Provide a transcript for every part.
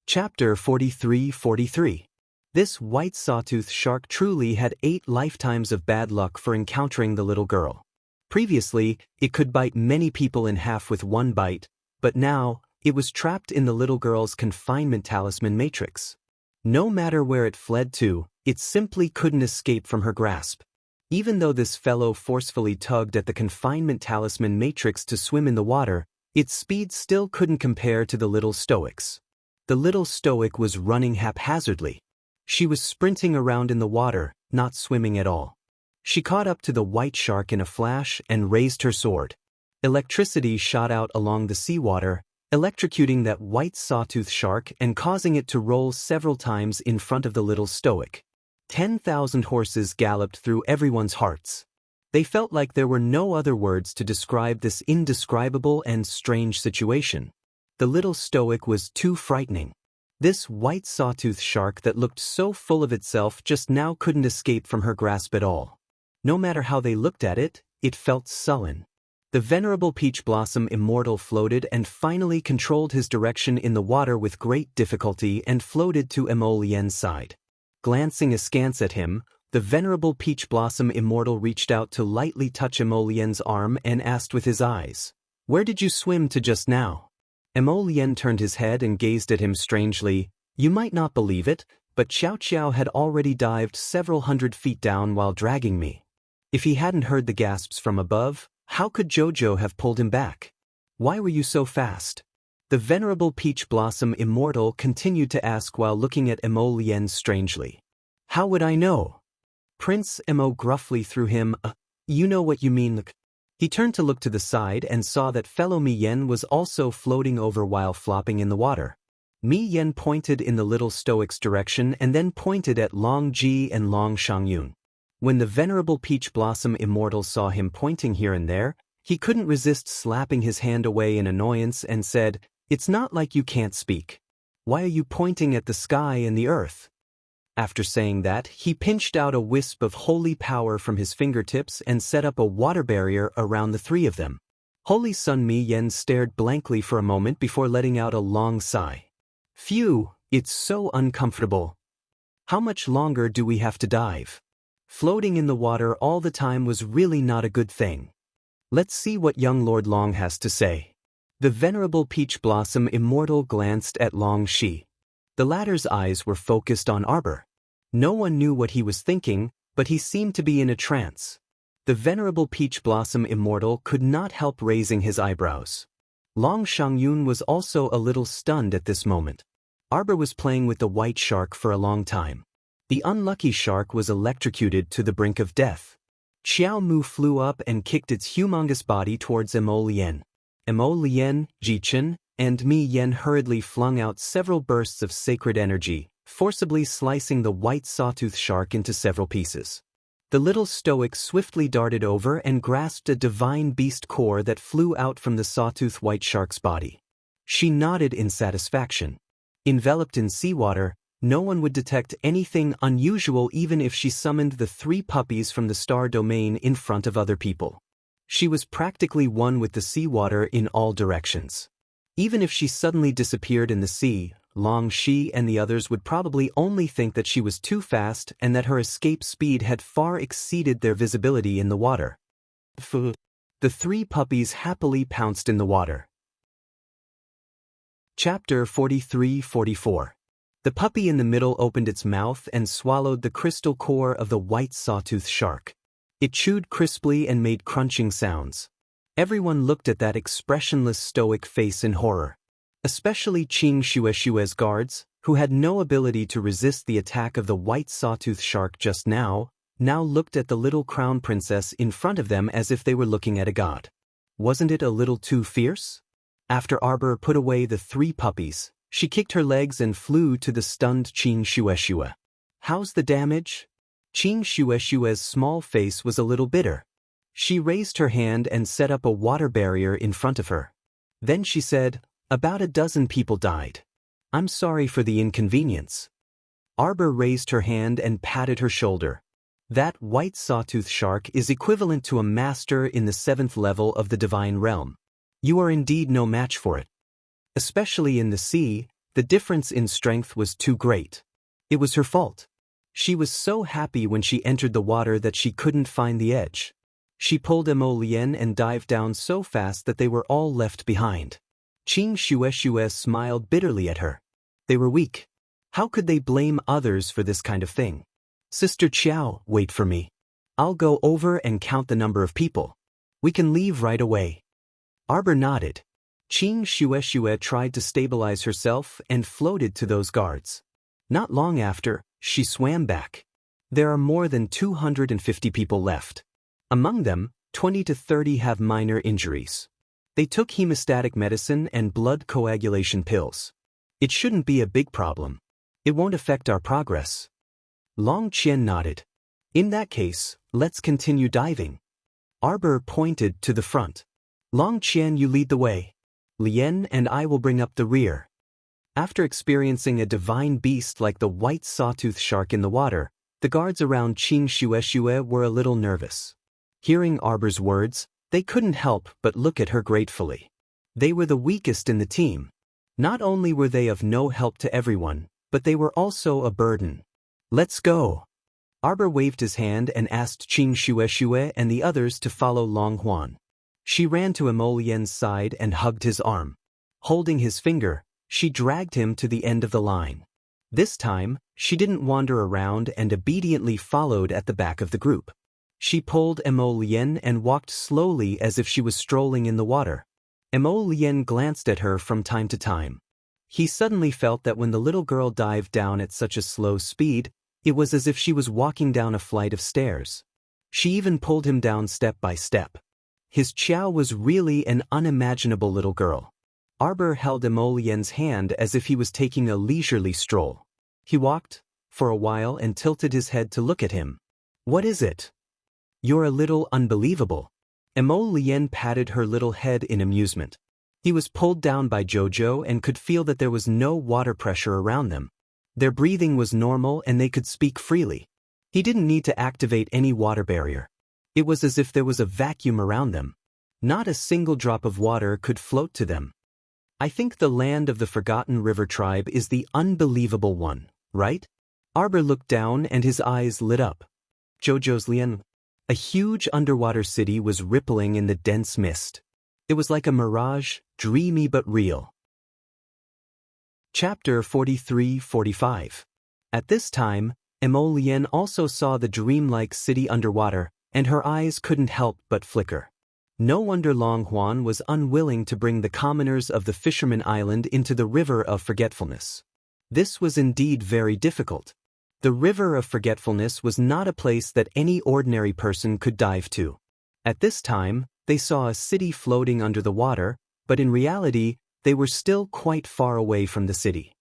Chapter 43-43. This white sawtooth shark truly had 8 lifetimes of bad luck for encountering the little girl. Previously, it could bite many people in half with one bite, but now, it was trapped in the little girl's confinement talisman matrix. No matter where it fled to, it simply couldn't escape from her grasp. Even though this fellow forcefully tugged at the confinement talisman matrix to swim in the water, its speed still couldn't compare to the little stoic's. The little stoic was running haphazardly. She was sprinting around in the water, not swimming at all. She caught up to the white shark in a flash and raised her sword. Electricity shot out along the seawater, electrocuting that white sawtooth shark and causing it to roll several times in front of the little stoic. 10,000 horses galloped through everyone's hearts. They felt like there were no other words to describe this indescribable and strange situation. The little stoic was too frightening. This white sawtooth shark that looked so full of itself just now couldn't escape from her grasp at all. No matter how they looked at it, it felt sullen. The venerable peach blossom immortal floated and finally controlled his direction in the water with great difficulty and floated to Emolien's side. Glancing askance at him, the venerable peach blossom immortal reached out to lightly touch Emolien's arm and asked with his eyes, "Where did you swim to just now?" Emolien turned his head and gazed at him strangely. You might not believe it, but Xiao Qiao had already dived several hundred feet down while dragging me. If he hadn't heard the gasps from above, how could Jojo have pulled him back? Why were you so fast? The venerable peach blossom immortal continued to ask while looking at Emolien strangely. How would I know? Prince Emo gruffly threw him, you know what you mean. He turned to look to the side and saw that fellow Mi Yen was also floating over while flopping in the water. Mi Yen pointed in the little stoic's direction and then pointed at Long Ji and Long Shangyun. When the venerable peach blossom immortal saw him pointing here and there, he couldn't resist slapping his hand away in annoyance and said, "It's not like you can't speak. Why are you pointing at the sky and the earth?" After saying that, he pinched out a wisp of holy power from his fingertips and set up a water barrier around the 3 of them. Holy Sun Mi Yen stared blankly for a moment before letting out a long sigh. Phew, it's so uncomfortable. How much longer do we have to dive? Floating in the water all the time was really not a good thing. Let's see what young Lord Long has to say. The venerable peach blossom immortal glanced at Long Shi. The latter's eyes were focused on Arbor. No one knew what he was thinking, but he seemed to be in a trance. The venerable peach blossom immortal could not help raising his eyebrows. Long Shangyun was also a little stunned at this moment. Arbor was playing with the white shark for a long time. The unlucky shark was electrocuted to the brink of death. Xiao Mu flew up and kicked its humongous body towards Emolien. Emolien, Jichen, and Mi Yen hurriedly flung out several bursts of sacred energy, forcibly slicing the white sawtooth shark into several pieces. The little stoic swiftly darted over and grasped a divine beast core that flew out from the sawtooth white shark's body. She nodded in satisfaction. Enveloped in seawater, no one would detect anything unusual even if she summoned the 3 puppies from the star domain in front of other people. She was practically one with the seawater in all directions. Even if she suddenly disappeared in the sea, Long Shi and the others would probably only think that she was too fast and that her escape speed had far exceeded their visibility in the water. The 3 puppies happily pounced in the water. Chapter 43-44. The puppy in the middle opened its mouth and swallowed the crystal core of the white sawtooth shark. It chewed crisply and made crunching sounds. Everyone looked at that expressionless stoic face in horror. Especially Qing Shueshue's guards, who had no ability to resist the attack of the white sawtooth shark just now looked at the little crown princess in front of them as if they were looking at a god. Wasn't it a little too fierce? After Arbor put away the 3 puppies, she kicked her legs and flew to the stunned Qing Shueshue. How's the damage? Qing Shueshue's small face was a little bitter. She raised her hand and set up a water barrier in front of her. Then she said, "About a dozen people died. I'm sorry for the inconvenience." Arbor raised her hand and patted her shoulder. That white sawtooth shark is equivalent to a master in the 7th level of the divine realm. You are indeed no match for it. Especially in the sea, The difference in strength was too great. It was her fault. She was so happy when she entered the water that she couldn't find the edge. She pulled Emolien and dived down so fast that they were all left behind. Qing Shueshue smiled bitterly at her. They were weak. How could they blame others for this kind of thing? Sister Qiao, wait for me. I'll go over and count the number of people. We can leave right away. Arbor nodded. Qing Shueshue tried to stabilize herself and floated to those guards. Not long after, she swam back. There are more than 250 people left. Among them, 20 to 30 have minor injuries. They took hemostatic medicine and blood coagulation pills. It shouldn't be a big problem. It won't affect our progress. Long Qian nodded. In that case, let's continue diving. Arbor pointed to the front. Long Qian, you lead the way. Lien and I will bring up the rear. After experiencing a divine beast like the white sawtooth shark in the water, the guards around Qing Shueshue were a little nervous. Hearing Arbor's words, they couldn't help but look at her gratefully. They were the weakest in the team. Not only were they of no help to everyone, but they were also a burden. Let's go. Arbor waved his hand and asked Qing Shueshue and the others to follow Long Huan. She ran to Emolien's side and hugged his arm. Holding his finger, she dragged him to the end of the line. This time, she didn't wander around and obediently followed at the back of the group. She pulled Emolien and walked slowly as if she was strolling in the water. Emolien glanced at her from time to time. He suddenly felt that when the little girl dived down at such a slow speed, it was as if she was walking down a flight of stairs. She even pulled him down step by step. His Qiao was really an unimaginable little girl. Arbor held Emolien's hand as if he was taking a leisurely stroll. He walked, for a while, and tilted his head to look at him. What is it? You're a little unbelievable. Emolien patted her little head in amusement. He was pulled down by Jojo and could feel that there was no water pressure around them. Their breathing was normal and they could speak freely. He didn't need to activate any water barrier. It was as if there was a vacuum around them. Not a single drop of water could float to them. I think the land of the Forgotten River tribe is the unbelievable one, right? Arbor looked down and his eyes lit up. Jojo's Lien. A huge underwater city was rippling in the dense mist. It was like a mirage, dreamy but real. Chapter 43-45. At this time, Emolien also saw the dreamlike city underwater, and her eyes couldn't help but flicker. No wonder Long Huan was unwilling to bring the commoners of the Fisherman Island into the River of Forgetfulness. This was indeed very difficult. The River of Forgetfulness was not a place that any ordinary person could dive to. At this time, they saw a city floating under the water, but in reality, they were still quite far away from the city.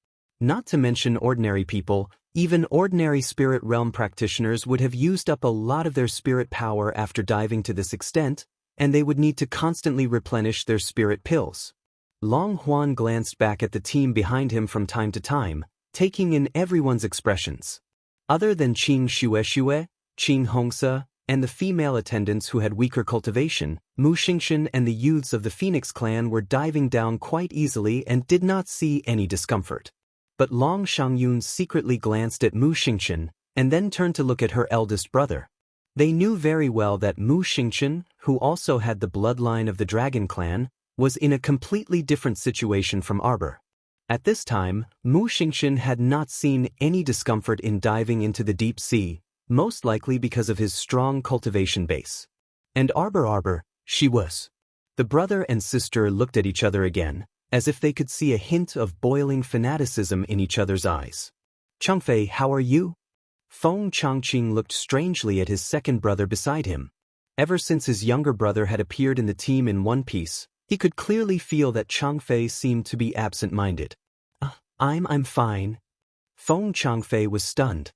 Not to mention ordinary people, even ordinary spirit realm practitioners would have used up a lot of their spirit power after diving to this extent, and they would need to constantly replenish their spirit pills. Long Huan glanced back at the team behind him from time to time, taking in everyone's expressions. Other than Qing Shueshue, Qing Hongsa, and the female attendants who had weaker cultivation, Mu Xingxin and the youths of the Phoenix clan were diving down quite easily and did not see any discomfort. But Long Shangyun secretly glanced at Mu Xingxin, and then turned to look at her eldest brother. They knew very well that Mu Xingxin, who also had the bloodline of the Dragon Clan, was in a completely different situation from Arbor. At this time, Mu Xingxin had not seen any discomfort in diving into the deep sea, most likely because of his strong cultivation base. And Arbor, she was. The brother and sister looked at each other again, as if they could see a hint of boiling fanaticism in each other's eyes. Changfei, how are you? Feng Changqing looked strangely at his second brother beside him. Ever since his younger brother had appeared in the team in one piece, he could clearly feel that Changfei seemed to be absent-minded. I'm fine. Feng Changfei was stunned.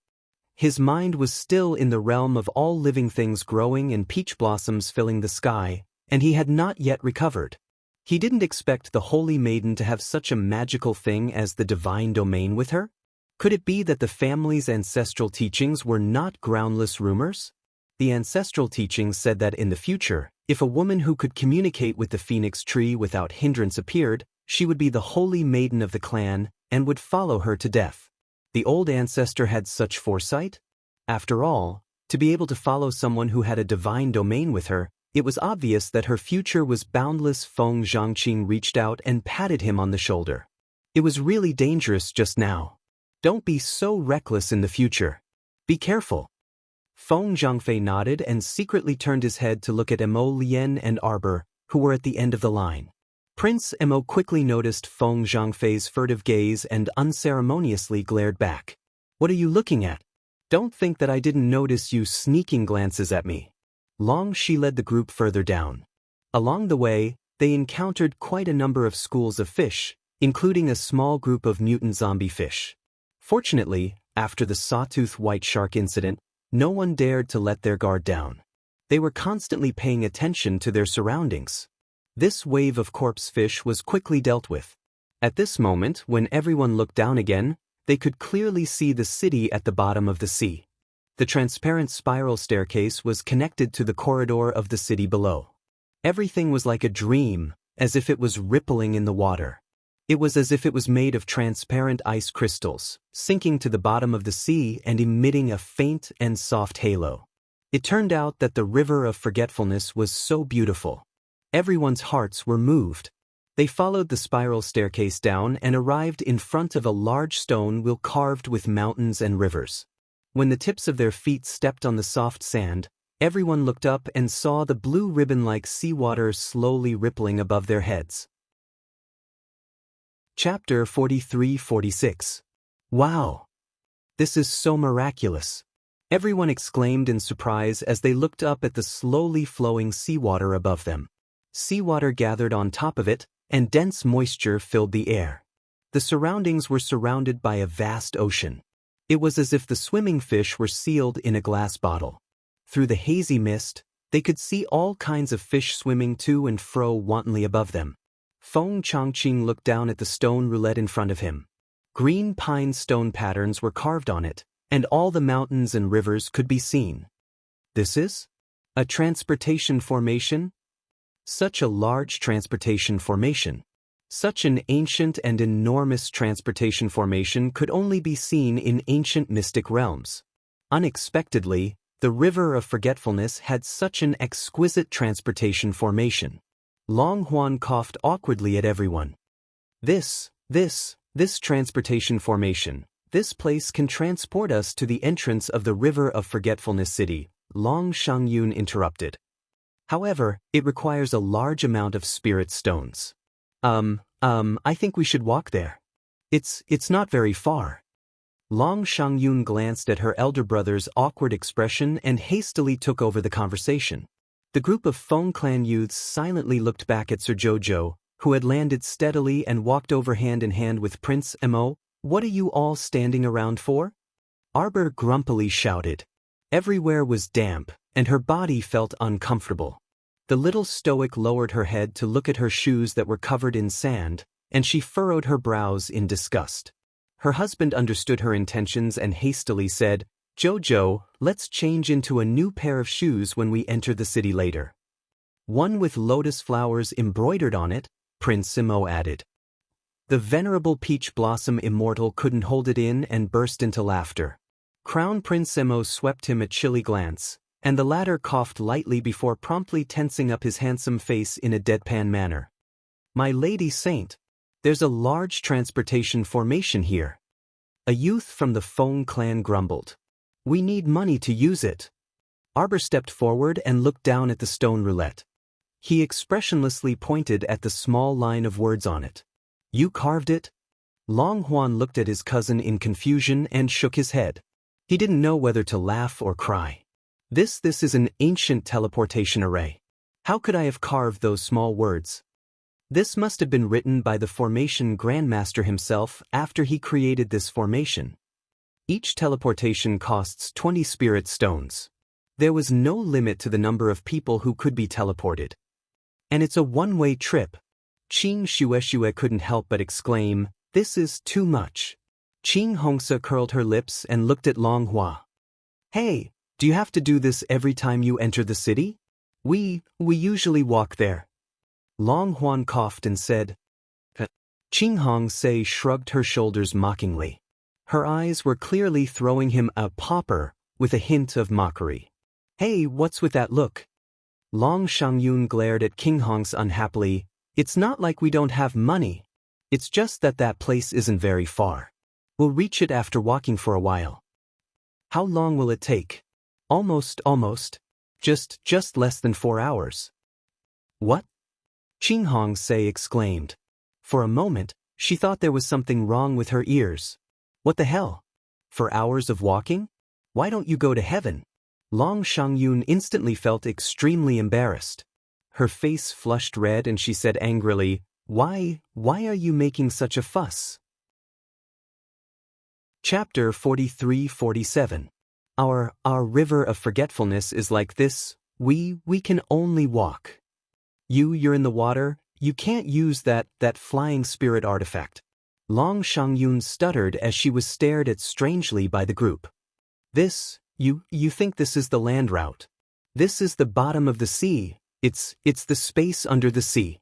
His mind was still in the realm of all living things growing and peach blossoms filling the sky, and he had not yet recovered. He didn't expect the Holy Maiden to have such a magical thing as the divine domain with her. Could it be that the family's ancestral teachings were not groundless rumors? The ancestral teachings said that in the future, if a woman who could communicate with the phoenix tree without hindrance appeared, she would be the Holy Maiden of the clan, and would follow her to death. The old ancestor had such foresight? After all, to be able to follow someone who had a divine domain with her, it was obvious that her future was boundless. Feng Zhangqing reached out and patted him on the shoulder. It was really dangerous just now. Don't be so reckless in the future. Be careful. Feng Zhangfei nodded and secretly turned his head to look at Mo Lien and Arbor, who were at the end of the line. Prince Mo quickly noticed Feng Zhangfei's furtive gaze and unceremoniously glared back. What are you looking at? Don't think that I didn't notice you sneaking glances at me. Long Shi led the group further down. Along the way, they encountered quite a number of schools of fish, including a small group of mutant zombie fish. Fortunately, after the sawtooth white shark incident, no one dared to let their guard down. They were constantly paying attention to their surroundings. This wave of corpse fish was quickly dealt with. At this moment, when everyone looked down again, they could clearly see the city at the bottom of the sea. The transparent spiral staircase was connected to the corridor of the city below. Everything was like a dream, as if it was rippling in the water. It was as if it was made of transparent ice crystals, sinking to the bottom of the sea and emitting a faint and soft halo. It turned out that the river of forgetfulness was so beautiful. Everyone's hearts were moved. They followed the spiral staircase down and arrived in front of a large stone wheel carved with mountains and rivers. When the tips of their feet stepped on the soft sand, everyone looked up and saw the blue ribbon-like seawater slowly rippling above their heads. Chapter 43-46. Wow! This is so miraculous! Everyone exclaimed in surprise as they looked up at the slowly flowing seawater above them. Seawater gathered on top of it, and dense moisture filled the air. The surroundings were surrounded by a vast ocean. It was as if the swimming fish were sealed in a glass bottle. Through the hazy mist, they could see all kinds of fish swimming to and fro wantonly above them. Feng Changqing looked down at the stone roulette in front of him. Green pine stone patterns were carved on it, and all the mountains and rivers could be seen. This is a transportation formation? Such a large transportation formation. Such an ancient and enormous transportation formation could only be seen in ancient mystic realms. Unexpectedly, the River of Forgetfulness had such an exquisite transportation formation. Long Huan coughed awkwardly at everyone. This transportation formation, this place can transport us to the entrance of the River of Forgetfulness City, Long Shangyun interrupted. However, it requires a large amount of spirit stones. I think we should walk there. It's not very far. Long Shangyun glanced at her elder brother's awkward expression and hastily took over the conversation. The group of Feng clan youths silently looked back at Sir Jojo, who had landed steadily and walked over hand in hand with Prince Mo. What are you all standing around for? Arbor grumpily shouted. Everywhere was damp, and her body felt uncomfortable. The little stoic lowered her head to look at her shoes that were covered in sand, and she furrowed her brows in disgust. Her husband understood her intentions and hastily said, Jojo, let's change into a new pair of shoes when we enter the city later. One with lotus flowers embroidered on it, Prince Mo added. The venerable Peach Blossom Immortal couldn't hold it in and burst into laughter. Crown Prince Mo swept him a chilly glance, and the latter coughed lightly before promptly tensing up his handsome face in a deadpan manner. My lady saint, there's a large transportation formation here. A youth from the Feng clan grumbled. We need money to use it. Arbor stepped forward and looked down at the stone roulette. He expressionlessly pointed at the small line of words on it. You carved it? Long Huan looked at his cousin in confusion and shook his head. He didn't know whether to laugh or cry. This is an ancient teleportation array. How could I have carved those small words? This must have been written by the formation Grandmaster himself after he created this formation. Each teleportation costs 20 spirit stones. There was no limit to the number of people who could be teleported. And it's a one-way trip. Qing Shueshue couldn't help but exclaim, this is too much. Qing Hongsa curled her lips and looked at Long Hua. Hey, do you have to do this every time you enter the city? We usually walk there. Long Huan coughed and said, Qinghong Se shrugged her shoulders mockingly. Her eyes were clearly throwing him a pauper, with a hint of mockery. Hey, what's with that look? Long Shangyun glared at Qinghong's unhappily. It's not like we don't have money. It's just that that place isn't very far. We'll reach it after walking for a while. How long will it take? Almost. Just less than 4 hours. What? Qinghong Se exclaimed. For a moment, she thought there was something wrong with her ears. What the hell? 4 hours of walking? Why don't you go to heaven? Long Shangyun instantly felt extremely embarrassed. Her face flushed red and she said angrily, Why are you making such a fuss? Chapter 43-47. Our river of forgetfulness is like this, we can only walk. You're in the water, you can't use that flying spirit artifact. Long Shangyun stuttered as she was stared at strangely by the group. This, you think this is the land route? This is the bottom of the sea, it's the space under the sea.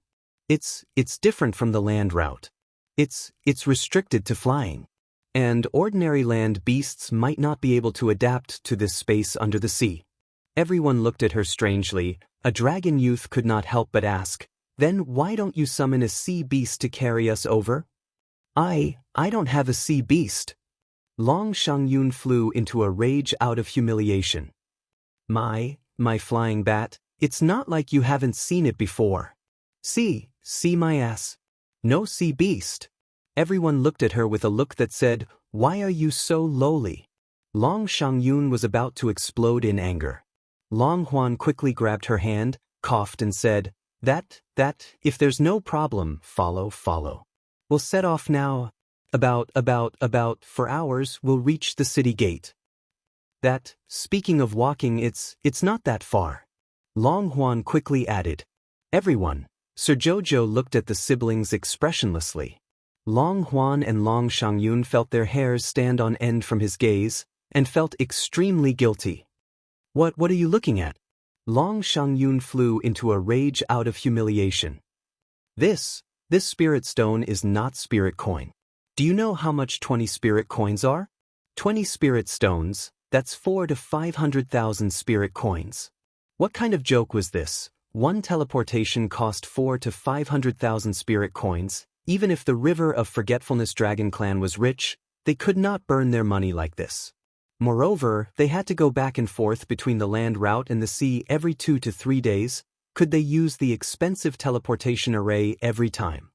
It's different from the land route. It's restricted to flying. And ordinary land beasts might not be able to adapt to this space under the sea. Everyone looked at her strangely. A dragon youth could not help but ask, Then why don't you summon a sea beast to carry us over? I don't have a sea beast. Long Shangyun flew into a rage out of humiliation. My flying bat, it's not like you haven't seen it before. See my ass. No sea beast. Everyone looked at her with a look that said, Why are you so lowly? Long Shangyun was about to explode in anger. Long Huan quickly grabbed her hand, coughed and said, That, if there's no problem, follow. We'll set off now. About 4 hours we'll reach the city gate. That, speaking of walking, it's not that far. Long Huan quickly added. Everyone, Sir Jojo looked at the siblings expressionlessly. Long Huan and Long Shangyun felt their hairs stand on end from his gaze, and felt extremely guilty. What are you looking at? Long Shangyun flew into a rage out of humiliation. This spirit stone is not spirit coin. Do you know how much 20 spirit coins are? 20 spirit stones, that's 400,000 to 500,000 spirit coins. What kind of joke was this? One teleportation cost 400,000 to 500,000 spirit coins. Even if the River of Forgetfulness Dragon Clan was rich, they could not burn their money like this. Moreover, they had to go back and forth between the land route and the sea every 2 to 3 days. Could they use the expensive teleportation array every time?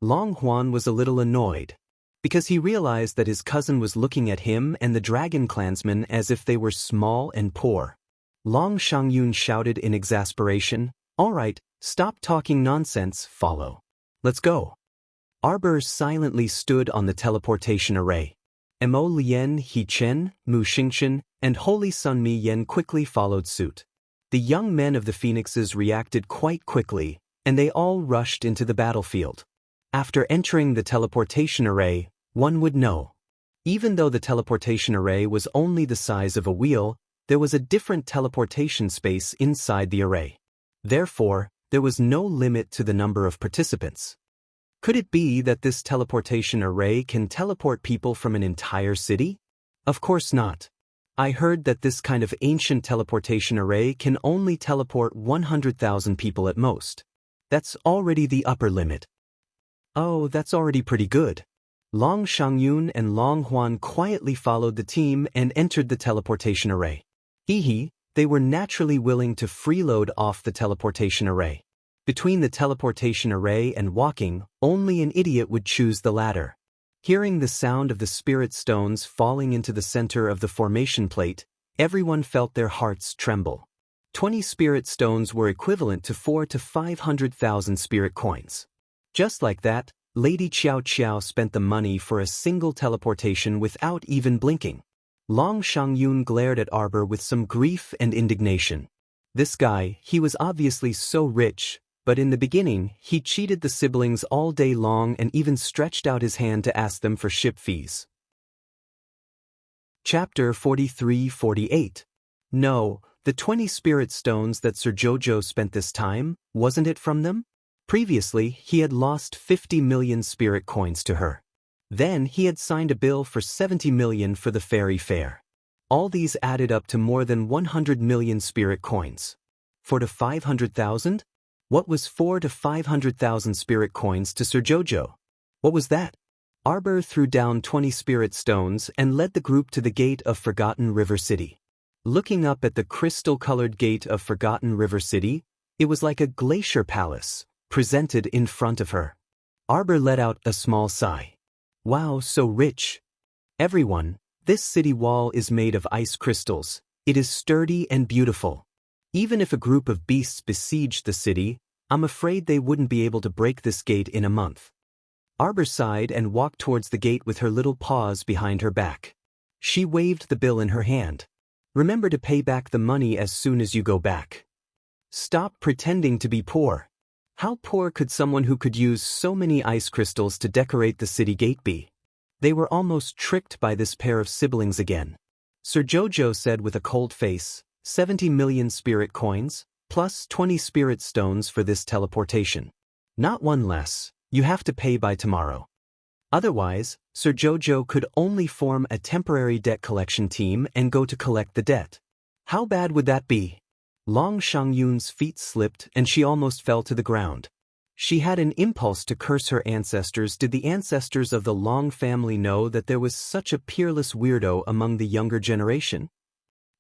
Long Huan was a little annoyed, because he realized that his cousin was looking at him and the dragon clansmen as if they were small and poor. Long Shangyun shouted in exasperation, All right, stop talking nonsense, follow. Let's go. Arbor silently stood on the teleportation array. Mo Lien, He Chen, Mu Xingchen, and Holy Sun Mi Yen quickly followed suit. The young men of the Phoenixes reacted quite quickly, and they all rushed into the battlefield. After entering the teleportation array, one would know. Even though the teleportation array was only the size of a wheel, there was a different teleportation space inside the array. Therefore, there was no limit to the number of participants. Could it be that this teleportation array can teleport people from an entire city? Of course not. I heard that this kind of ancient teleportation array can only teleport 100,000 people at most. That's already the upper limit. Oh, that's already pretty good. Long Shangyun and Long Huan quietly followed the team and entered the teleportation array. They were naturally willing to freeload off the teleportation array. Between the teleportation array and walking, only an idiot would choose the latter. Hearing the sound of the spirit stones falling into the center of the formation plate, everyone felt their hearts tremble. 20 spirit stones were equivalent to 400,000 to 500,000 spirit coins. Just like that, Lady Qiao Qiao spent the money for a single teleportation without even blinking. Long Shangyun glared at Arbor with some grief and indignation. This guy, he was obviously so rich, but in the beginning, he cheated the siblings all day long and even stretched out his hand to ask them for ship fees. Chapter 43-48. No, the 20 spirit stones that Sir Jojo spent this time, wasn't it from them? Previously, he had lost 50 million spirit coins to her. Then he had signed a bill for 70 million for the fairy fair. All these added up to more than 100 million spirit coins. 4 to 500,000? What was 4 to 500,000 spirit coins to Sir Jojo? What was that? Arbor threw down 20 spirit stones and led the group to the gate of Forgotten River City. Looking up at the crystal-colored gate of Forgotten River City, it was like a glacier palace, presented in front of her. Arbor let out a small sigh. Wow, so rich. Everyone, this city wall is made of ice crystals. It is sturdy and beautiful. Even if a group of beasts besieged the city, I'm afraid they wouldn't be able to break this gate in a month. Arbor sighed and walked towards the gate with her little paws behind her back. She waved the bill in her hand. Remember to pay back the money as soon as you go back. Stop pretending to be poor. How poor could someone who could use so many ice crystals to decorate the city gate be? They were almost tricked by this pair of siblings again. Sir Jojo said with a cold face, 70 million spirit coins, plus 20 spirit stones for this teleportation. Not one less, you have to pay by tomorrow. Otherwise, Sir Jojo could only form a temporary debt collection team and go to collect the debt. How bad would that be? Long Shangyun's feet slipped and she almost fell to the ground. She had an impulse to curse her ancestors. Did the ancestors of the Long family know that there was such a peerless weirdo among the younger generation?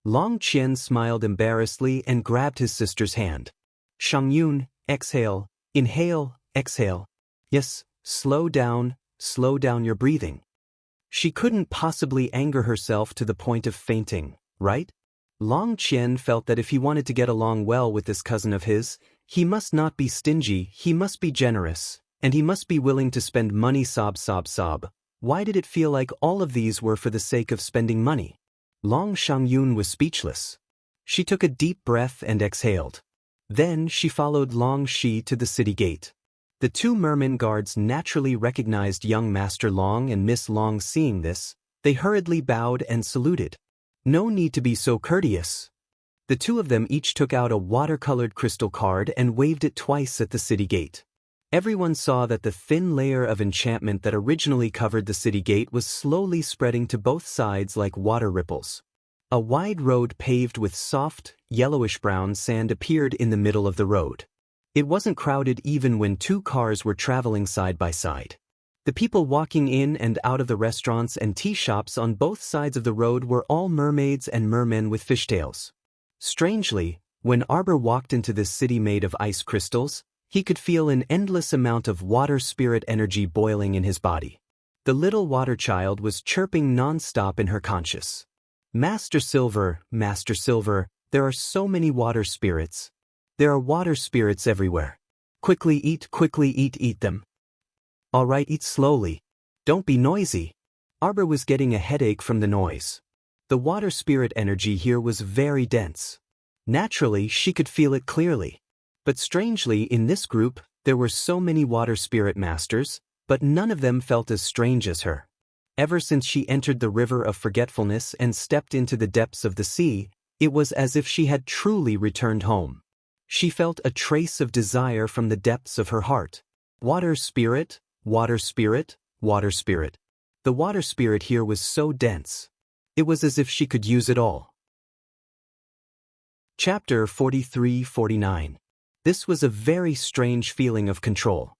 Long Qian smiled embarrassedly and grabbed his sister's hand. Shangyun, exhale, inhale, exhale. Yes, slow down your breathing. She couldn't possibly anger herself to the point of fainting, right? Long Qian felt that if he wanted to get along well with this cousin of his, he must not be stingy, he must be generous, and he must be willing to spend money. Sob. Why did it feel like all of these were for the sake of spending money? Long Shangyun was speechless. She took a deep breath and exhaled. Then she followed Long Shi to the city gate. The two merman guards naturally recognized young Master Long and Miss Long. Seeing this, they hurriedly bowed and saluted. No need to be so courteous. The two of them each took out a watercolored crystal card and waved it twice at the city gate. Everyone saw that the thin layer of enchantment that originally covered the city gate was slowly spreading to both sides like water ripples. A wide road paved with soft, yellowish-brown sand appeared in the middle of the road. It wasn't crowded even when two cars were traveling side by side. The people walking in and out of the restaurants and tea shops on both sides of the road were all mermaids and mermen with fishtails. Strangely, when Arbor walked into this city made of ice crystals, he could feel an endless amount of water spirit energy boiling in his body. The little water child was chirping non-stop in her conscious. Master Silver, there are so many water spirits. There are water spirits everywhere. Quickly eat them. All right, eat slowly. Don't be noisy. Arbor was getting a headache from the noise. The water spirit energy here was very dense. Naturally, she could feel it clearly. But strangely, in this group, there were so many water spirit masters, but none of them felt as strange as her. Ever since she entered the river of forgetfulness and stepped into the depths of the sea, it was as if she had truly returned home. She felt a trace of desire from the depths of her heart. Water spirit. The water spirit here was so dense. It was as if she could use it all. Chapter 43-49. This was a very strange feeling of control.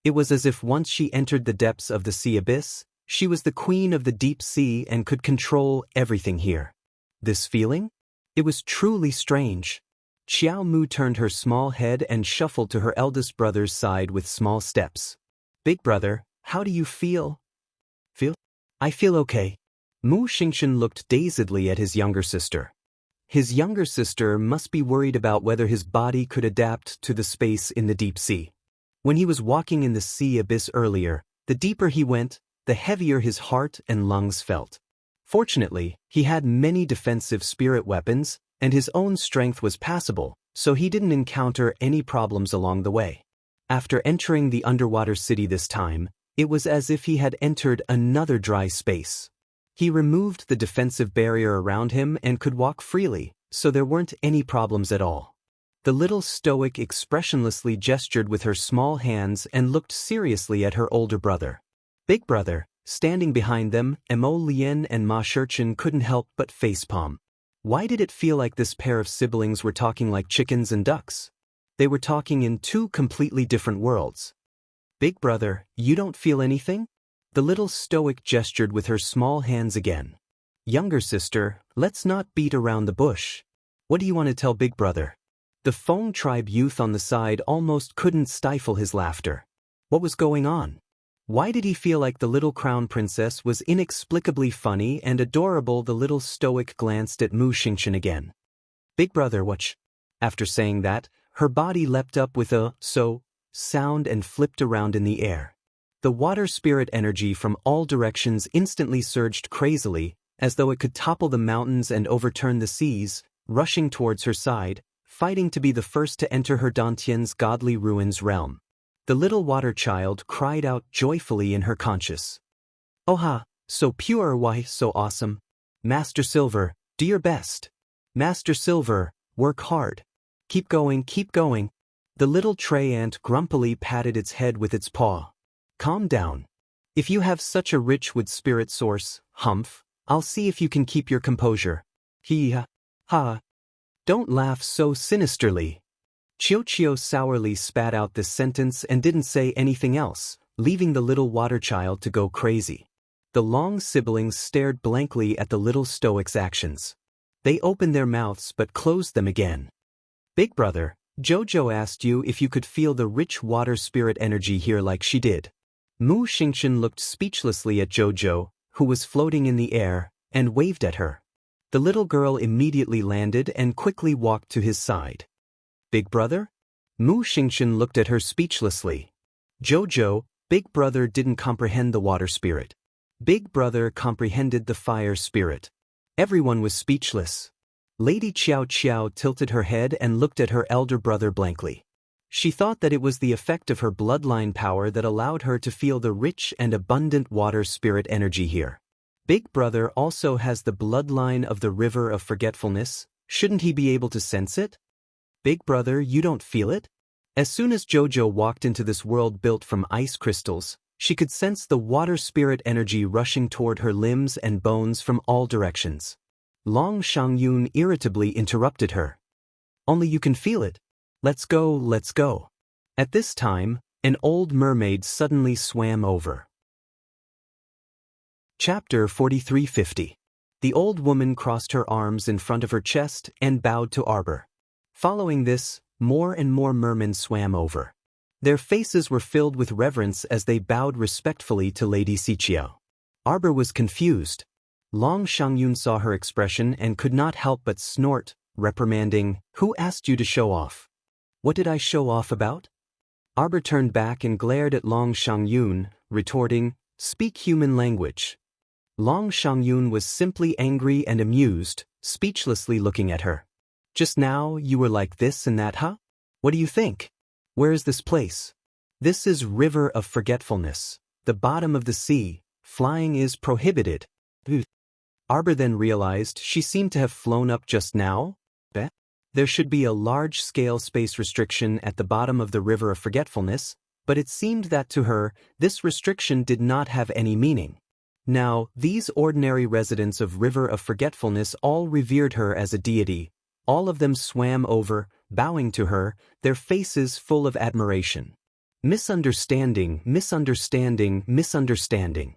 It was as if once she entered the depths of the sea abyss, she was the queen of the deep sea and could control everything here. This feeling? It was truly strange. Xiao Mu turned her small head and shuffled to her eldest brother's side with small steps. Big brother, how do you feel? I feel okay. Mu Xingchen looked dazedly at his younger sister. His younger sister must be worried about whether his body could adapt to the space in the deep sea. When he was walking in the sea abyss earlier, the deeper he went, the heavier his heart and lungs felt. Fortunately, he had many defensive spirit weapons, and his own strength was passable, so he didn't encounter any problems along the way. After entering the underwater city this time, it was as if he had entered another dry space. He removed the defensive barrier around him and could walk freely, so there weren't any problems at all. The little stoic expressionlessly gestured with her small hands and looked seriously at her older brother. Big brother, standing behind them, Mo Lien and Ma Shurchen couldn't help but facepalm. Why did it feel like this pair of siblings were talking like chickens and ducks? They were talking in two completely different worlds. Big brother, you don't feel anything? The little stoic gestured with her small hands again. Younger sister, let's not beat around the bush. What do you want to tell big brother? The Feng tribe youth on the side almost couldn't stifle his laughter. What was going on? Why did he feel like the little crown princess was inexplicably funny and adorable? The little stoic glanced at Mu Xingchen again. Big brother, watch. After saying that, her body leapt up with a so sound and flipped around in the air. The water spirit energy from all directions instantly surged crazily, as though it could topple the mountains and overturn the seas, rushing towards her side, fighting to be the first to enter her Dantian's godly ruins realm. The little water child cried out joyfully in her conscience. Oha, so pure, why so awesome. Master Silver, do your best. Master Silver, work hard. Keep going, keep going. The little tray ant grumpily patted its head with its paw. Calm down. If you have such a rich wood spirit source, Humph, I'll see if you can keep your composure. Ha. Don't laugh so sinisterly. Chio sourly spat out this sentence and didn't say anything else, leaving the little water child to go crazy. The Long siblings stared blankly at the little stoic's actions. They opened their mouths but closed them again. Big brother, Jojo asked you if you could feel the rich water spirit energy here like she did. Mu Xingchen looked speechlessly at Jojo, who was floating in the air, and waved at her. The little girl immediately landed and quickly walked to his side. Big brother? Mu Xingchen looked at her speechlessly. Jojo, big brother didn't comprehend the water spirit. Big brother comprehended the fire spirit. Everyone was speechless. Lady Qiao Qiao tilted her head and looked at her elder brother blankly. She thought that it was the effect of her bloodline power that allowed her to feel the rich and abundant water spirit energy here. Big brother also has the bloodline of the river of forgetfulness, shouldn't he be able to sense it? Big brother, you don't feel it? As soon as Jojo walked into this world built from ice crystals, she could sense the water spirit energy rushing toward her limbs and bones from all directions. Long Shangyun irritably interrupted her. Only you can feel it. Let's go, let's go. At this time, an old mermaid suddenly swam over. Chapter 4350. The old woman crossed her arms in front of her chest and bowed to Arbor. Following this, more and more mermen swam over. Their faces were filled with reverence as they bowed respectfully to Lady Xiqiao. Arbor was confused. Long Shangyun saw her expression and could not help but snort, reprimanding, "Who asked you to show off? What did I show off about?" Arbor turned back and glared at Long Shangyun, retorting, "Speak human language." Long Shangyun was simply angry and amused, speechlessly looking at her. "Just now you were like this and that, huh? What do you think? Where is this place? This is River of Forgetfulness, the bottom of the sea. Flying is prohibited." Arbor then realized she seemed to have flown up just now. There should be a large-scale space restriction at the bottom of the River of Forgetfulness, but it seemed that to her, this restriction did not have any meaning. Now, these ordinary residents of River of Forgetfulness all revered her as a deity. All of them swam over, bowing to her, their faces full of admiration. Misunderstanding, misunderstanding, misunderstanding.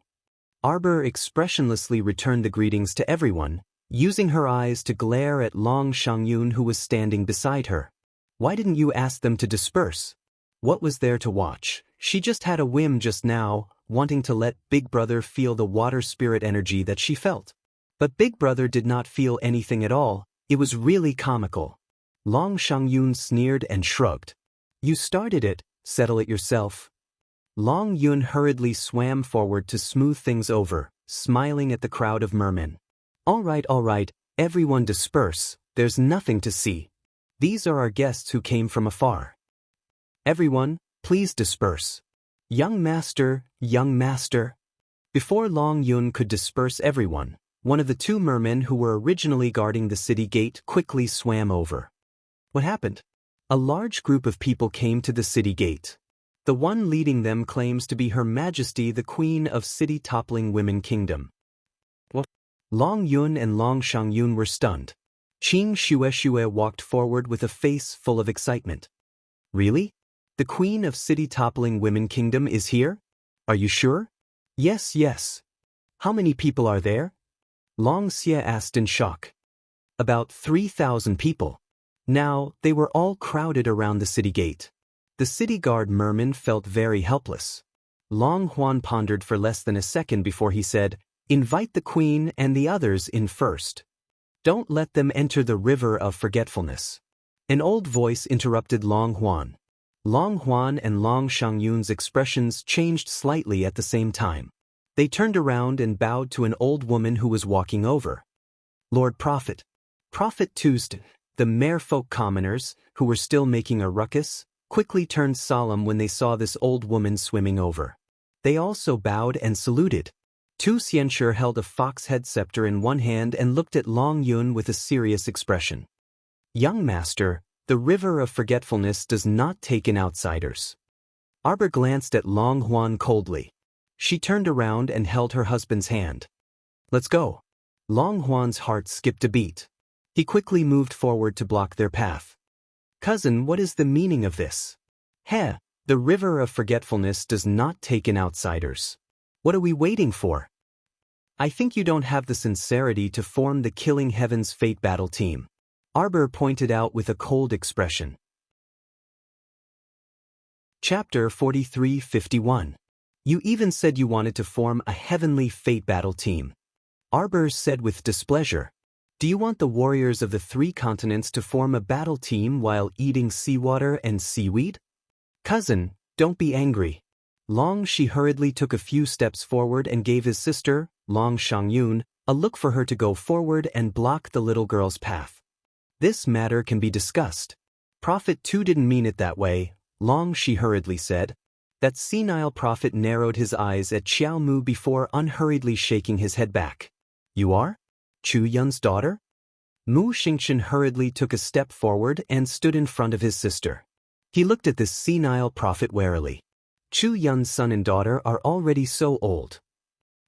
Arbor expressionlessly returned the greetings to everyone, using her eyes to glare at Long Shangyun who was standing beside her. Why didn't you ask them to disperse? What was there to watch? She just had a whim just now, wanting to let Big Brother feel the water spirit energy that she felt. But Big Brother did not feel anything at all. It was really comical. Long Shangyun sneered and shrugged. "You started it, settle it yourself." Long Yun hurriedly swam forward to smooth things over, smiling at the crowd of mermen. All right, everyone disperse, there's nothing to see. These are our guests who came from afar. Everyone, please disperse. Young master, young master." Before Long Yun could disperse everyone, one of the two mermen who were originally guarding the city gate quickly swam over. "What happened? A large group of people came to the city gate. The one leading them claims to be Her Majesty the Queen of City-Toppling Women Kingdom. What? Long Yun and Long Shangyun were stunned. Qing Shueshue walked forward with a face full of excitement. Really? The Queen of City-Toppling Women Kingdom is here? Are you sure? Yes, yes. How many people are there? Long Xie asked in shock. About 3,000 people. Now, they were all crowded around the city gate. The city guard merman felt very helpless. Long Huan pondered for less than a second before he said, "Invite the queen and the others in first. Don't let them enter the river of forgetfulness." An old voice interrupted Long Huan. Long Huan and Long Shangyun's expressions changed slightly at the same time. They turned around and bowed to an old woman who was walking over. Lord Prophet. Prophet Tuesday, the merfolk commoners, who were still making a ruckus, quickly turned solemn when they saw this old woman swimming over. They also bowed and saluted. Tu Xianshur held a fox head scepter in one hand and looked at Long Yun with a serious expression. Young master, the river of forgetfulness does not take in outsiders. Arbor glanced at Long Huan coldly. She turned around and held her husband's hand. Let's go. Long Huan's heart skipped a beat. He quickly moved forward to block their path. Cousin, what is the meaning of this? Heh, the river of forgetfulness does not take in outsiders. What are we waiting for? I think you don't have the sincerity to form the Killing Heaven's Fate Battle team. Arbor pointed out with a cold expression. Chapter 43-51. You even said you wanted to form a Heavenly Fate Battle team. Arbor said with displeasure. Do you want the warriors of the 3 continents to form a battle team while eating seawater and seaweed? Cousin, don't be angry. Long Shi hurriedly took a few steps forward and gave his sister, Long Shangyun, a look for her to go forward and block the little girl's path. This matter can be discussed. Prophet Tu didn't mean it that way, Long Shi hurriedly said. That senile prophet narrowed his eyes at Xiao Mu before unhurriedly shaking his head back. You are? Chu Yun's daughter? Mu Xingchen hurriedly took a step forward and stood in front of his sister. He looked at this senile prophet warily. Chu Yun's son and daughter are already so old.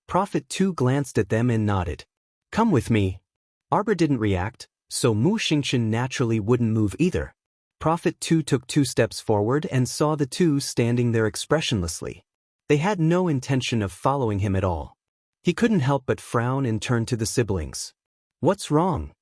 Prophet Tu glanced at them and nodded. Come with me. Arbor didn't react, so Mu Xingchen naturally wouldn't move either. Prophet Tu took 2 steps forward and saw the two standing there expressionlessly. They had no intention of following him at all. He couldn't help but frown and turn to the siblings. What's wrong?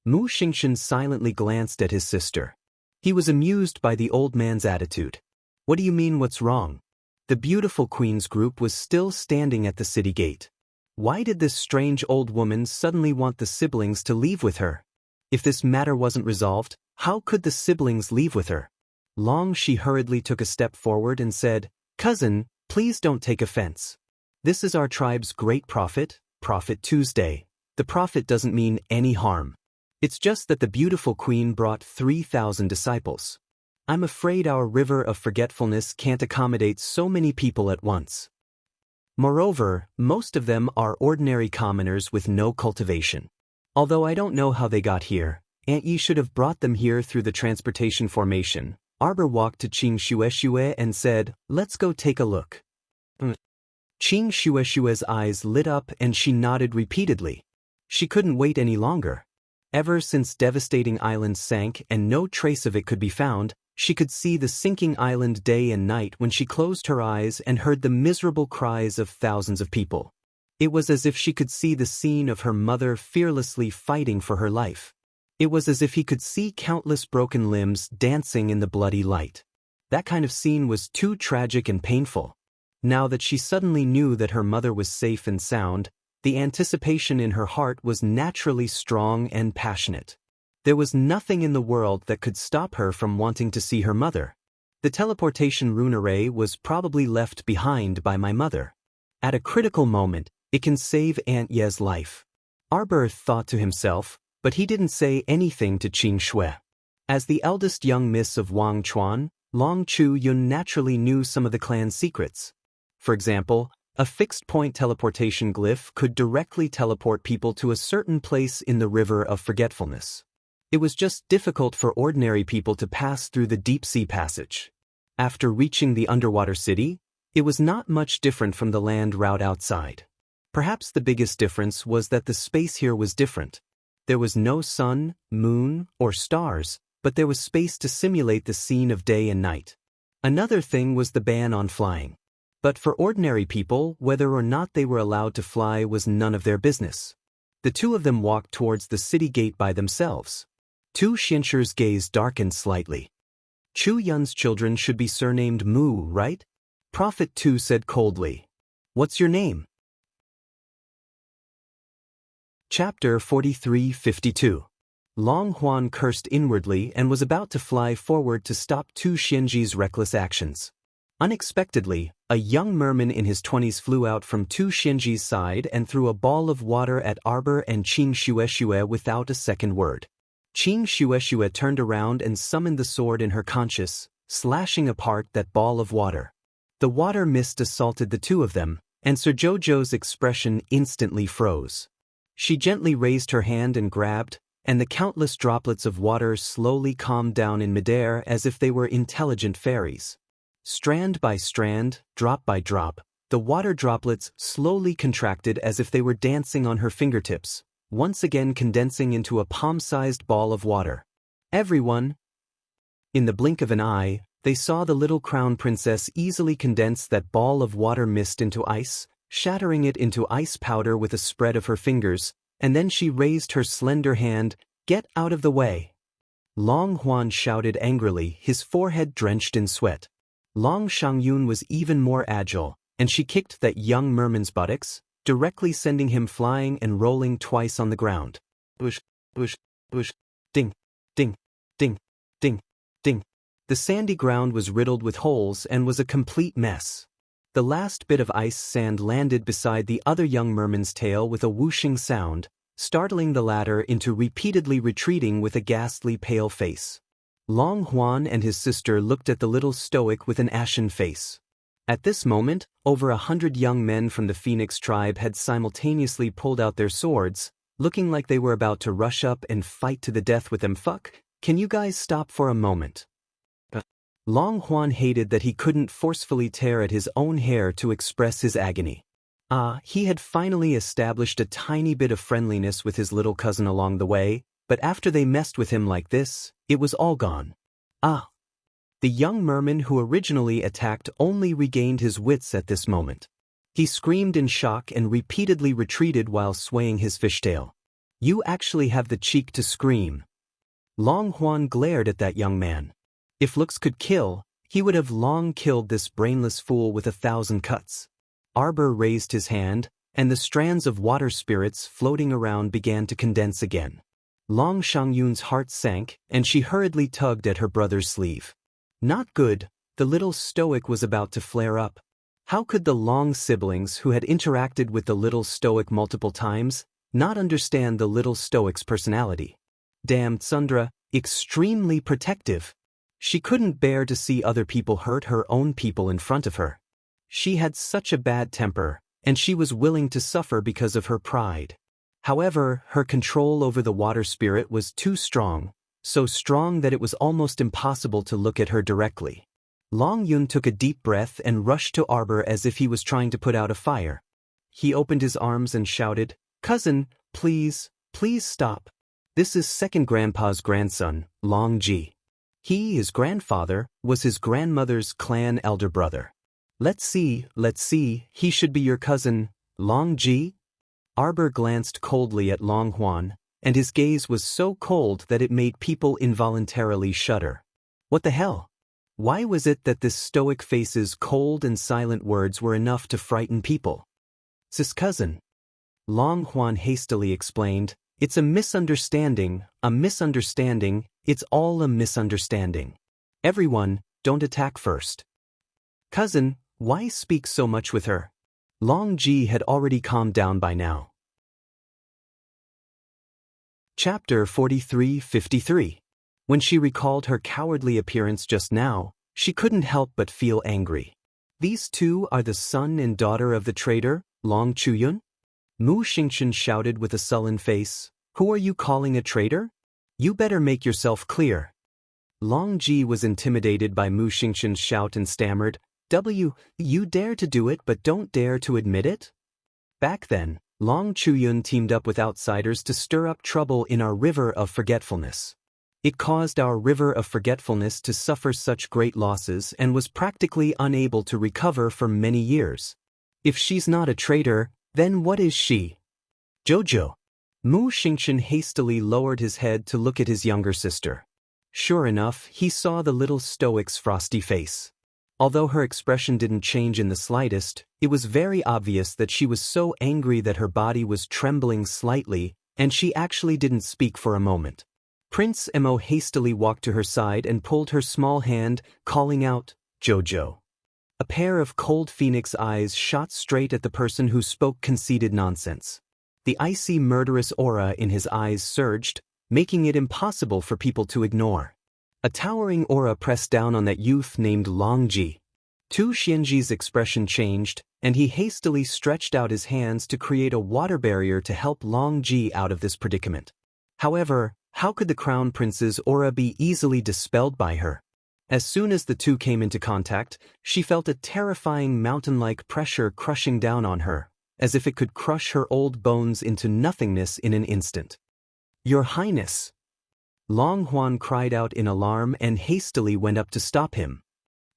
Mu Xingchen silently glanced at his sister. He was amused by the old man's attitude. What do you mean what's wrong? The beautiful queen's group was still standing at the city gate. Why did this strange old woman suddenly want the siblings to leave with her? If this matter wasn't resolved, how could the siblings leave with her? Long Shi hurriedly took a step forward and said, Cousin, please don't take offense. This is our tribe's great prophet, Prophet Tuesday. The prophet doesn't mean any harm. It's just that the beautiful queen brought 3,000 disciples. I'm afraid our river of forgetfulness can't accommodate so many people at once. Moreover, most of them are ordinary commoners with no cultivation. Although I don't know how they got here, Aunt Yi should have brought them here through the transportation formation. Arbor walked to Qing Shueshue and said, Let's go take a look. Qing Shueshue's eyes lit up and she nodded repeatedly. She couldn't wait any longer. Ever since devastating island sank and no trace of it could be found, she could see the sinking island day and night when she closed her eyes and heard the miserable cries of thousands of people. It was as if she could see the scene of her mother fearlessly fighting for her life. It was as if he could see countless broken limbs dancing in the bloody light. That kind of scene was too tragic and painful. Now that she suddenly knew that her mother was safe and sound, the anticipation in her heart was naturally strong and passionate. There was nothing in the world that could stop her from wanting to see her mother. The teleportation rune array was probably left behind by my mother. At a critical moment, it can save Aunt Ye's life. Arbor thought to himself, but he didn't say anything to Qing Shui. As the eldest young miss of Wang Chuan, Long Chu Yun naturally knew some of the clan's secrets. For example, a fixed-point teleportation glyph could directly teleport people to a certain place in the river of forgetfulness. It was just difficult for ordinary people to pass through the deep-sea passage. After reaching the underwater city, it was not much different from the land route outside. Perhaps the biggest difference was that the space here was different. There was no sun, moon, or stars, but there was space to simulate the scene of day and night. Another thing was the ban on flying. But for ordinary people, whether or not they were allowed to fly was none of their business. The two of them walked towards the city gate by themselves. Tu Xianxu's gaze darkened slightly. Chu Yun's children should be surnamed Mu, right? Prophet Tu said coldly. What's your name? Chapter 43:52. Long Huan cursed inwardly and was about to fly forward to stop Tu Xianji's reckless actions. Unexpectedly, a young merman in his 20s flew out from Tu Xianji's side and threw a ball of water at Arbor and Qing Xuexue without a second word. Qing Xuexue turned around and summoned the sword in her conscience, slashing apart that ball of water. The water mist assaulted the two of them, and Sir Jojo's expression instantly froze. She gently raised her hand and grabbed, and the countless droplets of water slowly calmed down in midair as if they were intelligent fairies. Strand by strand, drop by drop, the water droplets slowly contracted as if they were dancing on her fingertips, once again condensing into a palm-sized ball of water. Everyone, in the blink of an eye, they saw the little crown princess easily condense that ball of water mist into ice, shattering it into ice powder with a spread of her fingers, and then she raised her slender hand. Get out of the way! Long Huan shouted angrily, his forehead drenched in sweat. Long Shangyun was even more agile, and she kicked that young merman's buttocks, directly sending him flying and rolling twice on the ground. Bush, bush, bush, ding, ding, ding, ding, ding. The sandy ground was riddled with holes and was a complete mess. The last bit of ice sand landed beside the other young merman's tail with a whooshing sound, startling the latter into repeatedly retreating with a ghastly pale face. Long Huan and his sister looked at the little stoic with an ashen face. At this moment, over 100 young men from the Phoenix tribe had simultaneously pulled out their swords, looking like they were about to rush up and fight to the death with them. Fuck, can you guys stop for a moment? Long Huan hated that he couldn't forcefully tear at his own hair to express his agony. He had finally established a tiny bit of friendliness with his little cousin along the way, but after they messed with him like this, it was all gone. The young merman who originally attacked only regained his wits at this moment. He screamed in shock and repeatedly retreated while swaying his fishtail. You actually have the cheek to scream. Long Huan glared at that young man. If looks could kill, he would have long killed this brainless fool with 1,000 cuts. Arbor raised his hand, and the strands of water spirits floating around began to condense again. Long Shangyun's heart sank, and she hurriedly tugged at her brother's sleeve. Not good, the little stoic was about to flare up. How could the Long siblings who had interacted with the little stoic multiple times not understand the little stoic's personality? Damn Tsundra, extremely protective. She couldn't bear to see other people hurt her own people in front of her. She had such a bad temper, and she was willing to suffer because of her pride. However, her control over the water spirit was too strong, so strong that it was almost impossible to look at her directly. Long Yun took a deep breath and rushed to Arbor as if he was trying to put out a fire. He opened his arms and shouted, "Cousin, please, please stop. This is second grandpa's grandson, Long Ji. He, his grandfather, was his grandmother's clan elder brother. Let's see, he should be your cousin, Long Ji?" Arbor glanced coldly at Long Huan, and his gaze was so cold that it made people involuntarily shudder. What the hell? Why was it that this stoic face's cold and silent words were enough to frighten people? "Sis cousin," Long Huan hastily explained, "it's a misunderstanding, it's all a misunderstanding. Everyone, don't attack first." "Cousin, why speak so much with her?" Long Ji had already calmed down by now. Chapter 43:53. When she recalled her cowardly appearance just now, she couldn't help but feel angry. These two are the son and daughter of the traitor, Long Chuyun? Mu Xingchen shouted with a sullen face, "Who are you calling a traitor?" You better make yourself clear. Long Ji was intimidated by Mu Xingshan's shout and stammered, You dare to do it but don't dare to admit it? Back then, Long Chuyun teamed up with outsiders to stir up trouble in our river of forgetfulness. It caused our river of forgetfulness to suffer such great losses and was practically unable to recover for many years. If she's not a traitor, then what is she? Jojo. Mu Xingshan hastily lowered his head to look at his younger sister. Sure enough, he saw the little stoic's frosty face. Although her expression didn't change in the slightest, it was very obvious that she was so angry that her body was trembling slightly, and she actually didn't speak for a moment. Prince Mo hastily walked to her side and pulled her small hand, calling out, Jojo. A pair of cold phoenix eyes shot straight at the person who spoke conceited nonsense. The icy murderous aura in his eyes surged, making it impossible for people to ignore. A towering aura pressed down on that youth named Long Ji. Tu Xianji's expression changed, and he hastily stretched out his hands to create a water barrier to help Long Ji out of this predicament. However, how could the crown prince's aura be easily dispelled by her? As soon as the two came into contact, she felt a terrifying mountain-like pressure crushing down on her, as if it could crush her old bones into nothingness in an instant. Your Highness! Long Huan cried out in alarm and hastily went up to stop him.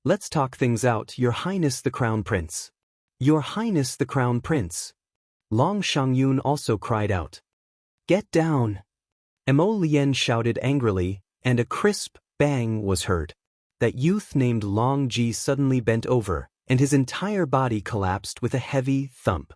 Let's talk things out, Your Highness the Crown Prince. Your Highness the Crown Prince. Long Shangyun also cried out. Get down! Mo Lien shouted angrily, and a crisp bang was heard. That youth named Long Ji suddenly bent over, and his entire body collapsed with a heavy thump.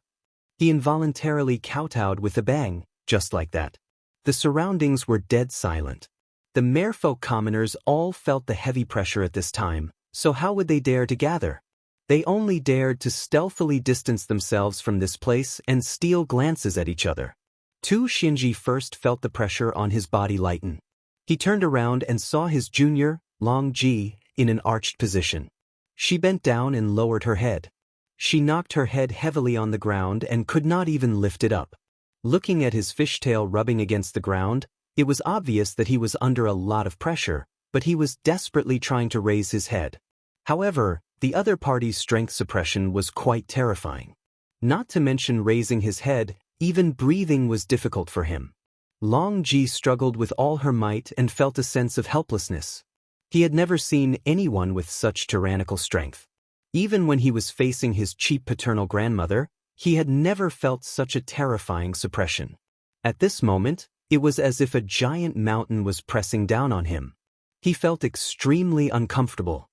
He involuntarily kowtowed with a bang, just like that. The surroundings were dead silent. The merfolk commoners all felt the heavy pressure at this time, so how would they dare to gather? They only dared to stealthily distance themselves from this place and steal glances at each other. Tu Xianji first felt the pressure on his body lighten. He turned around and saw his junior, Long Ji, in an arched position. She bent down and lowered her head. She knocked her head heavily on the ground and could not even lift it up. Looking at his fishtail rubbing against the ground, it was obvious that he was under a lot of pressure, but he was desperately trying to raise his head. However, the other party's strength suppression was quite terrifying. Not to mention raising his head, even breathing was difficult for him. Long Ji struggled with all her might and felt a sense of helplessness. He had never seen anyone with such tyrannical strength. Even when he was facing his cheap paternal grandmother, he had never felt such a terrifying suppression. At this moment, it was as if a giant mountain was pressing down on him. He felt extremely uncomfortable.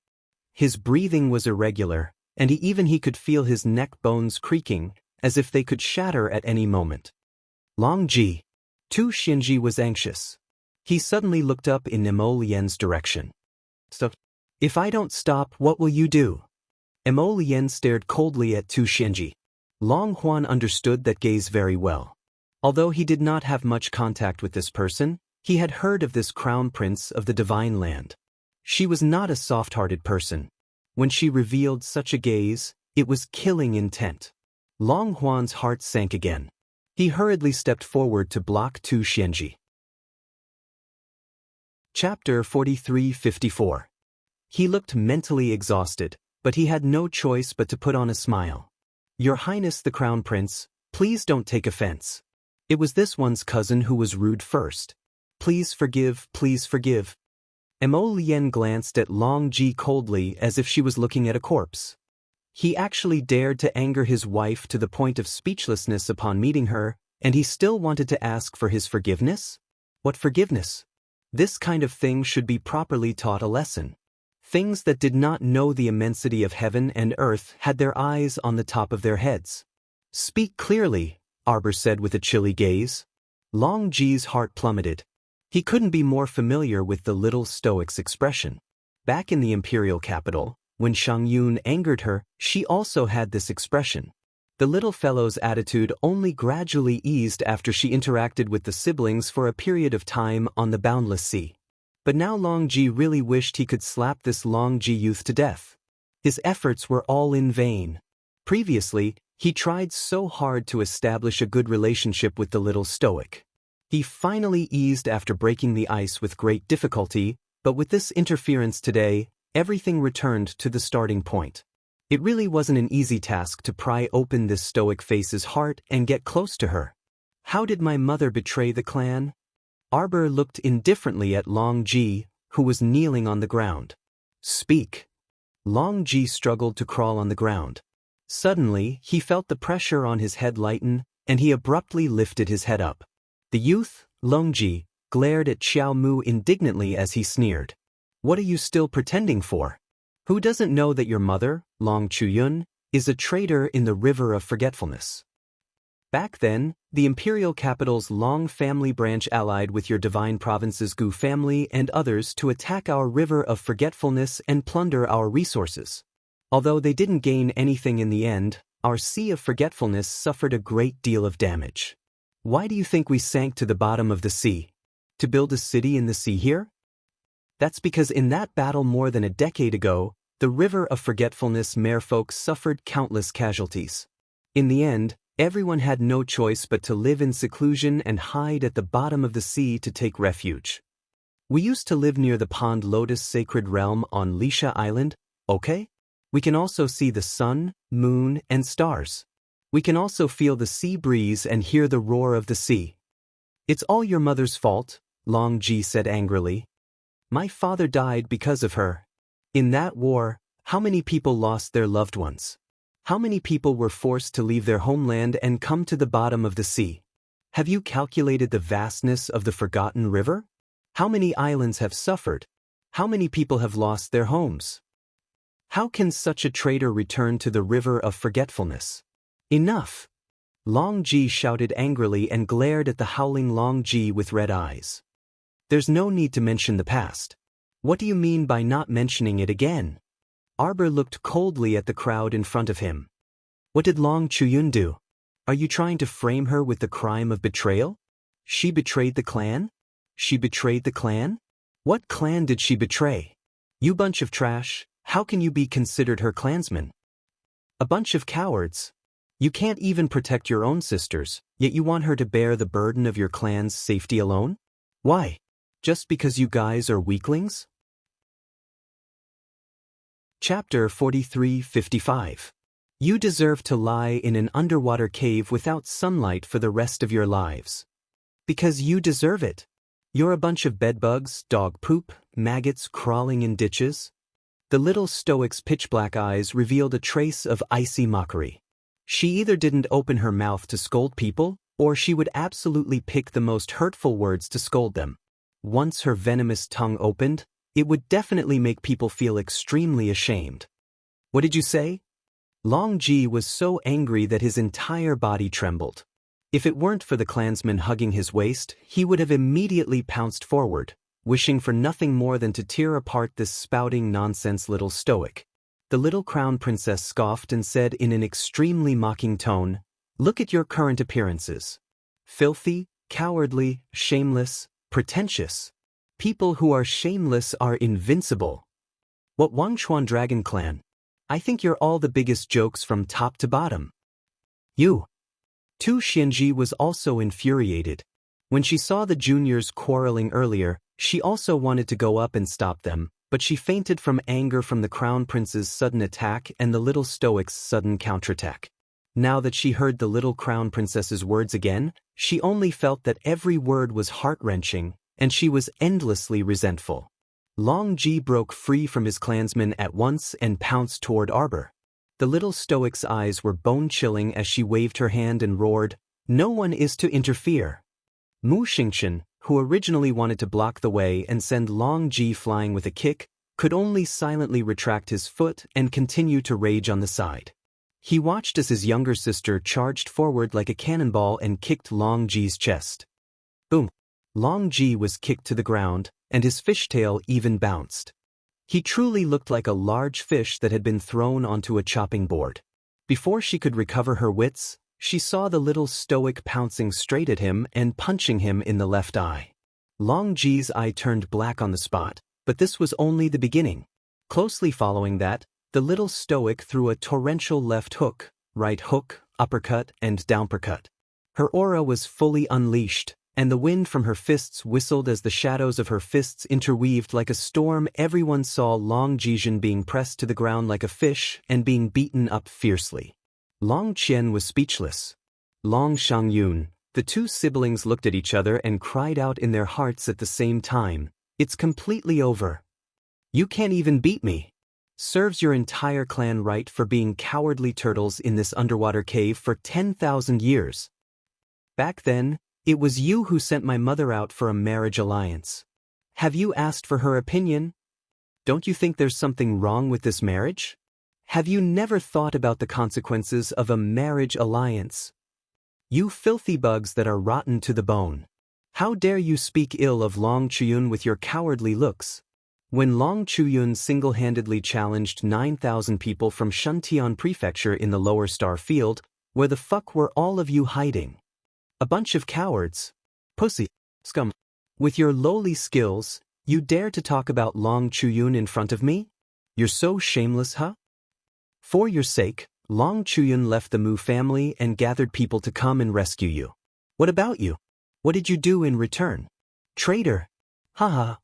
His breathing was irregular, and he could feel his neck bones creaking, as if they could shatter at any moment. Long Ji. Tu Xianji was anxious. He suddenly looked up in Mo Lien's direction. So, if I don't stop, what will you do? Mo Lien stared coldly at Tu Xianji. Long Huan understood that gaze very well. Although he did not have much contact with this person, he had heard of this crown prince of the divine land. She was not a soft-hearted person. When she revealed such a gaze, it was killing intent. Long Huan's heart sank again. He hurriedly stepped forward to block Tu Xianji. Chapter 43-54. He looked mentally exhausted, but he had no choice but to put on a smile. Your Highness the Crown Prince, please don't take offense. It was this one's cousin who was rude first. Please forgive, please forgive. Mo Lien glanced at Long Ji coldly as if she was looking at a corpse. He actually dared to anger his wife to the point of speechlessness upon meeting her, and he still wanted to ask for his forgiveness? What forgiveness? This kind of thing should be properly taught a lesson. Things that did not know the immensity of heaven and earth had their eyes on the top of their heads. Speak clearly, Arbor said with a chilly gaze. Long Ji's heart plummeted. He couldn't be more familiar with the little stoic's expression. Back in the imperial capital, when Shang Yun angered her, she also had this expression. The little fellow's attitude only gradually eased after she interacted with the siblings for a period of time on the boundless sea. But now Long Ji really wished he could slap this Long Ji youth to death. His efforts were all in vain. Previously, he tried so hard to establish a good relationship with the little stoic. He finally eased after breaking the ice with great difficulty, but with this interference today, everything returned to the starting point. It really wasn't an easy task to pry open this stoic face's heart and get close to her. How did my mother betray the clan? Arbor looked indifferently at Long Ji, who was kneeling on the ground. Speak. Long Ji struggled to crawl on the ground. Suddenly, he felt the pressure on his head lighten, and he abruptly lifted his head up. The youth, Long Ji, glared at Xiao Mu indignantly as he sneered. What are you still pretending for? Who doesn't know that your mother, Long Chuyun, is a traitor in the River of Forgetfulness? Back then, the imperial capital's Long family branch allied with your divine province's Gu family and others to attack our River of Forgetfulness and plunder our resources. Although they didn't gain anything in the end, our Sea of Forgetfulness suffered a great deal of damage. Why do you think we sank to the bottom of the sea? To build a city in the sea here? That's because in that battle more than a decade ago, the River of Forgetfulness merfolk suffered countless casualties. In the end, everyone had no choice but to live in seclusion and hide at the bottom of the sea to take refuge. We used to live near the Pond Lotus Sacred Realm on Lisha Island, okay? We can also see the sun, moon, and stars. We can also feel the sea breeze and hear the roar of the sea. It's all your mother's fault, Long Ji said angrily. My father died because of her. In that war, how many people lost their loved ones? How many people were forced to leave their homeland and come to the bottom of the sea? Have you calculated the vastness of the forgotten river? How many islands have suffered? How many people have lost their homes? How can such a traitor return to the River of Forgetfulness? Enough! Long Ji shouted angrily and glared at the howling Long Ji with red eyes. There's no need to mention the past. What do you mean by not mentioning it again? Arbor looked coldly at the crowd in front of him. What did Long Chuyun do? Are you trying to frame her with the crime of betrayal? She betrayed the clan? She betrayed the clan? What clan did she betray? You bunch of trash, how can you be considered her clansman? A bunch of cowards. You can't even protect your own sisters, yet you want her to bear the burden of your clan's safety alone? Why? Just because you guys are weaklings? Chapter 43-55. You deserve to lie in an underwater cave without sunlight for the rest of your lives. Because you deserve it. You're a bunch of bedbugs, dog poop, maggots crawling in ditches. The little stoic's pitch-black eyes revealed a trace of icy mockery. She either didn't open her mouth to scold people, or she would absolutely pick the most hurtful words to scold them. Once her venomous tongue opened, it would definitely make people feel extremely ashamed. What did you say? Long Ji was so angry that his entire body trembled. If it weren't for the clansman hugging his waist, he would have immediately pounced forward, wishing for nothing more than to tear apart this spouting nonsense little stoic. The little crown princess scoffed and said in an extremely mocking tone, "Look at your current appearances. Filthy, cowardly, shameless, pretentious. People who are shameless are invincible. What Wangchuan Dragon Clan? I think you're all the biggest jokes from top to bottom." You. Tu Xianji was also infuriated. When she saw the juniors quarreling earlier, she also wanted to go up and stop them, but she fainted from anger from the crown prince's sudden attack and the little stoic's sudden counterattack. Now that she heard the little crown princess's words again, she only felt that every word was heart-wrenching, and she was endlessly resentful. Long Ji broke free from his clansmen at once and pounced toward Arbor. The little stoic's eyes were bone-chilling as she waved her hand and roared, "No one is to interfere." Mu Xingchen, who originally wanted to block the way and send Long Ji flying with a kick, could only silently retract his foot and continue to rage on the side. He watched as his younger sister charged forward like a cannonball and kicked Long Ji's chest. Boom! Long Ji was kicked to the ground, and his fishtail even bounced. He truly looked like a large fish that had been thrown onto a chopping board. Before she could recover her wits, she saw the little stoic pouncing straight at him and punching him in the left eye. Long Ji's eye turned black on the spot, but this was only the beginning. Closely following that, the little stoic threw a torrential left hook, right hook, uppercut, and downpercut. Her aura was fully unleashed, and the wind from her fists whistled as the shadows of her fists interweaved like a storm. Everyone saw Long Jijun being pressed to the ground like a fish and being beaten up fiercely. Long Qian was speechless. Long Shangyun, the two siblings looked at each other and cried out in their hearts at the same time, "It's completely over. You can't even beat me. Serves your entire clan right for being cowardly turtles in this underwater cave for 10,000 years. Back then, it was you who sent my mother out for a marriage alliance. Have you asked for her opinion? Don't you think there's something wrong with this marriage? Have you never thought about the consequences of a marriage alliance? You filthy bugs that are rotten to the bone. How dare you speak ill of Long Chuyun with your cowardly looks? When Long Chuyun single-handedly challenged 9,000 people from Shuntian Prefecture in the Lower Star Field, where the fuck were all of you hiding? A bunch of cowards. Pussy. Scum. With your lowly skills, you dare to talk about Long Chuyun in front of me? You're so shameless, huh? For your sake, Long Chuyun left the Mu family and gathered people to come and rescue you. What about you? What did you do in return? Traitor. Haha.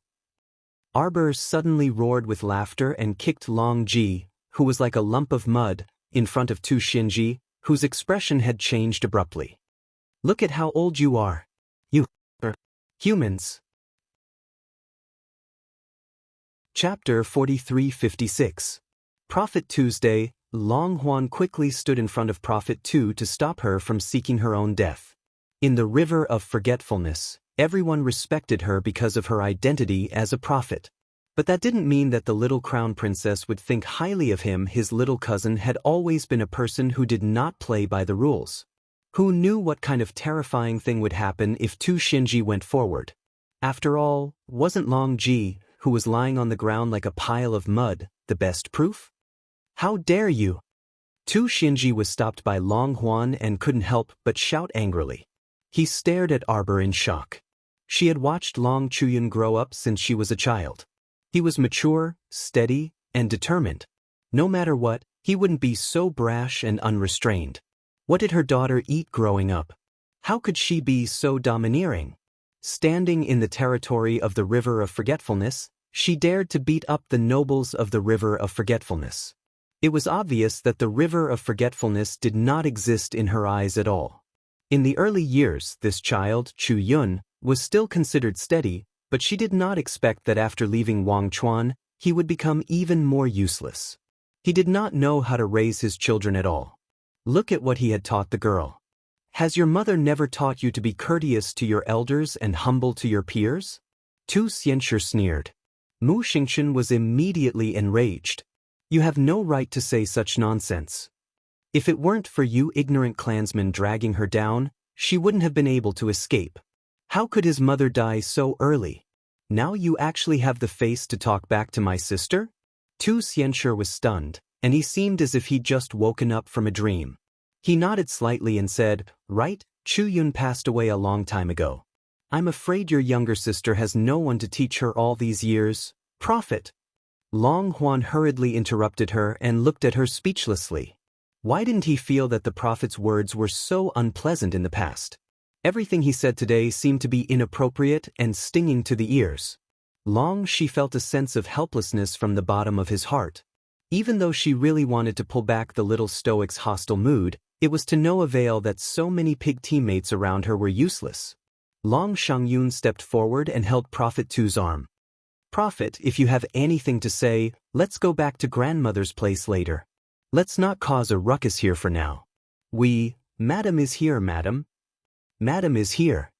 Arbor suddenly roared with laughter and kicked Long Ji, who was like a lump of mud, in front of Tu Xinji, whose expression had changed abruptly. Look at how old you are. You humans. Chapter 4356. Prophet Tuesday. Long Huan quickly stood in front of Prophet Tu to stop her from seeking her own death. In the river of forgetfulness, everyone respected her because of her identity as a prophet. But that didn't mean that the little crown princess would think highly of him. His little cousin had always been a person who did not play by the rules. Who knew what kind of terrifying thing would happen if Tu Xinji went forward? After all, wasn't Long Ji, who was lying on the ground like a pile of mud, the best proof? How dare you? Tu Xinji was stopped by Long Huan and couldn't help but shout angrily. He stared at Arbor in shock. She had watched Long Chuyun grow up since she was a child. He was mature, steady, and determined. No matter what, he wouldn't be so brash and unrestrained. What did her daughter eat growing up? How could she be so domineering? Standing in the territory of the River of Forgetfulness, she dared to beat up the nobles of the River of Forgetfulness. It was obvious that the River of Forgetfulness did not exist in her eyes at all. In the early years, this child, Chu Yun, was still considered steady, but she did not expect that after leaving Wang Chuan, he would become even more useless. He did not know how to raise his children at all. Look at what he had taught the girl. Has your mother never taught you to be courteous to your elders and humble to your peers? Tu Xianshi sneered. Mu Xingchen was immediately enraged. You have no right to say such nonsense. If it weren't for you ignorant clansmen dragging her down, she wouldn't have been able to escape. How could his mother die so early? Now you actually have the face to talk back to my sister? Tu Xianshi was stunned, and he seemed as if he'd just woken up from a dream. He nodded slightly and said, "Right, Chu Yun passed away a long time ago. I'm afraid your younger sister has no one to teach her all these years, Prophet." Long Huan hurriedly interrupted her and looked at her speechlessly. Why didn't he feel that the prophet's words were so unpleasant in the past? Everything he said today seemed to be inappropriate and stinging to the ears. She felt a sense of helplessness from the bottom of his heart. Even though she really wanted to pull back the little stoic's hostile mood, it was to no avail that so many pig teammates around her were useless. Long Shangyun stepped forward and held Prophet Tu's arm. "Prophet, if you have anything to say, let's go back to grandmother's place later. Let's not cause a ruckus here for now. Madam is here, madam. Madam is here.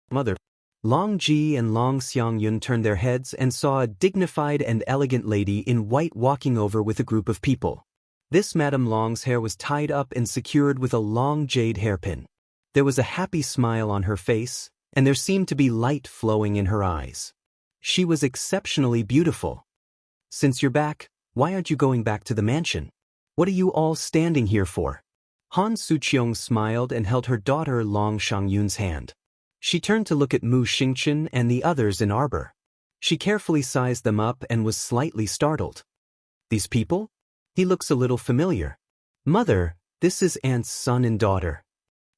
Mother." Long Ji and Long Xiangyun turned their heads and saw a dignified and elegant lady in white walking over with a group of people. This Madam Long's hair was tied up and secured with a long jade hairpin. There was a happy smile on her face, and there seemed to be light flowing in her eyes. She was exceptionally beautiful. "Since you're back, why aren't you going back to the mansion? What are you all standing here for?" Han Suqiong smiled and held her daughter Long Shangyun's hand. She turned to look at Mu Xingchen and the others in Arbor. She carefully sized them up and was slightly startled. "These people? He looks a little familiar. Mother, this is Aunt's son and daughter."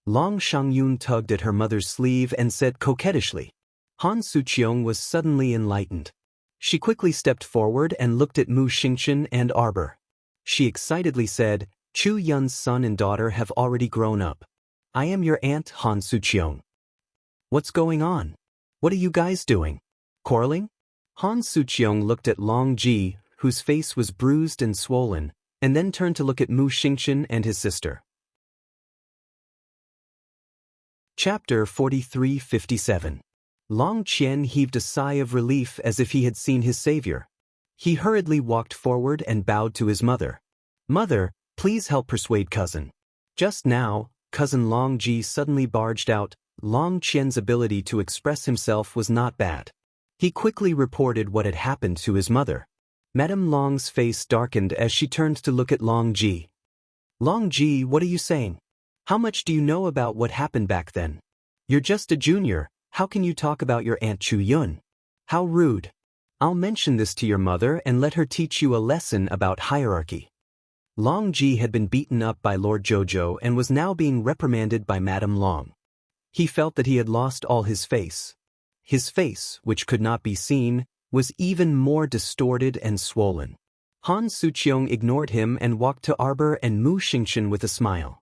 Long Shangyun tugged at her mother's sleeve and said coquettishly. Han Sucheong was suddenly enlightened. She quickly stepped forward and looked at Mu Xingchen and Arbor. She excitedly said, Chu Yun's son and daughter have already grown up. I am your aunt, Han Sucheong. What's going on? What are you guys doing? Quarreling? Han Sucheong looked at Long Ji, whose face was bruised and swollen, and then turned to look at Mu Xingchen and his sister. Chapter 4357. Long Qian heaved a sigh of relief as if he had seen his savior. He hurriedly walked forward and bowed to his mother. Mother, please help persuade cousin. Just now, cousin Long Ji suddenly barged out. Long Qian's ability to express himself was not bad. He quickly reported what had happened to his mother. Madame Long's face darkened as she turned to look at Long Ji. Long Ji, what are you saying? How much do you know about what happened back then? You're just a junior, how can you talk about your Aunt Chu Yun? How rude. I'll mention this to your mother and let her teach you a lesson about hierarchy. Long Ji had been beaten up by Lord Jojo and was now being reprimanded by Madame Long. He felt that he had lost all his face. His face, which could not be seen, was even more distorted and swollen. Han Sucheong ignored him and walked to Arbor and Mu Xingchen with a smile.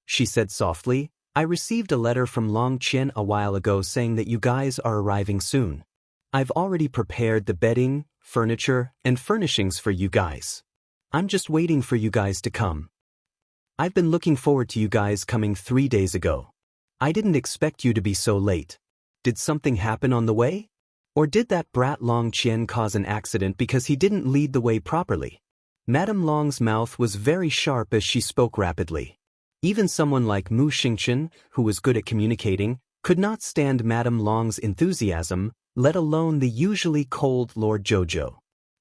She said softly, I received a letter from Long Qian a while ago saying that you guys are arriving soon. I've already prepared the bedding, furniture, and furnishings for you guys. I'm just waiting for you guys to come. I've been looking forward to you guys coming 3 days ago. I didn't expect you to be so late. Did something happen on the way? Or did that brat Long Qian cause an accident because he didn't lead the way properly? Madame Long's mouth was very sharp as she spoke rapidly. Even someone like Mu Xingchen, who was good at communicating, could not stand Madame Long's enthusiasm, let alone the usually cold Lord Jojo.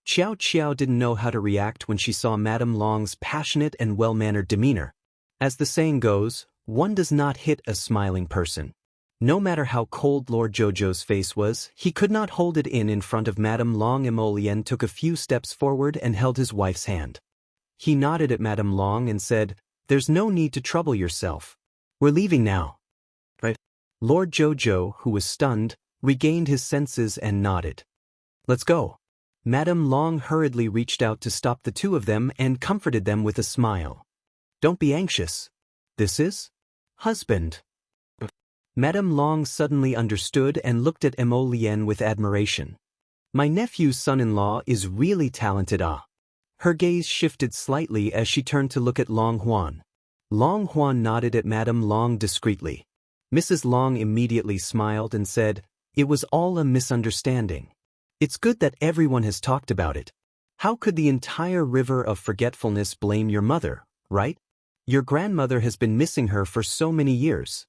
Xiao Qiao didn't know how to react when she saw Madame Long's passionate and well-mannered demeanor. As the saying goes, one does not hit a smiling person. No matter how cold Lord Jojo's face was, he could not hold it in front of Madame Long. Emolien took a few steps forward and held his wife's hand. He nodded at Madame Long and said, There's no need to trouble yourself. We're leaving now. Right? Lord Jojo, who was stunned, regained his senses and nodded. Let's go. Madame Long hurriedly reached out to stop the two of them and comforted them with a smile. Don't be anxious. This is? Husband. Madame Long suddenly understood and looked at Emolien with admiration. My nephew's son-in-law is really talented. Her gaze shifted slightly as she turned to look at Long Huan. Long Huan nodded at Madame Long discreetly. Mrs. Long immediately smiled and said, It was all a misunderstanding. It's good that everyone has talked about it. How could the entire river of forgetfulness blame your mother, right? Your grandmother has been missing her for so many years.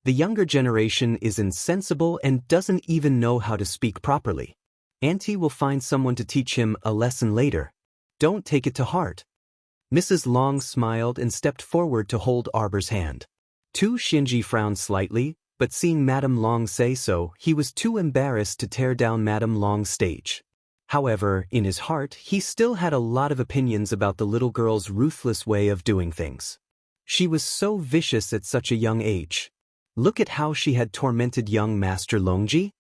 The younger generation is insensible and doesn't even know how to speak properly. Auntie will find someone to teach him a lesson later. Don't take it to heart. Mrs. Long smiled and stepped forward to hold Arbor's hand. Tu Xinji frowned slightly, but seeing Madame Long say so, he was too embarrassed to tear down Madame Long's stage. However, in his heart, he still had a lot of opinions about the little girl's ruthless way of doing things. She was so vicious at such a young age. Look at how she had tormented young Master Longji.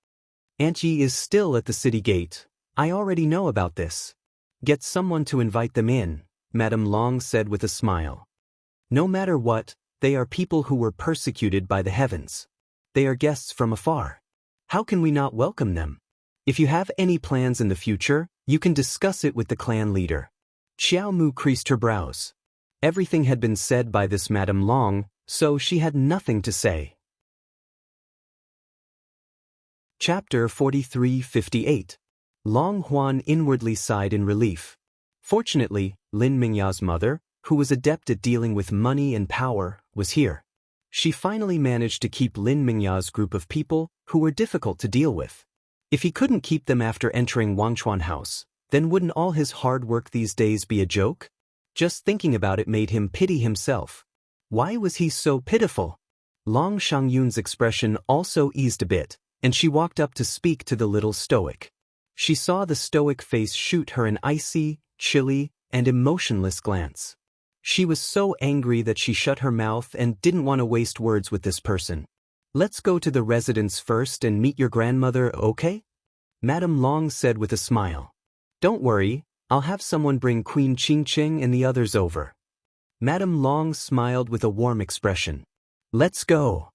Auntie is still at the city gate. I already know about this. Get someone to invite them in, Madame Long said with a smile. No matter what, they are people who were persecuted by the heavens. They are guests from afar. How can we not welcome them? If you have any plans in the future, you can discuss it with the clan leader. Xiao Mu creased her brows. Everything had been said by this Madame Long, so she had nothing to say. Chapter 4358. Long Huan inwardly sighed in relief. Fortunately, Lin Mingya's mother, who was adept at dealing with money and power, was here. She finally managed to keep Lin Mingya's group of people, who were difficult to deal with. If he couldn't keep them after entering Wangchuan House, then wouldn't all his hard work these days be a joke? Just thinking about it made him pity himself. Why was he so pitiful? Long Shangyun's expression also eased a bit, and she walked up to speak to the little stoic. She saw the stoic face shoot her an icy, chilly, and emotionless glance. She was so angry that she shut her mouth and didn't want to waste words with this person. Let's go to the residence first and meet your grandmother, okay? Madame Long said with a smile. Don't worry, I'll have someone bring Queen Ching Ching and the others over. Madame Long smiled with a warm expression. Let's go.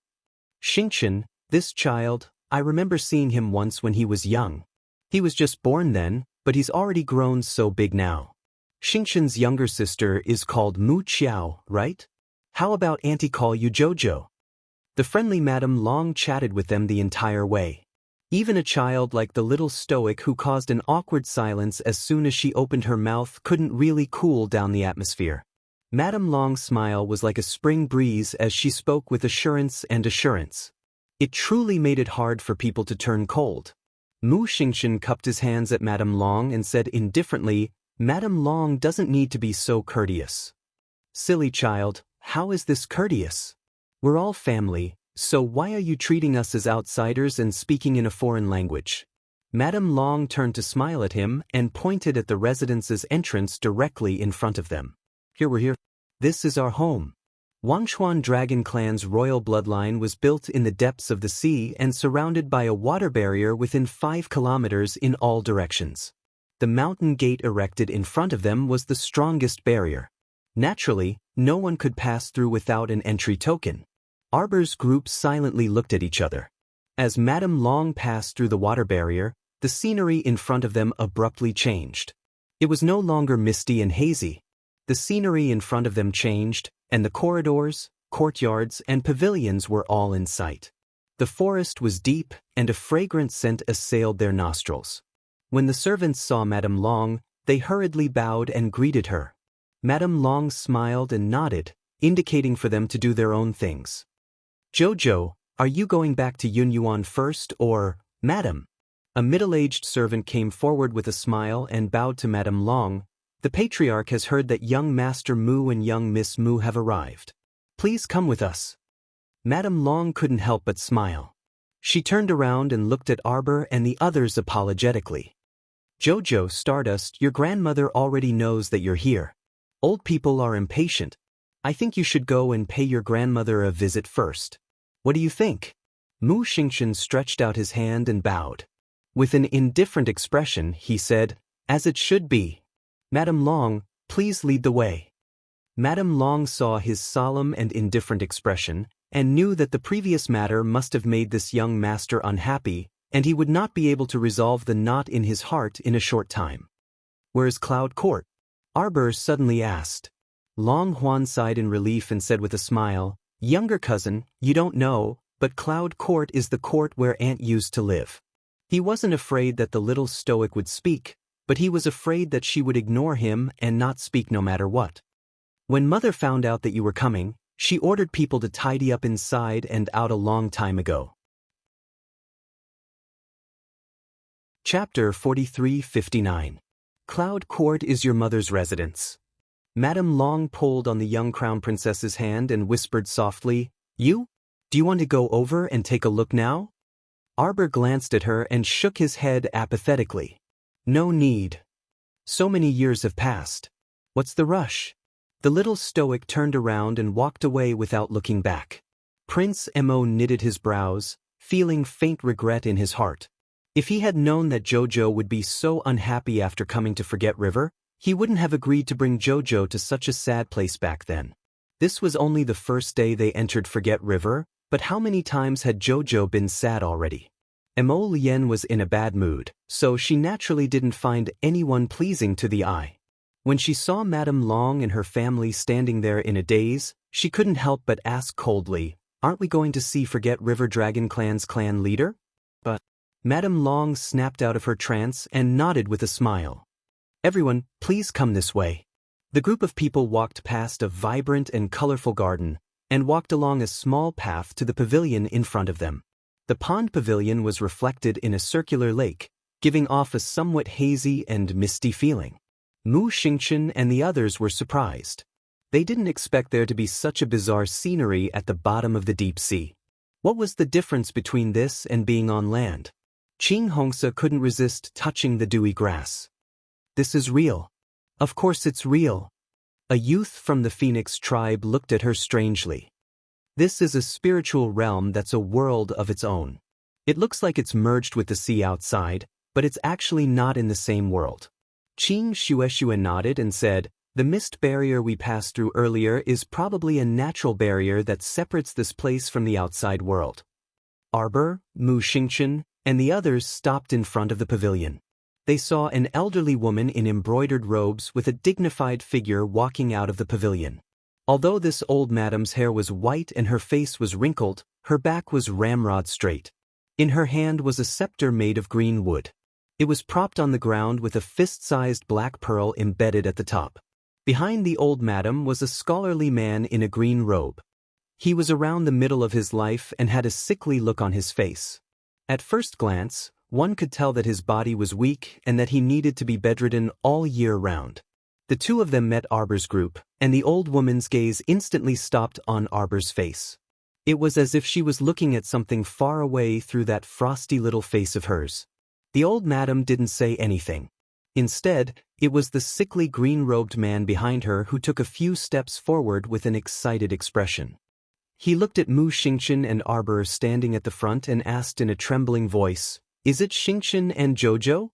Xingchen, this child, I remember seeing him once when he was young. He was just born then, but he's already grown so big now. Xingchen's younger sister is called Mu Qiao, right? How about Auntie call you Jojo? The friendly Madame Long chatted with them the entire way. Even a child like the little stoic who caused an awkward silence as soon as she opened her mouth couldn't really cool down the atmosphere. Madame Long's smile was like a spring breeze as she spoke with assurance and assurance. It truly made it hard for people to turn cold. Mu Xingchen cupped his hands at Madame Long and said indifferently, Madame Long doesn't need to be so courteous. Silly child, how is this courteous? We're all family, so why are you treating us as outsiders and speaking in a foreign language? Madame Long turned to smile at him and pointed at the residence's entrance directly in front of them. Here we're here. This is our home. Wangchuan Dragon Clan's royal bloodline was built in the depths of the sea and surrounded by a water barrier within 5 kilometers in all directions. The mountain gate erected in front of them was the strongest barrier. Naturally, no one could pass through without an entry token. Arbor's group silently looked at each other. As Madame Long passed through the water barrier, the scenery in front of them abruptly changed. It was no longer misty and hazy. The scenery in front of them changed, and the corridors, courtyards, and pavilions were all in sight. The forest was deep, and a fragrant scent assailed their nostrils. When the servants saw Madame Long, they hurriedly bowed and greeted her. Madame Long smiled and nodded, indicating for them to do their own things. Jojo, are you going back to Yunyuan first or, Madam? A middle-aged servant came forward with a smile and bowed to Madame Long. The patriarch has heard that young Master Mu and young Miss Mu have arrived. Please come with us. Madame Long couldn't help but smile. She turned around and looked at Arbor and the others apologetically. Jojo Stardust, your grandmother already knows that you're here. Old people are impatient. I think you should go and pay your grandmother a visit first. What do you think? Mu Xingchen stretched out his hand and bowed. With an indifferent expression, he said, As it should be. Madame Long, please lead the way. Madame Long saw his solemn and indifferent expression, and knew that the previous matter must have made this young master unhappy, and he would not be able to resolve the knot in his heart in a short time. Where's Cloud Court? Arbor suddenly asked. Long Huan sighed in relief and said with a smile, Younger cousin, you don't know, but Cloud Court is the court where Aunt used to live. He wasn't afraid that the little stoic would speak, but he was afraid that she would ignore him and not speak no matter what. When Mother found out that you were coming, she ordered people to tidy up inside and out a long time ago. Chapter 4359. Cloud Court is your mother's residence. Madame Long pulled on the young crown princess's hand and whispered softly, You? Do you want to go over and take a look now? Arbor glanced at her and shook his head apathetically. No need. So many years have passed. What's the rush? The little stoic turned around and walked away without looking back. Prince Mo knitted his brows, feeling faint regret in his heart. If he had known that Jojo would be so unhappy after coming to Forget River, he wouldn't have agreed to bring Jojo to such a sad place back then. This was only the first day they entered Forget River, but how many times had Jojo been sad already? Mo Lien was in a bad mood, so she naturally didn't find anyone pleasing to the eye. When she saw Madame Long and her family standing there in a daze, she couldn't help but ask coldly, Aren't we going to see Forget River Dragon Clan's clan leader? But Madame Long snapped out of her trance and nodded with a smile. Everyone, please come this way. The group of people walked past a vibrant and colorful garden, and walked along a small path to the pavilion in front of them. The pond pavilion was reflected in a circular lake, giving off a somewhat hazy and misty feeling. Mu Xingchen and the others were surprised. They didn't expect there to be such a bizarre scenery at the bottom of the deep sea. What was the difference between this and being on land? Qing Hongsa couldn't resist touching the dewy grass. This is real. Of course it's real. A youth from the Phoenix tribe looked at her strangely. This is a spiritual realm that's a world of its own. It looks like it's merged with the sea outside, but it's actually not in the same world. Qing Shueshue nodded and said, "The mist barrier we passed through earlier is probably a natural barrier that separates this place from the outside world." Arbor, Mu Xingchen, and the others stopped in front of the pavilion. They saw an elderly woman in embroidered robes with a dignified figure walking out of the pavilion. Although this old madam's hair was white and her face was wrinkled, her back was ramrod straight. In her hand was a scepter made of green wood. It was propped on the ground with a fist-sized black pearl embedded at the top. Behind the old madam was a scholarly man in a green robe. He was around the middle of his life and had a sickly look on his face. At first glance, one could tell that his body was weak and that he needed to be bedridden all year round. The two of them met Arbor's group, and the old woman's gaze instantly stopped on Arbor's face. It was as if she was looking at something far away through that frosty little face of hers. The old madam didn't say anything. Instead, it was the sickly green-robed man behind her who took a few steps forward with an excited expression. He looked at Mu Xingchen and Arbor standing at the front and asked in a trembling voice, "Is it Xingchen and Jojo?"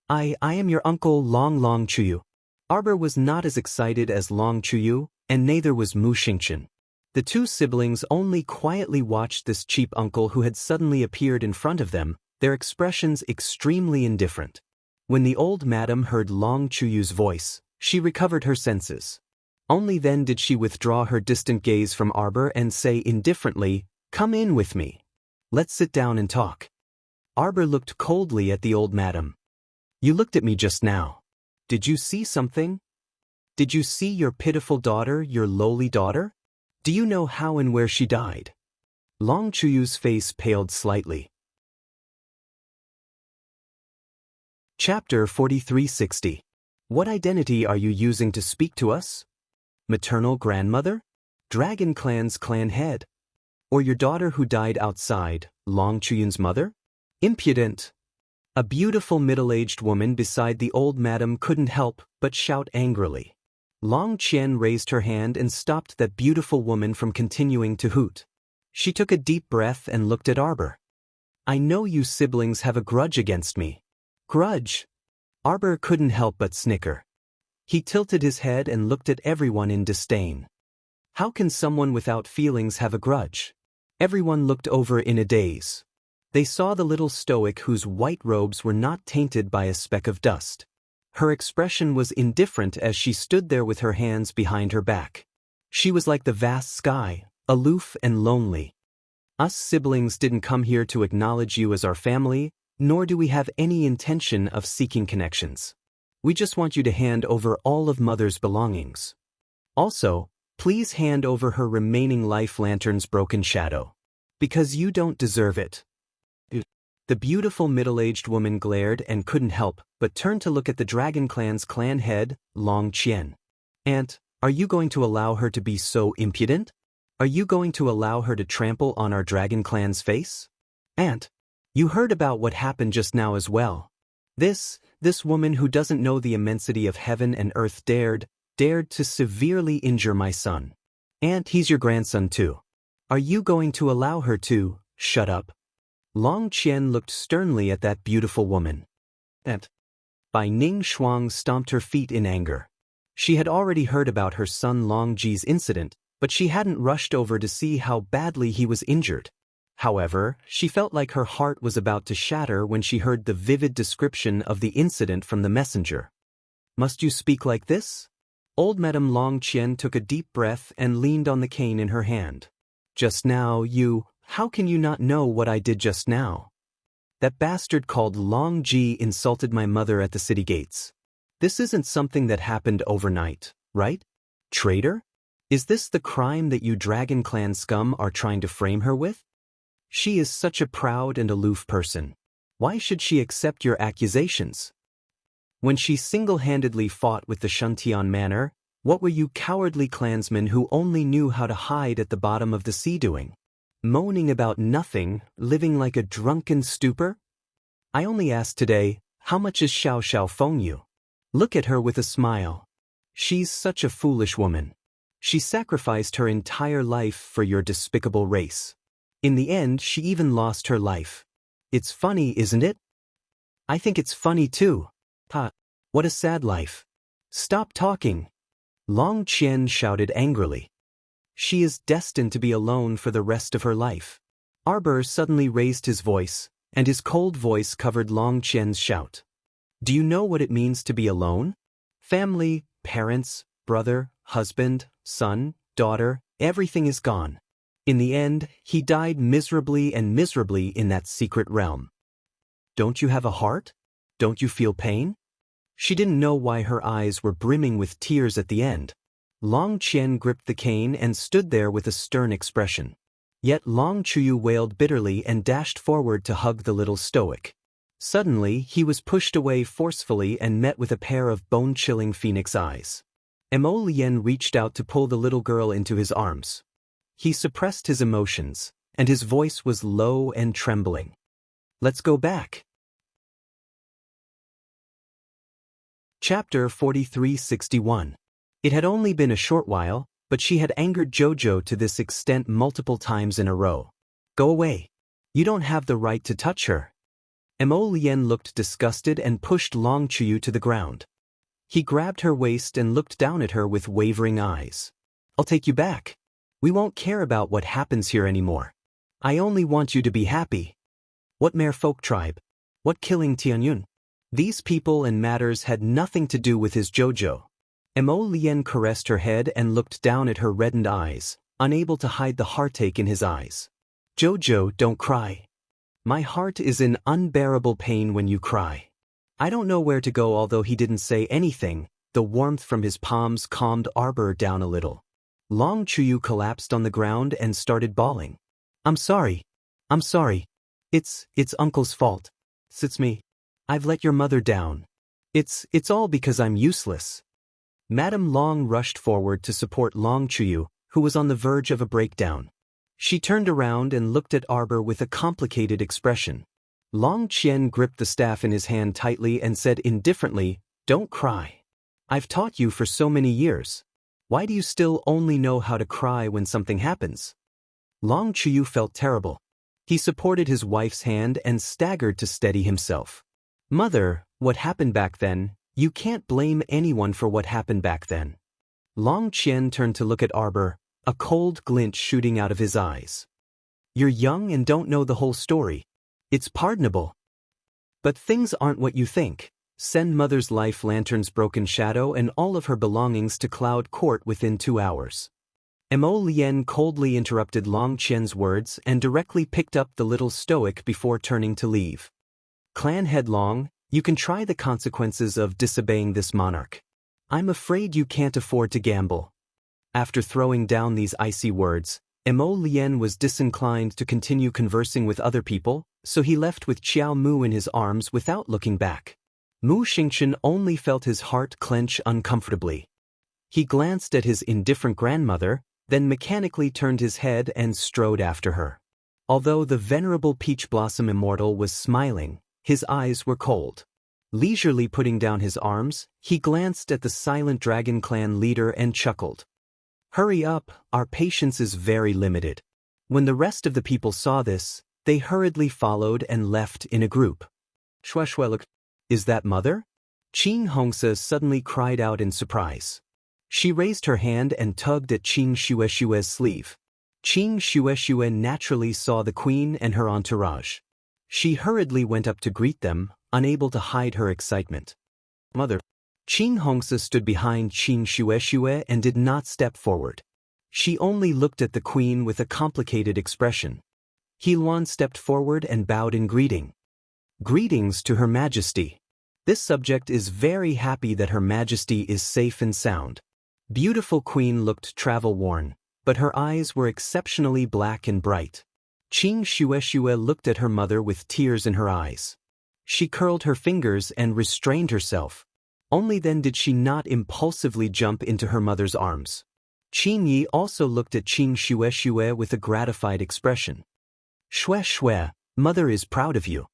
I am your uncle Long Chuyu." Arbor was not as excited as Long Chuyu, and neither was Mu Xingchen. The two siblings only quietly watched this cheap uncle who had suddenly appeared in front of them, their expressions extremely indifferent. When the old madam heard Long Chuyu's voice, she recovered her senses. Only then did she withdraw her distant gaze from Arbor and say indifferently, "Come in with me. Let's sit down and talk." Arbor looked coldly at the old madam. "You looked at me just now. Did you see something? Did you see your pitiful daughter, your lowly daughter? Do you know how and where she died?" Long Chuyu's face paled slightly. Chapter 4360. What identity are you using to speak to us? Maternal grandmother? Dragon Clan's clan head? Or your daughter who died outside, Long Chuyun's mother? Impudent! A beautiful middle-aged woman beside the old madam couldn't help but shout angrily. Long Qian raised her hand and stopped that beautiful woman from continuing to hoot. She took a deep breath and looked at Arbor. "I know you siblings have a grudge against me." Grudge? Arbor couldn't help but snicker. He tilted his head and looked at everyone in disdain. How can someone without feelings have a grudge? Everyone looked over in a daze. They saw the little stoic whose white robes were not tainted by a speck of dust. Her expression was indifferent as she stood there with her hands behind her back. She was like the vast sky, aloof and lonely. "Us siblings didn't come here to acknowledge you as our family, nor do we have any intention of seeking connections. We just want you to hand over all of Mother's belongings. Also, please hand over her remaining life lantern's broken shadow. Because you don't deserve it." The beautiful middle-aged woman glared and couldn't help but turned to look at the Dragon Clan's clan head, Long Qian. "Aunt, are you going to allow her to be so impudent? Are you going to allow her to trample on our Dragon Clan's face? Aunt, you heard about what happened just now as well. This woman who doesn't know the immensity of heaven and earth dared to severely injure my son. Aunt, he's your grandson too. Are you going to allow her to shut up?" Long Qian looked sternly at that beautiful woman. Aunt. Bai Ning Shuang stomped her feet in anger. She had already heard about her son Long Ji's incident, but she hadn't rushed over to see how badly he was injured. However, she felt like her heart was about to shatter when she heard the vivid description of the incident from the messenger. "Must you speak like this?" Old Madame Long Qian took a deep breath and leaned on the cane in her hand. "Just now how can you not know what I did just now? That bastard called Long Ji insulted my mother at the city gates. This isn't something that happened overnight, right? Traitor? Is this the crime that you Dragon Clan scum are trying to frame her with? She is such a proud and aloof person. Why should she accept your accusations? When she single-handedly fought with the Shuntian Manor, what were you cowardly clansmen who only knew how to hide at the bottom of the sea doing? Moaning about nothing, living like a drunken stupor? I only asked today, how much is Xiao Xiao phone you? Look at her with a smile. She's such a foolish woman. She sacrificed her entire life for your despicable race. In the end, she even lost her life. It's funny, isn't it? I think it's funny too. Ha! What a sad life. Stop talking. Long Qian shouted angrily. She is destined to be alone for the rest of her life. Arbor suddenly raised his voice, and his cold voice covered Long Qian's shout. Do you know what it means to be alone? Family, parents, brother, husband, son, daughter, everything is gone. In the end, he died miserably and miserably in that secret realm. Don't you have a heart? Don't you feel pain? She didn't know why her eyes were brimming with tears at the end. Long Qian gripped the cane and stood there with a stern expression. Yet Long Chuyu wailed bitterly and dashed forward to hug the little stoic. Suddenly, he was pushed away forcefully and met with a pair of bone-chilling phoenix eyes. Mo Lien reached out to pull the little girl into his arms. He suppressed his emotions, and his voice was low and trembling. Let's go back. Chapter 4361. It had only been a short while, but she had angered Jojo to this extent multiple times in a row. Go away. You don't have the right to touch her. Mo Lien looked disgusted and pushed Long Chuyu to the ground. He grabbed her waist and looked down at her with wavering eyes. I'll take you back. We won't care about what happens here anymore. I only want you to be happy. What merfolk tribe? What killing Tianyun? These people and matters had nothing to do with his Jojo. Mo Lien caressed her head and looked down at her reddened eyes, unable to hide the heartache in his eyes. Jojo, don't cry. My heart is in unbearable pain when you cry. I don't know where to go. Although he didn't say anything, the warmth from his palms calmed Arbor down a little. Long Chuyu collapsed on the ground and started bawling. I'm sorry. I'm sorry. It's Uncle's fault. It's me. I've let your mother down. It's all because I'm useless. Madame Long rushed forward to support Long Chuyu, who was on the verge of a breakdown. She turned around and looked at Arbor with a complicated expression. Long Qian gripped the staff in his hand tightly and said indifferently, Don't cry. I've taught you for so many years. Why do you still only know how to cry when something happens? Long Chuyu felt terrible. He supported his wife's hand and staggered to steady himself. Mother, what happened back then? You can't blame anyone for what happened back then. Long Qian turned to look at Arbor, a cold glint shooting out of his eyes. You're young and don't know the whole story. It's pardonable. But things aren't what you think. Send Mother's life lantern's broken shadow and all of her belongings to Cloud Court within 2 hours. Mo Lien coldly interrupted Long Qian's words and directly picked up the little stoic before turning to leave. Clan Headlong, you can try the consequences of disobeying this monarch. I'm afraid you can't afford to gamble. After throwing down these icy words, Mo Lien was disinclined to continue conversing with other people, so he left with Qiao Mu in his arms without looking back. Mu Xingchen only felt his heart clench uncomfortably. He glanced at his indifferent grandmother, then mechanically turned his head and strode after her. Although the venerable Peach Blossom Immortal was smiling, his eyes were cold. Leisurely putting down his arms, he glanced at the Silent Dragon Clan leader and chuckled. Hurry up, our patience is very limited. When the rest of the people saw this, they hurriedly followed and left in a group. Shweshweluk, is that Mother? Qing Hongsa suddenly cried out in surprise. She raised her hand and tugged at Qing Shueshue's sleeve. Qing Shueshue naturally saw the queen and her entourage. She hurriedly went up to greet them, unable to hide her excitement. Mother. Qing Hongsa stood behind Qing Shueshue and did not step forward. She only looked at the queen with a complicated expression. He Luan stepped forward and bowed in greeting. Greetings to Her Majesty. This subject is very happy that Her Majesty is safe and sound. Beautiful queen looked travel-worn, but her eyes were exceptionally black and bright. Qing Shueshue looked at her mother with tears in her eyes. She curled her fingers and restrained herself. Only then did she not impulsively jump into her mother's arms. Qing Yi also looked at Qing Shueshue with a gratified expression. Shueshue, Mother is proud of you.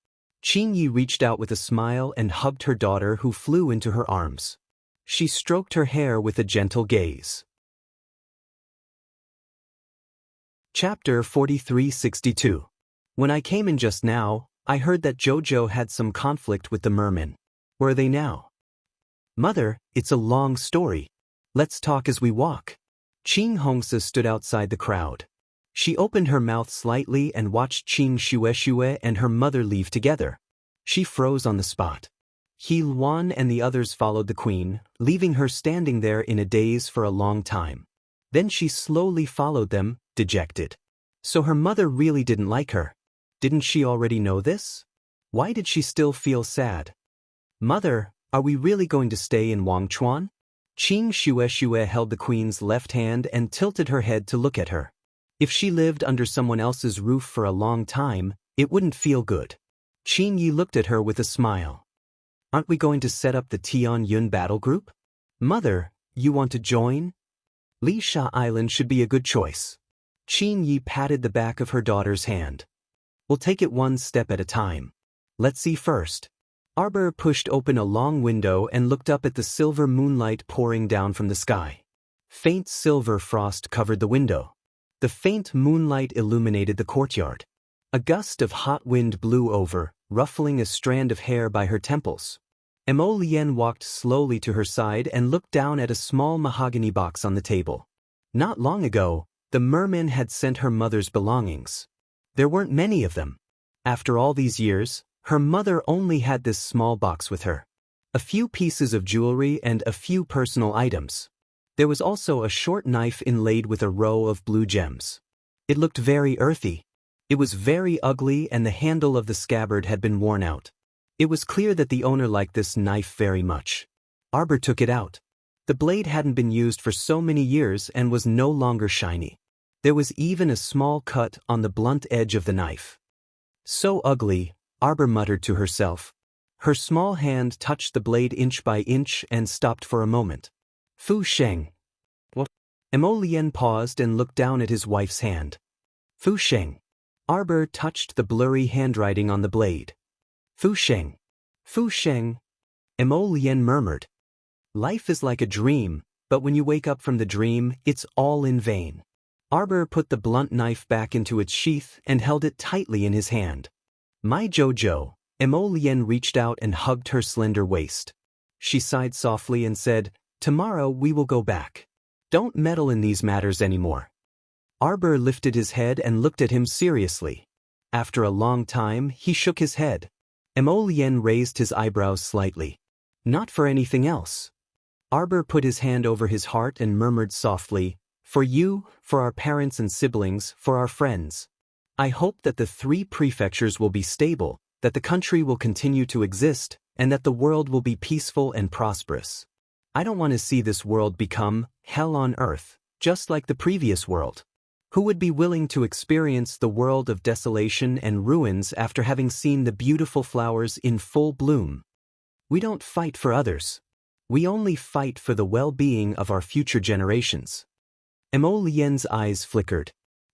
Qing Yi reached out with a smile and hugged her daughter, who flew into her arms. She stroked her hair with a gentle gaze. Chapter 4362. When I came in just now, I heard that Jojo had some conflict with the mermen. Where are they now? Mother, it's a long story. Let's talk as we walk. Ching Hongsa stood outside the crowd. She opened her mouth slightly and watched Ching Shue and her mother leave together. She froze on the spot. He Luan and the others followed the queen, leaving her standing there in a daze for a long time. Then she slowly followed them, dejected. So her mother really didn't like her. Didn't she already know this? Why did she still feel sad? Mother, are we really going to stay in Wangchuan? Ching Shue held the queen's left hand and tilted her head to look at her. If she lived under someone else's roof for a long time, it wouldn't feel good. Qing Yi looked at her with a smile. Aren't we going to set up the Tian Yun battle group? Mother, you want to join? Li Sha Island should be a good choice. Qing Yi patted the back of her daughter's hand. We'll take it one step at a time. Let's see first. Arbor pushed open a long window and looked up at the silver moonlight pouring down from the sky. Faint silver frost covered the window. The faint moonlight illuminated the courtyard. A gust of hot wind blew over, ruffling a strand of hair by her temples. Mo Lien walked slowly to her side and looked down at a small mahogany box on the table. Not long ago, the merman had sent her mother's belongings. There weren't many of them. After all these years, her mother only had this small box with her. A few pieces of jewelry and a few personal items. There was also a short knife inlaid with a row of blue gems. It looked very earthy. It was very ugly and the handle of the scabbard had been worn out. It was clear that the owner liked this knife very much. Arbor took it out. The blade hadn't been used for so many years and was no longer shiny. There was even a small cut on the blunt edge of the knife. So ugly, Arbor muttered to herself. Her small hand touched the blade inch by inch and stopped for a moment. Fu Sheng. What? Mo Lien paused and looked down at his wife's hand. Fu Sheng. Arbor touched the blurry handwriting on the blade. Fu Sheng. Fu Sheng. Mo Lien murmured. Life is like a dream, but when you wake up from the dream, it's all in vain. Arbor put the blunt knife back into its sheath and held it tightly in his hand. My Jojo. Mo Lien reached out and hugged her slender waist. She sighed softly and said, Tomorrow we will go back. Don't meddle in these matters anymore. Arbor lifted his head and looked at him seriously. After a long time, he shook his head. Mo Lien raised his eyebrows slightly. Not for anything else. Arbor put his hand over his heart and murmured softly, For you, for our parents and siblings, for our friends. I hope that the 3 prefectures will be stable, that the country will continue to exist, and that the world will be peaceful and prosperous. I don't want to see this world become hell on earth, just like the previous world. Who would be willing to experience the world of desolation and ruins after having seen the beautiful flowers in full bloom? We don't fight for others. We only fight for the well-being of our future generations. Mo Lien's eyes flickered.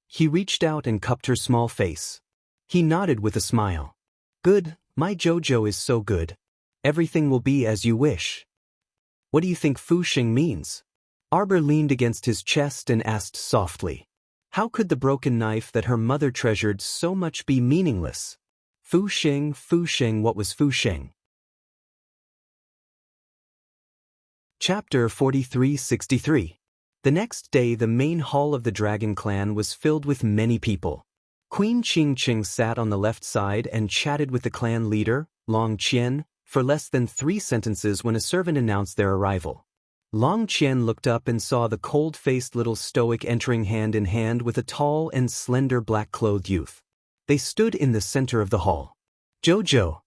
He reached out and cupped her small face. He nodded with a smile. Good, my Jojo is so good. Everything will be as you wish. What do you think Fu Sheng means? Arbor leaned against his chest and asked softly. How could the broken knife that her mother treasured so much be meaningless? Fu Sheng, what was Fu Sheng? Chapter 4363. The next day the main hall of the Dragon Clan was filled with many people. Queen Qingqing sat on the left side and chatted with the clan leader, Long Qian, for less than 3 sentences when a servant announced their arrival. Long Qian looked up and saw the cold-faced little stoic entering hand in hand with a tall and slender black-clothed youth. They stood in the center of the hall. Jojo.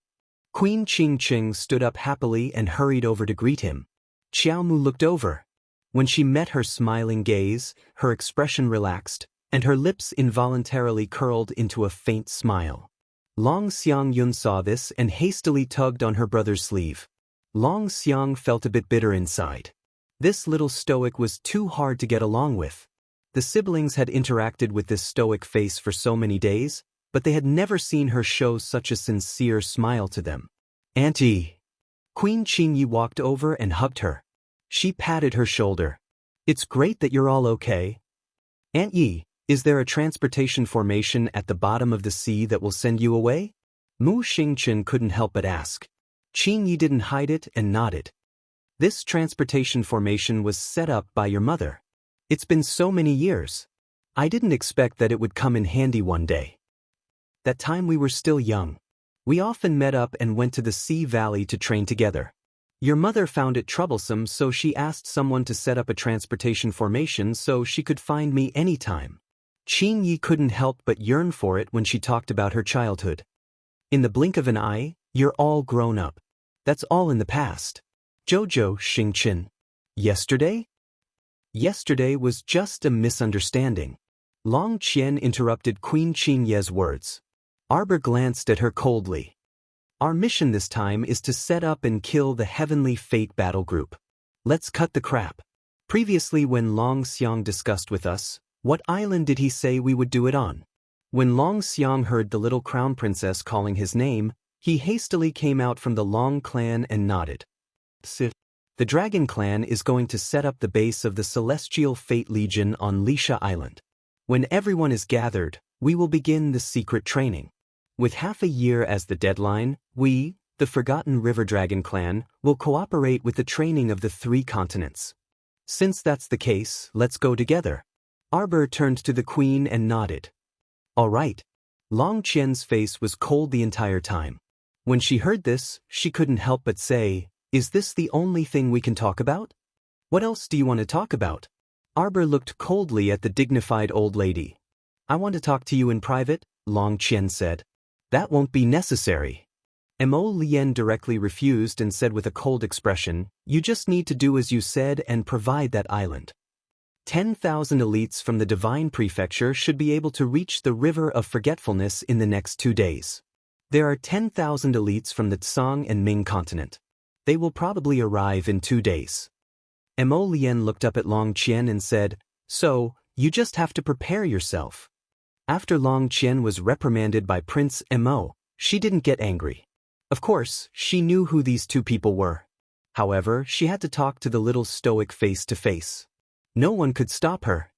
Queen Qingqing stood up happily and hurried over to greet him. Xiaomu looked over. When she met her smiling gaze, her expression relaxed, and her lips involuntarily curled into a faint smile. Long Xiangyun saw this and hastily tugged on her brother's sleeve. Long Xiang felt a bit bitter inside. This little stoic was too hard to get along with. The siblings had interacted with this stoic face for so many days, but they had never seen her show such a sincere smile to them. Auntie. Queen Qingyi walked over and hugged her. She patted her shoulder. It's great that you're all okay. Aunt Yi, is there a transportation formation at the bottom of the sea that will send you away? Mu Xingchen couldn't help but ask. Qing Yi didn't hide it and nodded. This transportation formation was set up by your mother. It's been so many years. I didn't expect that it would come in handy one day. That time we were still young. We often met up and went to the Sea Valley to train together. Your mother found it troublesome, so she asked someone to set up a transportation formation so she could find me anytime. Qing Yi couldn't help but yearn for it when she talked about her childhood. In the blink of an eye, you're all grown up. That's all in the past. Jojo Xingchen. Yesterday? Yesterday was just a misunderstanding. Long Qian interrupted Queen Qing Ye's words. Arbor glanced at her coldly. Our mission this time is to set up and kill the Heavenly Fate battle group. Let's cut the crap. Previously, when Long Xiang discussed with us, what island did he say we would do it on? When Long Xiang heard the little crown princess calling his name, he hastily came out from the Long clan and nodded. The Dragon clan is going to set up the base of the Celestial Fate Legion on Lisha Island. When everyone is gathered, we will begin the secret training. With half a year as the deadline, we, the Forgotten River Dragon clan, will cooperate with the training of the 3 continents. Since that's the case, let's go together. Arbor turned to the queen and nodded. All right. Long Qian's face was cold the entire time. When she heard this, she couldn't help but say, is this the only thing we can talk about? What else do you want to talk about? Arbor looked coldly at the dignified old lady. I want to talk to you in private, Long Qian said. That won't be necessary. Mo Lien directly refused and said with a cold expression, you just need to do as you said and provide that island. 10,000 elites from the Divine Prefecture should be able to reach the River of Forgetfulness in the next 2 days. There are 10,000 elites from the Tsang and Ming continent. They will probably arrive in 2 days. Mo Lien looked up at Long Qian and said, so, you just have to prepare yourself. After Long Qian was reprimanded by Prince Mo, she didn't get angry. Of course, she knew who these 2 people were. However, she had to talk to the little stoic face to face. No one could stop her.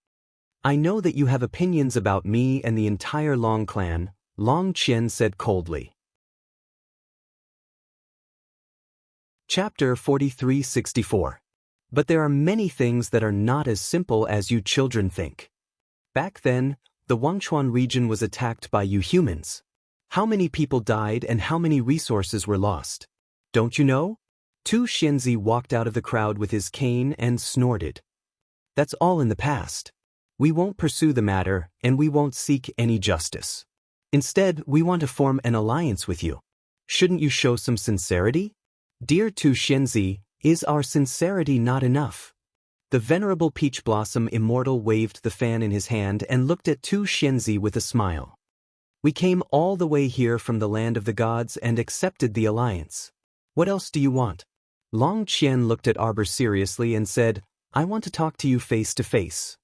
I know that you have opinions about me and the entire Long clan, Long Qian said coldly. Chapter 4364. But there are many things that are not as simple as you children think. Back then, the Wangchuan region was attacked by you humans. How many people died and how many resources were lost? Don't you know? Tu Xianzi walked out of the crowd with his cane and snorted. That's all in the past. We won't pursue the matter and we won't seek any justice. Instead, we want to form an alliance with you. Shouldn't you show some sincerity? Dear Tu Xianzi, is our sincerity not enough? The venerable Peach Blossom Immortal waved the fan in his hand and looked at Tu Xianzi with a smile. We came all the way here from the land of the gods and accepted the alliance. What else do you want? Long Qian looked at Arbor seriously and said, I want to talk to you face to face.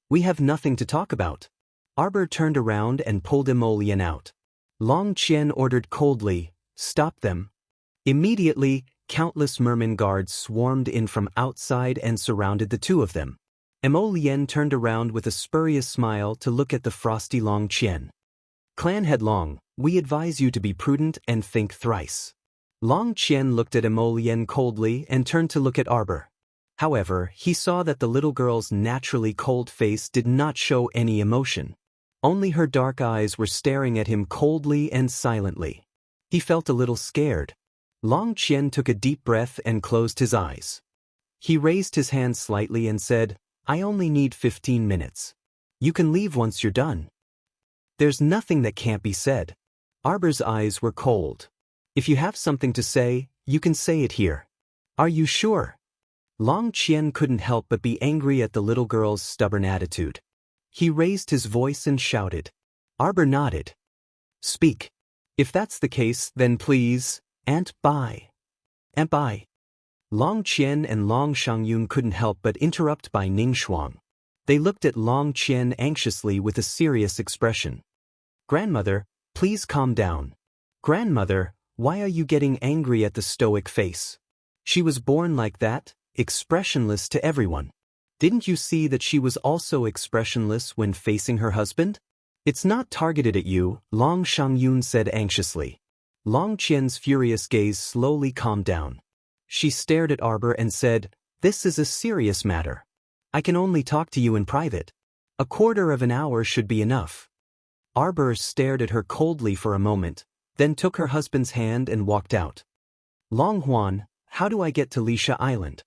We have nothing to talk about. Arbor turned around and pulled Mo Lien out. Long Qian ordered coldly, stop them. Immediately, countless merman guards swarmed in from outside and surrounded the 2 of them. Mo Lien turned around with a spurious smile to look at the frosty Long Qian. Clan Headlong, we advise you to be prudent and think thrice. Long Qian looked at Mo Lien coldly and turned to look at Arbor. However, he saw that the little girl's naturally cold face did not show any emotion. Only her dark eyes were staring at him coldly and silently. He felt a little scared. Long Qian took a deep breath and closed his eyes. He raised his hand slightly and said, I only need 15 minutes. You can leave once you're done. There's nothing that can't be said. Arbor's eyes were cold. If you have something to say, you can say it here. Are you sure? Long Qian couldn't help but be angry at the little girl's stubborn attitude. He raised his voice and shouted. Arbor nodded. Speak. If that's the case, then please, Aunt Bai. Aunt Bai. Long Qian and Long Shangyun couldn't help but interrupt by Ning Shuang. They looked at Long Qian anxiously with a serious expression. Grandmother, please calm down. Grandmother, why are you getting angry at the stoic face? She was born like that, expressionless to everyone. Didn't you see that she was also expressionless when facing her husband? It's not targeted at you, Long Shangyun said anxiously. Long Qian's furious gaze slowly calmed down. She stared at Arbor and said, "This is a serious matter. I can only talk to you in private. A quarter of an hour should be enough." Arbor stared at her coldly for a moment, then took her husband's hand and walked out. "Long Huan, how do I get to Lisha Island?"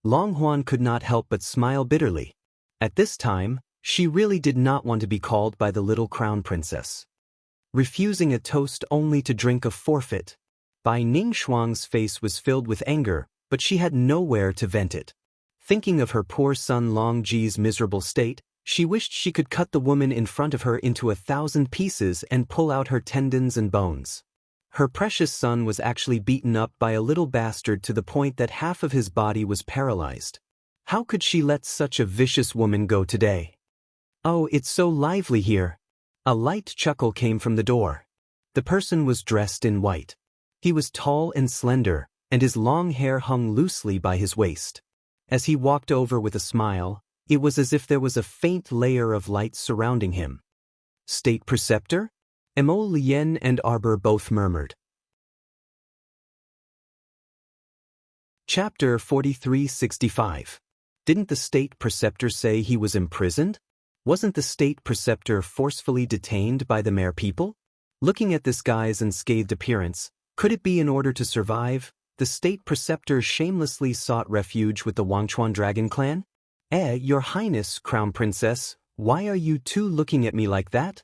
Long Huan could not help but smile bitterly. At this time, she really did not want to be called by the little crown princess. Refusing a toast only to drink a forfeit. Bai Ning Shuang's face was filled with anger, but she had nowhere to vent it. Thinking of her poor son Long Ji's miserable state, she wished she could cut the woman in front of her into 1,000 pieces and pull out her tendons and bones. Her precious son was actually beaten up by a little bastard to the point that half of his body was paralyzed. How could she let such a vicious woman go today? "Oh, it's so lively here." A light chuckle came from the door. The person was dressed in white. He was tall and slender, and his long hair hung loosely by his waist. As he walked over with a smile, it was as if there was a faint layer of light surrounding him. "State Preceptor?" Mo Lien and Arbor both murmured. Chapter 4365. Didn't the State Preceptor say he was imprisoned? Wasn't the State Preceptor forcefully detained by the Mare people? Looking at this guy's unscathed appearance, could it be in order to survive, the State Preceptor shamelessly sought refuge with the Wangchuan Dragon clan? Your Highness, Crown Princess, why are you two looking at me like that?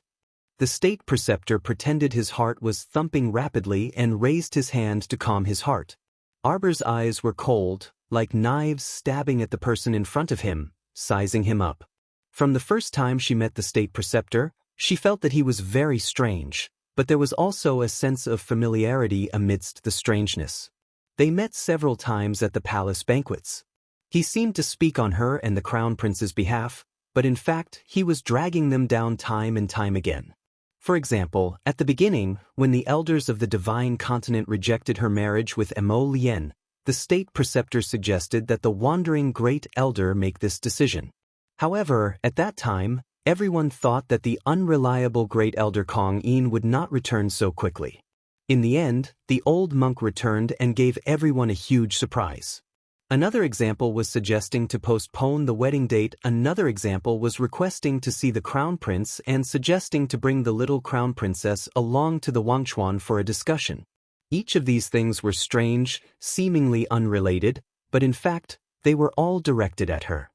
The State Preceptor pretended his heart was thumping rapidly and raised his hand to calm his heart. Arbor's eyes were cold, like knives stabbing at the person in front of him, sizing him up. From the first time she met the State Preceptor, she felt that he was very strange, but there was also a sense of familiarity amidst the strangeness. They met several times at the palace banquets. He seemed to speak on her and the Crown Prince's behalf, but in fact he was dragging them down time and time again. For example, at the beginning, when the elders of the Divine Continent rejected her marriage with Mo Lien, the State Preceptor suggested that the Wandering Great Elder make this decision. However, at that time, everyone thought that the unreliable Great Elder Kong Yin would not return so quickly. In the end, the old monk returned and gave everyone a huge surprise. Another example was suggesting to postpone the wedding date. Another example was requesting to see the Crown Prince and suggesting to bring the little Crown Princess along to the Wangchuan for a discussion. Each of these things were strange, seemingly unrelated, but in fact, they were all directed at her.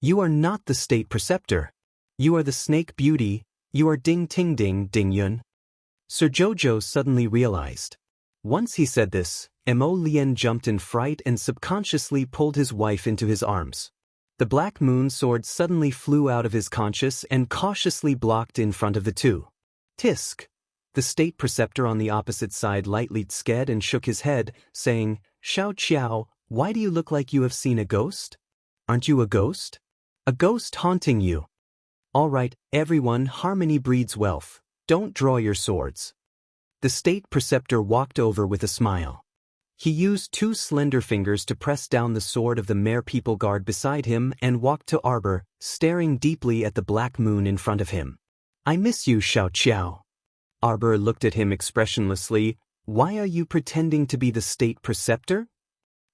"You are not the State Preceptor. You are the Snake Beauty. You are Ding Ting Ding Ding Yun." Sir Jojo suddenly realized. Once he said this, Mo Lien jumped in fright and subconsciously pulled his wife into his arms. The Black Moon sword suddenly flew out of his conscious and cautiously blocked in front of the two. Tisk! The State Preceptor on the opposite side lightly sked and shook his head, saying, "Xiao Qiao, why do you look like you have seen a ghost? Aren't you a ghost? A ghost haunting you? All right, everyone, harmony breeds wealth. Don't draw your swords." The State Preceptor walked over with a smile. He used two slender fingers to press down the sword of the Mare People guard beside him and walked to Arbor, staring deeply at the Black Moon in front of him. "I miss you, Xiao Qiao." Arbor looked at him expressionlessly. "Why are you pretending to be the State Preceptor?"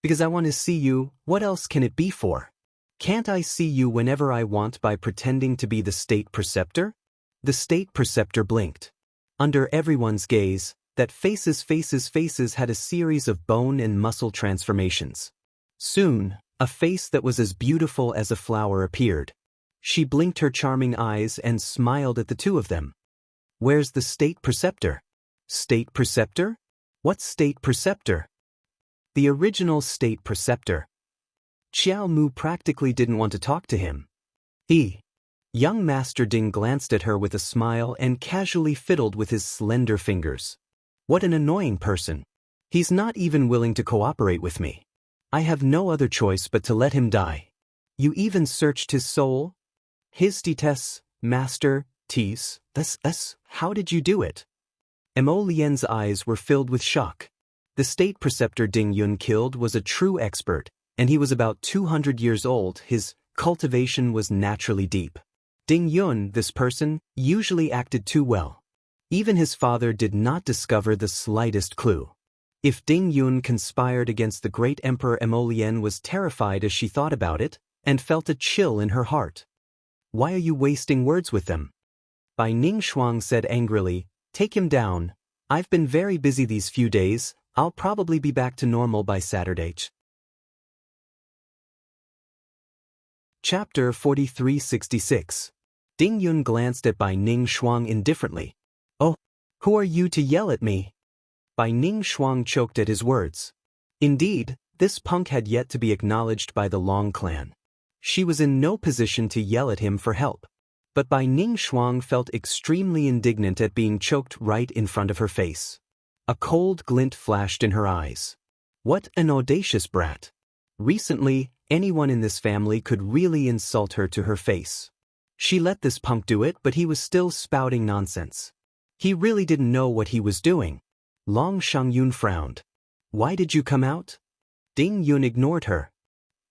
"Because I want to see you. What else can it be for? Can't I see you whenever I want by pretending to be the State Preceptor?" The State Preceptor blinked. Under everyone's gaze, that faces had a series of bone and muscle transformations. Soon, a face that was as beautiful as a flower appeared. She blinked her charming eyes and smiled at the two of them. "Where's the State Preceptor?" "State Preceptor? What State Preceptor?" "The original State Preceptor." Xiao Mu practically didn't want to talk to him. Young Master Ding glanced at her with a smile and casually fiddled with his slender fingers. "What an annoying person. He's not even willing to cooperate with me. I have no other choice but to let him die. You even searched his soul? His Tes, Master, Tes, how did you do it?" Mo Lien's eyes were filled with shock. The State Preceptor Ding Yun killed was a true expert, and he was about 200 years old. His cultivation was naturally deep. Ding Yun, this person, usually acted too well. Even his father did not discover the slightest clue. If Ding Yun conspired against the great Emperor Emolian was terrified as she thought about it, and felt a chill in her heart. Why are you wasting words with them? Bai Ning Shuang said angrily, take him down. I've been very busy these few days. I'll probably be back to normal by Saturday. Chapter 4366. Ding Yun glanced at Bai Ning Shuang indifferently. Oh, who are you to yell at me? Bai Ning Shuang choked at his words. Indeed, this punk had yet to be acknowledged by the Long clan. She was in no position to yell at him for help. But Bai Ning Shuang felt extremely indignant at being choked right in front of her face. A cold glint flashed in her eyes. What an audacious brat. Recently, anyone in this family could really insult her to her face. She let this punk do it, but he was still spouting nonsense. He really didn't know what he was doing. Long Shangyun frowned. Why did you come out? Ding Yun ignored her.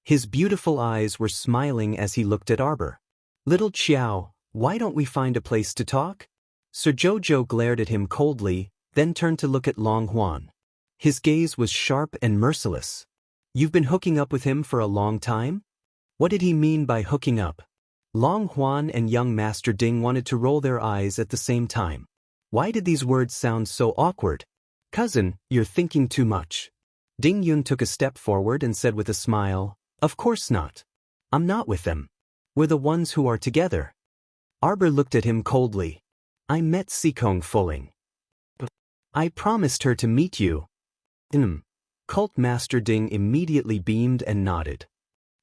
His beautiful eyes were smiling as he looked at Arbor. Little Qiao, why don't we find a place to talk? Sir Jojo glared at him coldly, then turned to look at Long Huan. His gaze was sharp and merciless. You've been hooking up with him for a long time? What did he mean by hooking up? Long Huan and young Master Ding wanted to roll their eyes at the same time. Why did these words sound so awkward? Cousin, you're thinking too much. Ding Yun took a step forward and said with a smile, of course not. I'm not with them. We're the ones who are together. Arbor looked at him coldly. I met Sikong Fuling. I promised her to meet you. Cult Master Ding immediately beamed and nodded.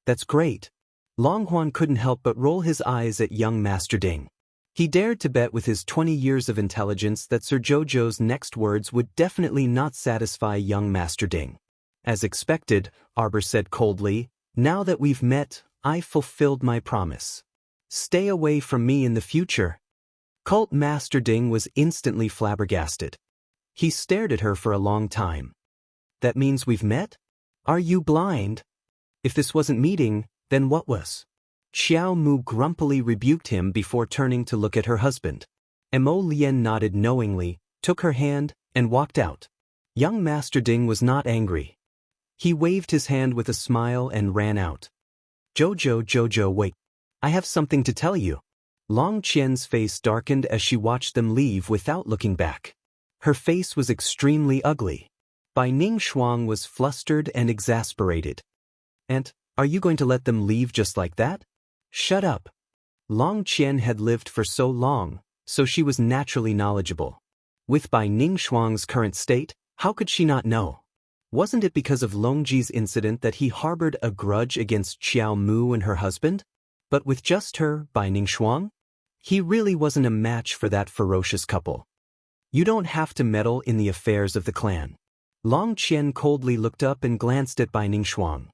That's great. Long Huan couldn't help but roll his eyes at young Master Ding. He dared to bet with his 20 years of intelligence that Sir Jojo's next words would definitely not satisfy young Master Ding. As expected, Arbor said coldly, now that we've met, I fulfilled my promise. Stay away from me in the future. Cult Master Ding was instantly flabbergasted. He stared at her for a long time. That means we've met? Are you blind? If this wasn't meeting, then what was? Xiao Mu grumpily rebuked him before turning to look at her husband. Mo Lien nodded knowingly, took her hand, and walked out. Young Master Ding was not angry. He waved his hand with a smile and ran out. Jojo, wait. I have something to tell you. Long Qian's face darkened as she watched them leave without looking back. Her face was extremely ugly. Bai Ning Shuang was flustered and exasperated. And, are you going to let them leave just like that? Shut up. Long Qian had lived for so long, so she was naturally knowledgeable. With Bai Ning Shuang's current state, how could she not know? Wasn't it because of Longji's incident that he harbored a grudge against Xiao Mu and her husband? But with just her, Bai Ning Shuang? He really wasn't a match for that ferocious couple. You don't have to meddle in the affairs of the clan. Long Qian coldly looked up and glanced at Bai Ning Shuang.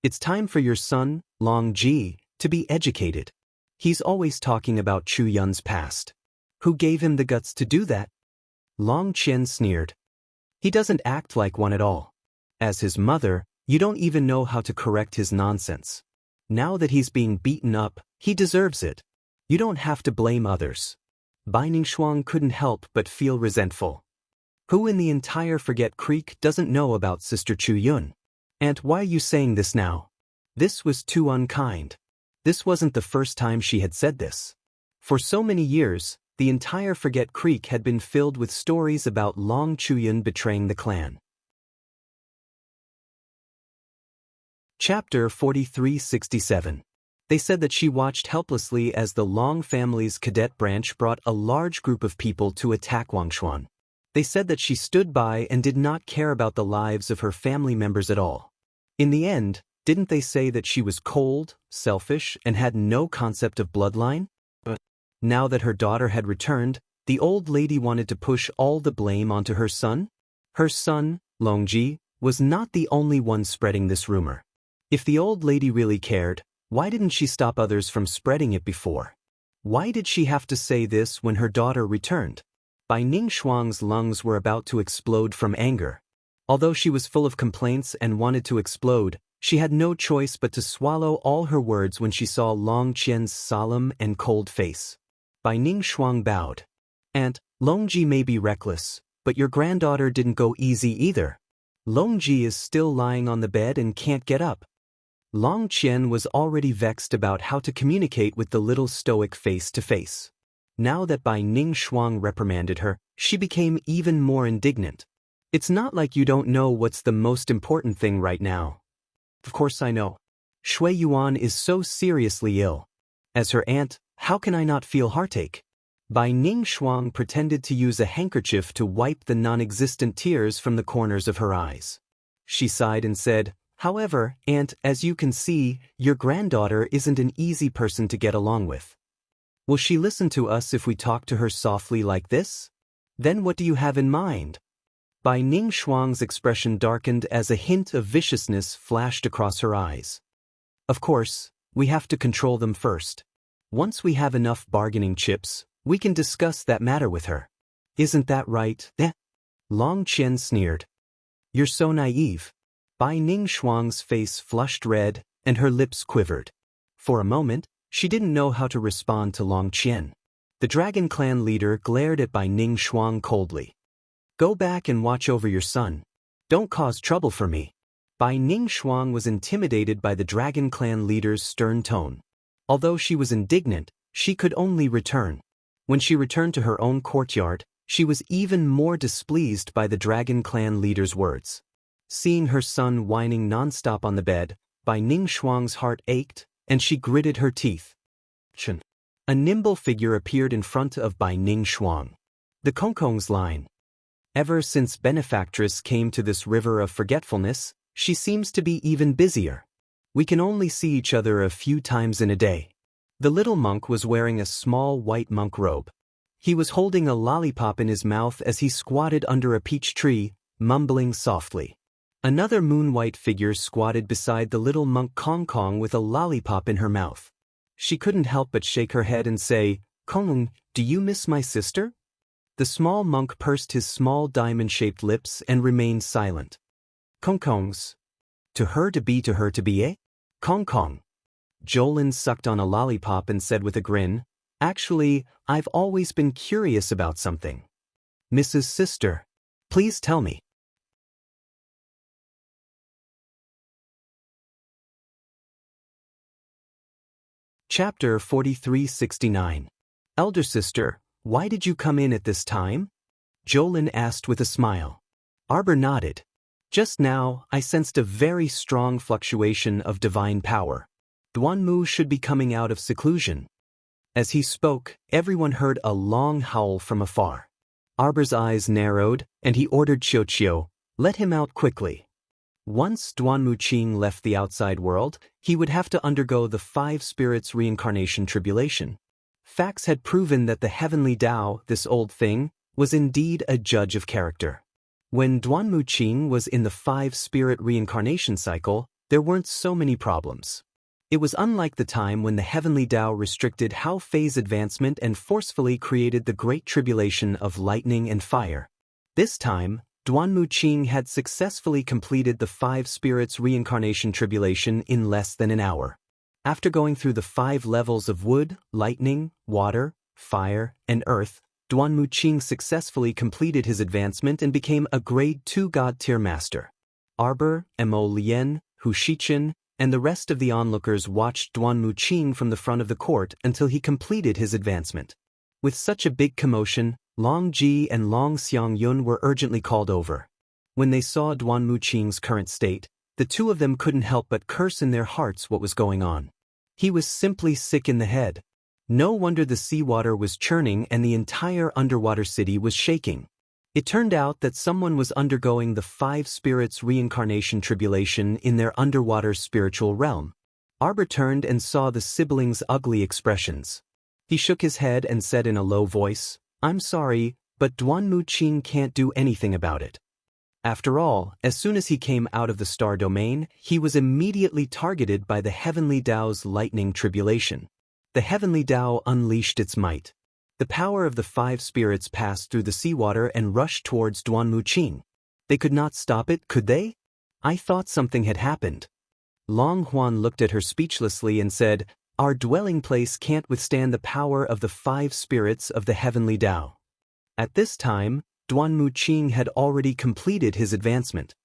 It's time for your son, Long Ji, to be educated. He's always talking about Chu Yun's past. Who gave him the guts to do that? Long Qian sneered. He doesn't act like one at all. As his mother, you don't even know how to correct his nonsense. Now that he's being beaten up, he deserves it. You don't have to blame others. Bai Ning Shuang couldn't help but feel resentful. Who in the entire Forget Creek doesn't know about Sister Chu Yun? And why are you saying this now? This was too unkind. This wasn't the first time she had said this. For so many years, the entire Forget Creek had been filled with stories about Long Chuyun betraying the clan. Chapter 4367. They said that she watched helplessly as the Long family's cadet branch brought a large group of people to attack Wangshuan. They said that she stood by and did not care about the lives of her family members at all. In the end, didn't they say that she was cold, selfish, and had no concept of bloodline? But now that her daughter had returned, the old lady wanted to push all the blame onto her son? Her son, Longji, was not the only one spreading this rumor. If the old lady really cared, why didn't she stop others from spreading it before? Why did she have to say this when her daughter returned? Bai Ning Shuang's lungs were about to explode from anger. Although she was full of complaints and wanted to explode, She had no choice but to swallow all her words when she saw Long Qian's solemn and cold face. Bai Ning Shuang bowed. Aunt, Longji may be reckless, but your granddaughter didn't go easy either. Longji is still lying on the bed and can't get up. Long Qian was already vexed about how to communicate with the little stoic face to face. Now that Bai Ning Shuang reprimanded her, she became even more indignant. It's not like you don't know what's the most important thing right now. Of course I know. Shui Yuan is so seriously ill. As her aunt, how can I not feel heartache? Bai Ning Shuang pretended to use a handkerchief to wipe the non-existent tears from the corners of her eyes. She sighed and said, however, Aunt, as you can see, your granddaughter isn't an easy person to get along with. Will she listen to us if we talk to her softly like this? Then what do you have in mind? Bai Ning Shuang's expression darkened as a hint of viciousness flashed across her eyes. Of course, we have to control them first. Once we have enough bargaining chips, we can discuss that matter with her. Isn't that right? Long Qian sneered. You're so naive. Bai Ning Shuang's face flushed red, and her lips quivered. For a moment, she didn't know how to respond to Long Qian. The Dragon Clan leader glared at Bai Ning Shuang coldly. Go back and watch over your son. Don't cause trouble for me. Bai Ning Shuang was intimidated by the Dragon Clan leader's stern tone. Although she was indignant, she could only return. When she returned to her own courtyard, she was even more displeased by the Dragon Clan leader's words. Seeing her son whining nonstop on the bed, Bai Ning Shuang's heart ached, and she gritted her teeth. A nimble figure appeared in front of Bai Ning Shuang. The Kongkong's line. Ever since Benefactress came to this river of forgetfulness, she seems to be even busier. We can only see each other a few times in a day. The little monk was wearing a small white monk robe. He was holding a lollipop in his mouth as he squatted under a peach tree, mumbling softly. Another moon-white figure squatted beside the little monk Kong Kong with a lollipop in her mouth. She couldn't help but shake her head and say, Kong, do you miss my sister? The small monk pursed his small diamond-shaped lips and remained silent. Kong Kong's. To her to be, eh? Kong Kong. Jolin sucked on a lollipop and said with a grin, Actually, I've always been curious about something. Mrs. Sister, please tell me. Chapter 4369. Elder Sister, why did you come in at this time? Jolin asked with a smile. Arbor nodded. Just now, I sensed a very strong fluctuation of divine power. Duanmu should be coming out of seclusion. As he spoke, everyone heard a long howl from afar. Arbor's eyes narrowed, and he ordered Qiu, let him out quickly. Once Duanmu Qing left the outside world, he would have to undergo the 5 spirits reincarnation tribulation. Facts had proven that the heavenly Tao, this old thing, was indeed a judge of character. When Duanmu Qing was in the 5-spirit reincarnation cycle, there weren't so many problems. It was unlike the time when the heavenly Tao restricted how phase advancement and forcefully created the great tribulation of lightning and fire. This time, Duanmu Qing had successfully completed the 5 spirits reincarnation tribulation in less than an hour. After going through the 5 levels of wood, lightning, water, fire, and earth, Duanmu Qing successfully completed his advancement and became a grade 2 god-tier master. Arbor, Mo Lien, Hu Shichen, and the rest of the onlookers watched Duanmu Qing from the front of the court until he completed his advancement. With such a big commotion, Long Ji and Long Xiangyun were urgently called over. When they saw Duanmu Qing's current state, the two of them couldn't help but curse in their hearts what was going on. He was simply sick in the head. No wonder the seawater was churning and the entire underwater city was shaking. It turned out that someone was undergoing the 5 spirits reincarnation tribulation in their underwater spiritual realm. Arbor turned and saw the siblings' ugly expressions. He shook his head and said in a low voice, I'm sorry, but Duanmu Qing can't do anything about it. After all, as soon as he came out of the star domain, he was immediately targeted by the heavenly Tao's lightning tribulation. The heavenly Tao unleashed its might. The power of the 5 spirits passed through the seawater and rushed towards Duanmu Qing. They could not stop it, could they? I thought something had happened. Long Huan looked at her speechlessly and said, "Our dwelling place can't withstand the power of the 5 spirits of the heavenly Tao." At this time, Duan Muqing had already completed his advancement.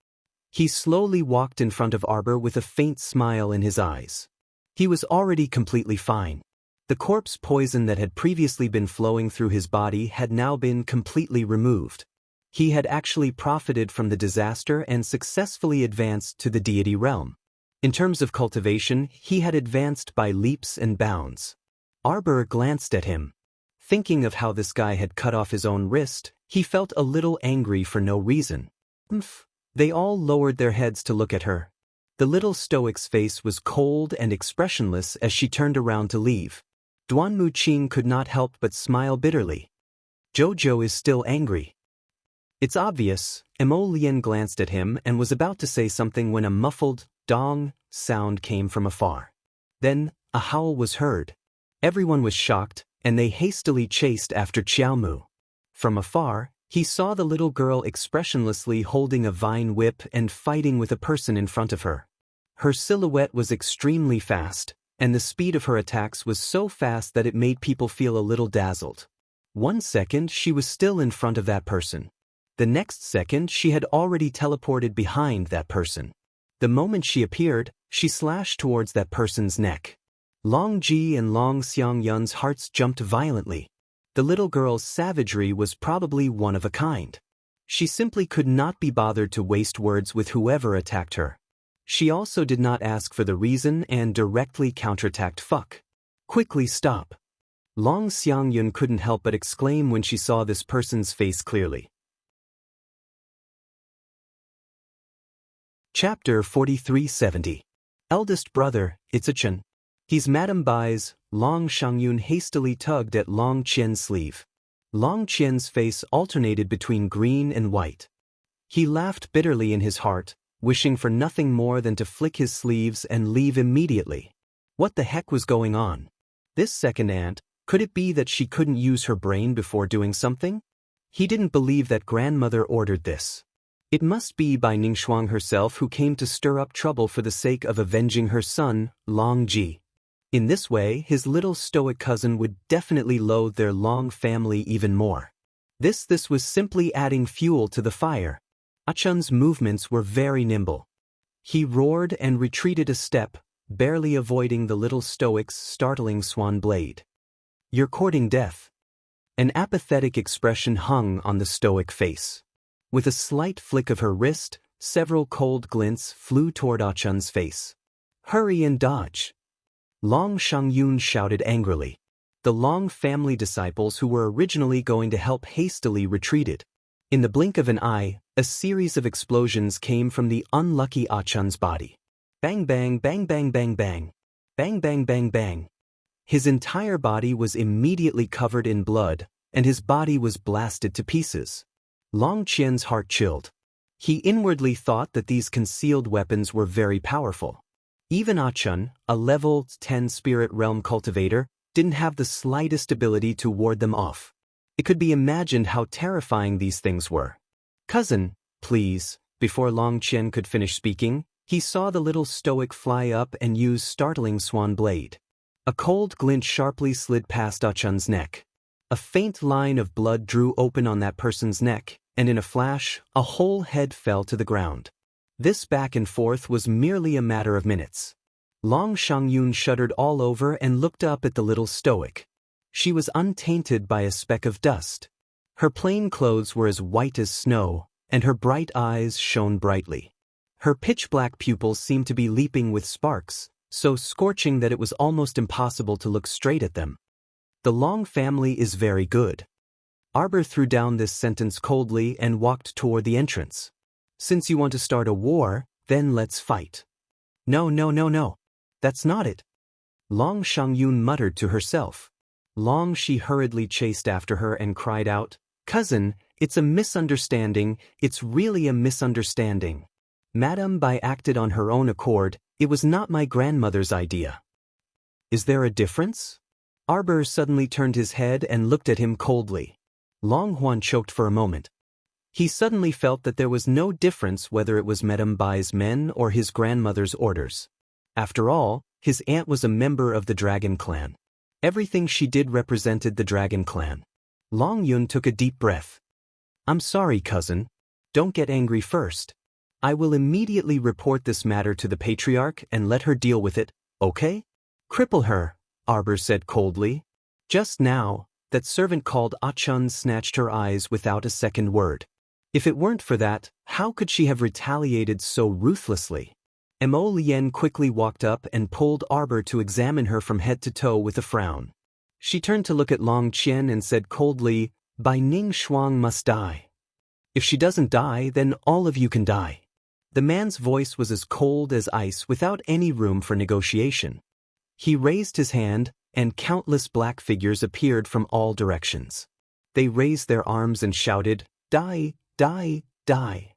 He slowly walked in front of Arbor with a faint smile in his eyes. He was already completely fine. The corpse poison that had previously been flowing through his body had now been completely removed. He had actually profited from the disaster and successfully advanced to the deity realm. In terms of cultivation, he had advanced by leaps and bounds. Arbor glanced at him. Thinking of how this guy had cut off his own wrist, he felt a little angry for no reason. They all lowered their heads to look at her. The little stoic's face was cold and expressionless as she turned around to leave. Duan Muqing could not help but smile bitterly. Jojo is still angry. It's obvious. Mo Lian glanced at him and was about to say something when a muffled dong sound came from afar. Then, a howl was heard. Everyone was shocked, and they hastily chased after Qiaomu. From afar, he saw the little girl expressionlessly holding a vine whip and fighting with a person in front of her. Her silhouette was extremely fast, and the speed of her attacks was so fast that it made people feel a little dazzled. 1 second she was still in front of that person. The next second she had already teleported behind that person. The moment she appeared, she slashed towards that person's neck. Long Ji and Long Xiangyun's hearts jumped violently. The little girl's savagery was probably one of a kind. She simply could not be bothered to waste words with whoever attacked her. She also did not ask for the reason and directly counterattacked. "Fuck. Quickly stop." Long Xiangyun couldn't help but exclaim when she saw this person's face clearly. Chapter 4370. Eldest brother, Itzichan. He's Madame Bai's. Long Shangyun hastily tugged at Long Qian's sleeve. Long Qian's face alternated between green and white. He laughed bitterly in his heart, wishing for nothing more than to flick his sleeves and leave immediately. What the heck was going on? This second aunt, could it be that she couldn't use her brain before doing something? He didn't believe that grandmother ordered this. It must be by Ningxuang herself who came to stir up trouble for the sake of avenging her son, Long Ji. In this way, his little stoic cousin would definitely loathe their Long family even more. This was simply adding fuel to the fire. Achun's movements were very nimble. He roared and retreated a step, barely avoiding the little stoic's startling swan blade. "You're courting death." An apathetic expression hung on the stoic face. With a slight flick of her wrist, several cold glints flew toward Achun's face. "Hurry and dodge." Long Shangyun shouted angrily. The Long family disciples who were originally going to help hastily retreated. In the blink of an eye, a series of explosions came from the unlucky Achun's body. Bang bang bang bang bang bang. Bang bang bang bang. His entire body was immediately covered in blood, and his body was blasted to pieces. Long Qian's heart chilled. He inwardly thought that these concealed weapons were very powerful. Even Achun, a level 10 spirit realm cultivator, didn't have the slightest ability to ward them off. It could be imagined how terrifying these things were. "Cousin, please." Before Long Qian could finish speaking, he saw the little stoic fly up and use startling swan blade. A cold glint sharply slid past Achun's neck. A faint line of blood drew open on that person's neck, and in a flash, a whole head fell to the ground. This back and forth was merely a matter of minutes. Long Shangyun shuddered all over and looked up at the little stoic. She was untainted by a speck of dust. Her plain clothes were as white as snow, and her bright eyes shone brightly. Her pitch-black pupils seemed to be leaping with sparks, so scorching that it was almost impossible to look straight at them. "The Long family is very good." Arbor threw down this sentence coldly and walked toward the entrance. "Since you want to start a war, then let's fight." No. That's not it." Long Shangyun muttered to herself. Long Shi hurriedly chased after her and cried out, "Cousin, it's a misunderstanding, it's really a misunderstanding. Madame Bai acted on her own accord, it was not my grandmother's idea." "Is there a difference?" Arbor suddenly turned his head and looked at him coldly. Long Huan choked for a moment. He suddenly felt that there was no difference whether it was Madame Bai's men or his grandmother's orders. After all, his aunt was a member of the Dragon Clan. Everything she did represented the Dragon Clan. Long Yun took a deep breath. I'm sorry, cousin. Don't get angry first. I will immediately report this matter to the patriarch and let her deal with it, okay? Cripple her, Arbor said coldly. Just now, that servant called Ah-chun snatched her eyes without a second word. If it weren't for that, how could she have retaliated so ruthlessly? Mo Lien quickly walked up and pulled Arbor to examine her from head to toe with a frown. She turned to look at Long Qian and said coldly, Bai Ning Shuang must die. If she doesn't die, then all of you can die. The man's voice was as cold as ice without any room for negotiation. He raised his hand, and countless black figures appeared from all directions. They raised their arms and shouted, Die, die, die.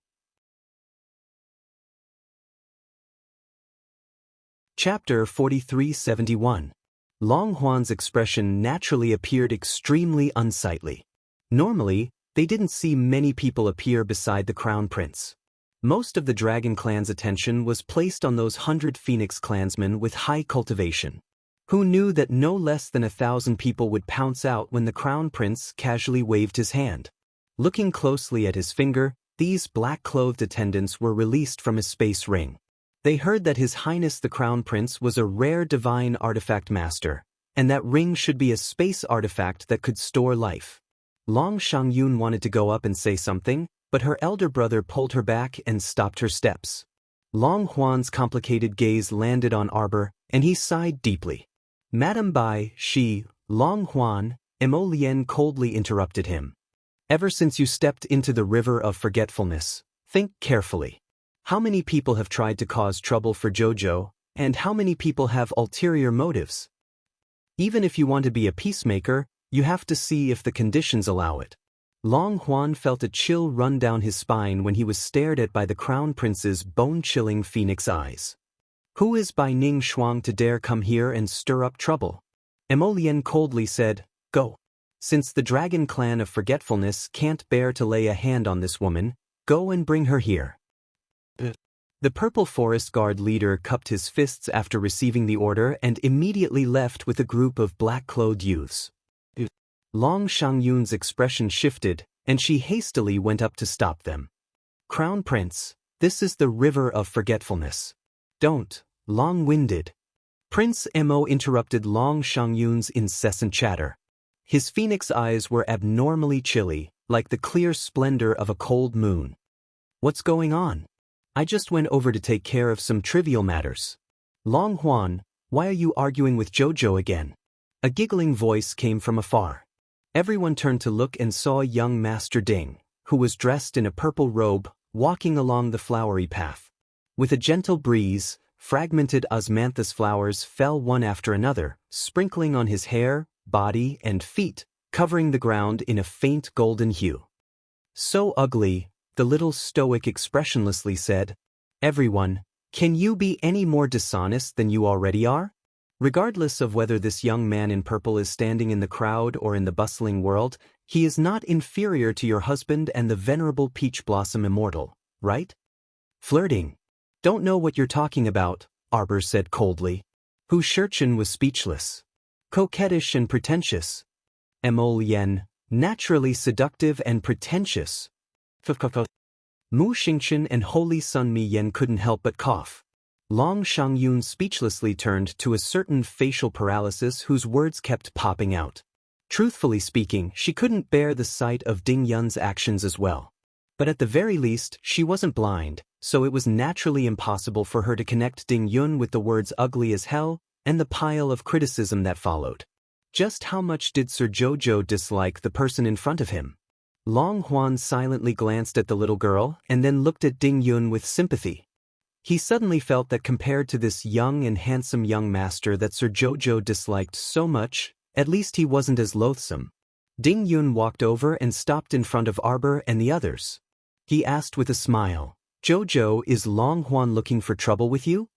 Chapter 4371. Long Huan's expression naturally appeared extremely unsightly. Normally, they didn't see many people appear beside the Crown Prince. Most of the Dragon Clan's attention was placed on those 100 Phoenix clansmen with high cultivation, who knew that no less than 1,000 people would pounce out when the Crown Prince casually waved his hand. Looking closely at his finger, these black-clothed attendants were released from his space ring. They heard that His Highness the Crown Prince was a rare divine artifact master, and that ring should be a space artifact that could store life. Long Shangyun wanted to go up and say something, but her elder brother pulled her back and stopped her steps. Long Huan's complicated gaze landed on Arbor, and he sighed deeply. Madam Bai, Long Huan, Mo Lien coldly interrupted him. Ever since you stepped into the river of forgetfulness, think carefully. How many people have tried to cause trouble for Jojo, and how many people have ulterior motives? Even if you want to be a peacemaker, you have to see if the conditions allow it. Long Huan felt a chill run down his spine when he was stared at by the Crown Prince's bone-chilling phoenix eyes. Who is Bai Ning Shuang to dare come here and stir up trouble? Mo Lien coldly said, Go. Since the Dragon Clan of Forgetfulness can't bear to lay a hand on this woman, go and bring her here. The Purple Forest Guard leader cupped his fists after receiving the order and immediately left with a group of black-clothed youths. Long Shangyun's expression shifted, and she hastily went up to stop them. Crown Prince, this is the river of forgetfulness. Don't, long-winded. Prince Mo interrupted Long Shangyun's incessant chatter. His phoenix eyes were abnormally chilly, like the clear splendor of a cold moon. What's going on? I just went over to take care of some trivial matters. Long Huan, why are you arguing with Jojo again? A giggling voice came from afar. Everyone turned to look and saw young Master Ding, who was dressed in a purple robe, walking along the flowery path. With a gentle breeze, fragmented osmanthus flowers fell one after another, sprinkling on his hair, body, and feet, covering the ground in a faint golden hue. So ugly, the little stoic expressionlessly said, Everyone, can you be any more dishonest than you already are? Regardless of whether this young man in purple is standing in the crowd or in the bustling world, he is not inferior to your husband and the venerable Peach Blossom Immortal, right? Flirting. Don't know what you're talking about, Arbor said coldly. Hu Shurchen was speechless. Coquettish and pretentious. Mo Lien, naturally seductive and pretentious. Mu Xingchen and Holy Sun Mi Yen couldn't help but cough. Long Shangyun speechlessly turned to a certain facial paralysis whose words kept popping out. Truthfully speaking, she couldn't bear the sight of Ding Yun's actions as well. But at the very least, she wasn't blind, so it was naturally impossible for her to connect Ding Yun with the words ugly as hell and the pile of criticism that followed. Just how much did Sir Jojo dislike the person in front of him? Long Huan silently glanced at the little girl and then looked at Ding Yun with sympathy. He suddenly felt that compared to this young and handsome young master that Sir Jojo disliked so much, at least he wasn't as loathsome. Ding Yun walked over and stopped in front of Arbor and the others. He asked with a smile, Jojo, is Long Huan looking for trouble with you?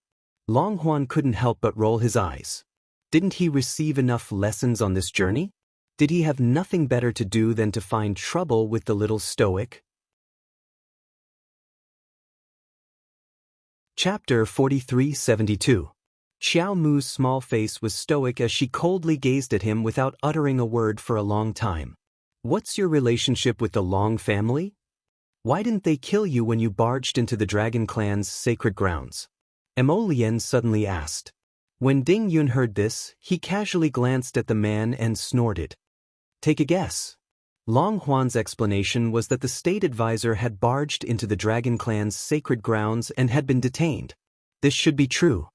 Long Huan couldn't help but roll his eyes. Didn't he receive enough lessons on this journey? Did he have nothing better to do than to find trouble with the little stoic? Chapter 4372. Xiao Mu's small face was stoic as she coldly gazed at him without uttering a word for a long time. What's your relationship with the Long family? Why didn't they kill you when you barged into the Dragon Clan's sacred grounds? Mo Lian suddenly asked. When Ding Yun heard this, he casually glanced at the man and snorted. Take a guess. Long Huan's explanation was that the state advisor had barged into the Dragon Clan's sacred grounds and had been detained. This should be true.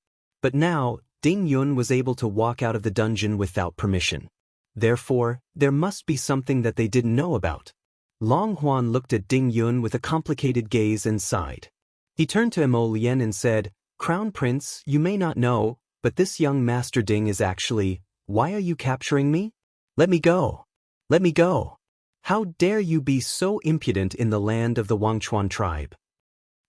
But now, Ding Yun was able to walk out of the dungeon without permission. Therefore, there must be something that they didn't know about. Long Huan looked at Ding Yun with a complicated gaze and sighed. He turned to Mo Lian and said, Crown Prince, you may not know, but this young Master Ding is actually, why are you capturing me? Let me go. Let me go. How dare you be so impudent in the land of the Wangchuan tribe?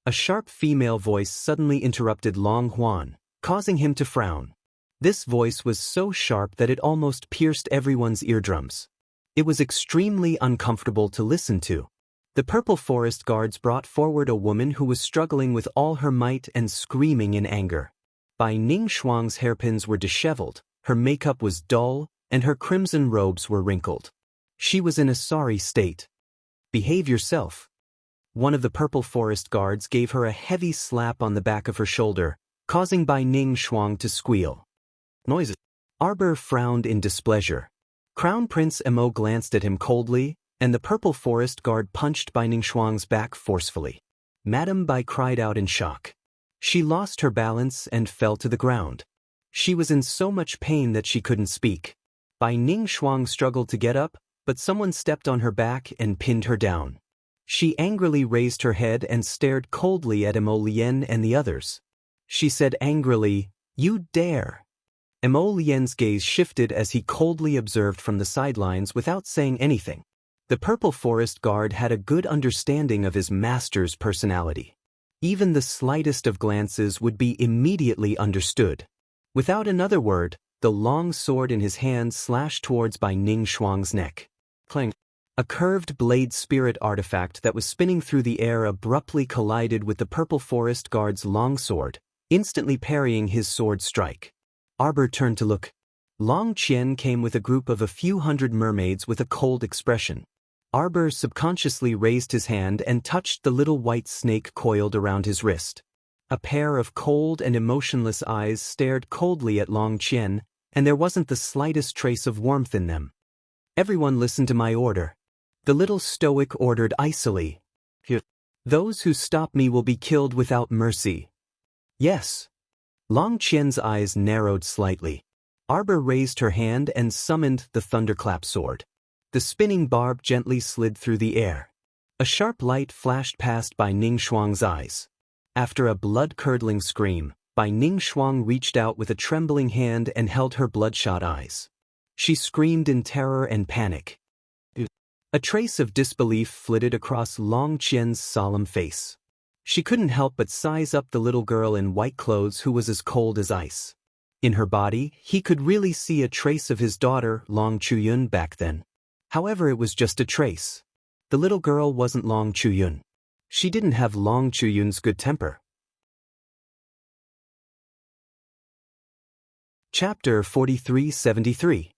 A sharp female voice suddenly interrupted Long Huan, causing him to frown. This voice was so sharp that it almost pierced everyone's eardrums. It was extremely uncomfortable to listen to. The Purple Forest Guards brought forward a woman who was struggling with all her might and screaming in anger. Bai Ning Shuang's hairpins were disheveled, her makeup was dull, and her crimson robes were wrinkled. She was in a sorry state. Behave yourself. One of the Purple Forest Guards gave her a heavy slap on the back of her shoulder, causing Bai Ning Shuang to squeal. Noises. Arbor frowned in displeasure. Crown Prince Mo glanced at him coldly, and the Purple Forest Guard punched Bai Ning Shuang's back forcefully. Madame Bai cried out in shock. She lost her balance and fell to the ground. She was in so much pain that she couldn't speak. Bai Ning Shuang struggled to get up, but someone stepped on her back and pinned her down. She angrily raised her head and stared coldly at Mo Lian and the others. She said angrily, You dare! Mo Lian's gaze shifted as he coldly observed from the sidelines without saying anything. The Purple Forest Guard had a good understanding of his master's personality. Even the slightest of glances would be immediately understood. Without another word, the long sword in his hand slashed towards Bai Ning Shuang's neck. Clang. A curved blade spirit artifact that was spinning through the air abruptly collided with the Purple Forest Guard's long sword, instantly parrying his sword strike. Arbor turned to look. Long Qian came with a group of a few hundred mermaids with a cold expression. Arbor subconsciously raised his hand and touched the little white snake coiled around his wrist. A pair of cold and emotionless eyes stared coldly at Long Qian, and there wasn't the slightest trace of warmth in them. Everyone listen to my order. The little stoic ordered icily. Those who stop me will be killed without mercy. Yes. Long Qian's eyes narrowed slightly. Arbor raised her hand and summoned the thunderclap sword. The spinning barb gently slid through the air. A sharp light flashed past Bai Ning Shuang's eyes. After a blood-curdling scream, Bai Ning Shuang reached out with a trembling hand and held her bloodshot eyes. She screamed in terror and panic. A trace of disbelief flitted across Long Qian's solemn face. She couldn't help but size up the little girl in white clothes who was as cold as ice. In her body, he could really see a trace of his daughter, Long Chuyun, back then. However, it was just a trace. The little girl wasn't Long Chuyun. She didn't have Long Chuyun's good temper. Chapter 4373.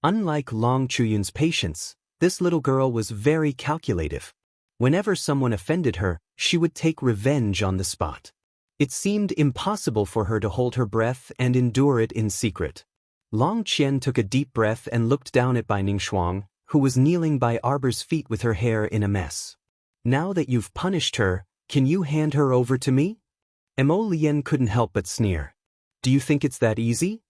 Unlike Long Chuyun's patience, this little girl was very calculative. Whenever someone offended her, she would take revenge on the spot. It seemed impossible for her to hold her breath and endure it in secret. Long Qian took a deep breath and looked down at Bai Ning Shuang, who was kneeling by Arbor's feet with her hair in a mess. Now that you've punished her, can you hand her over to me? Mo Lian couldn't help but sneer. Do you think it's that easy?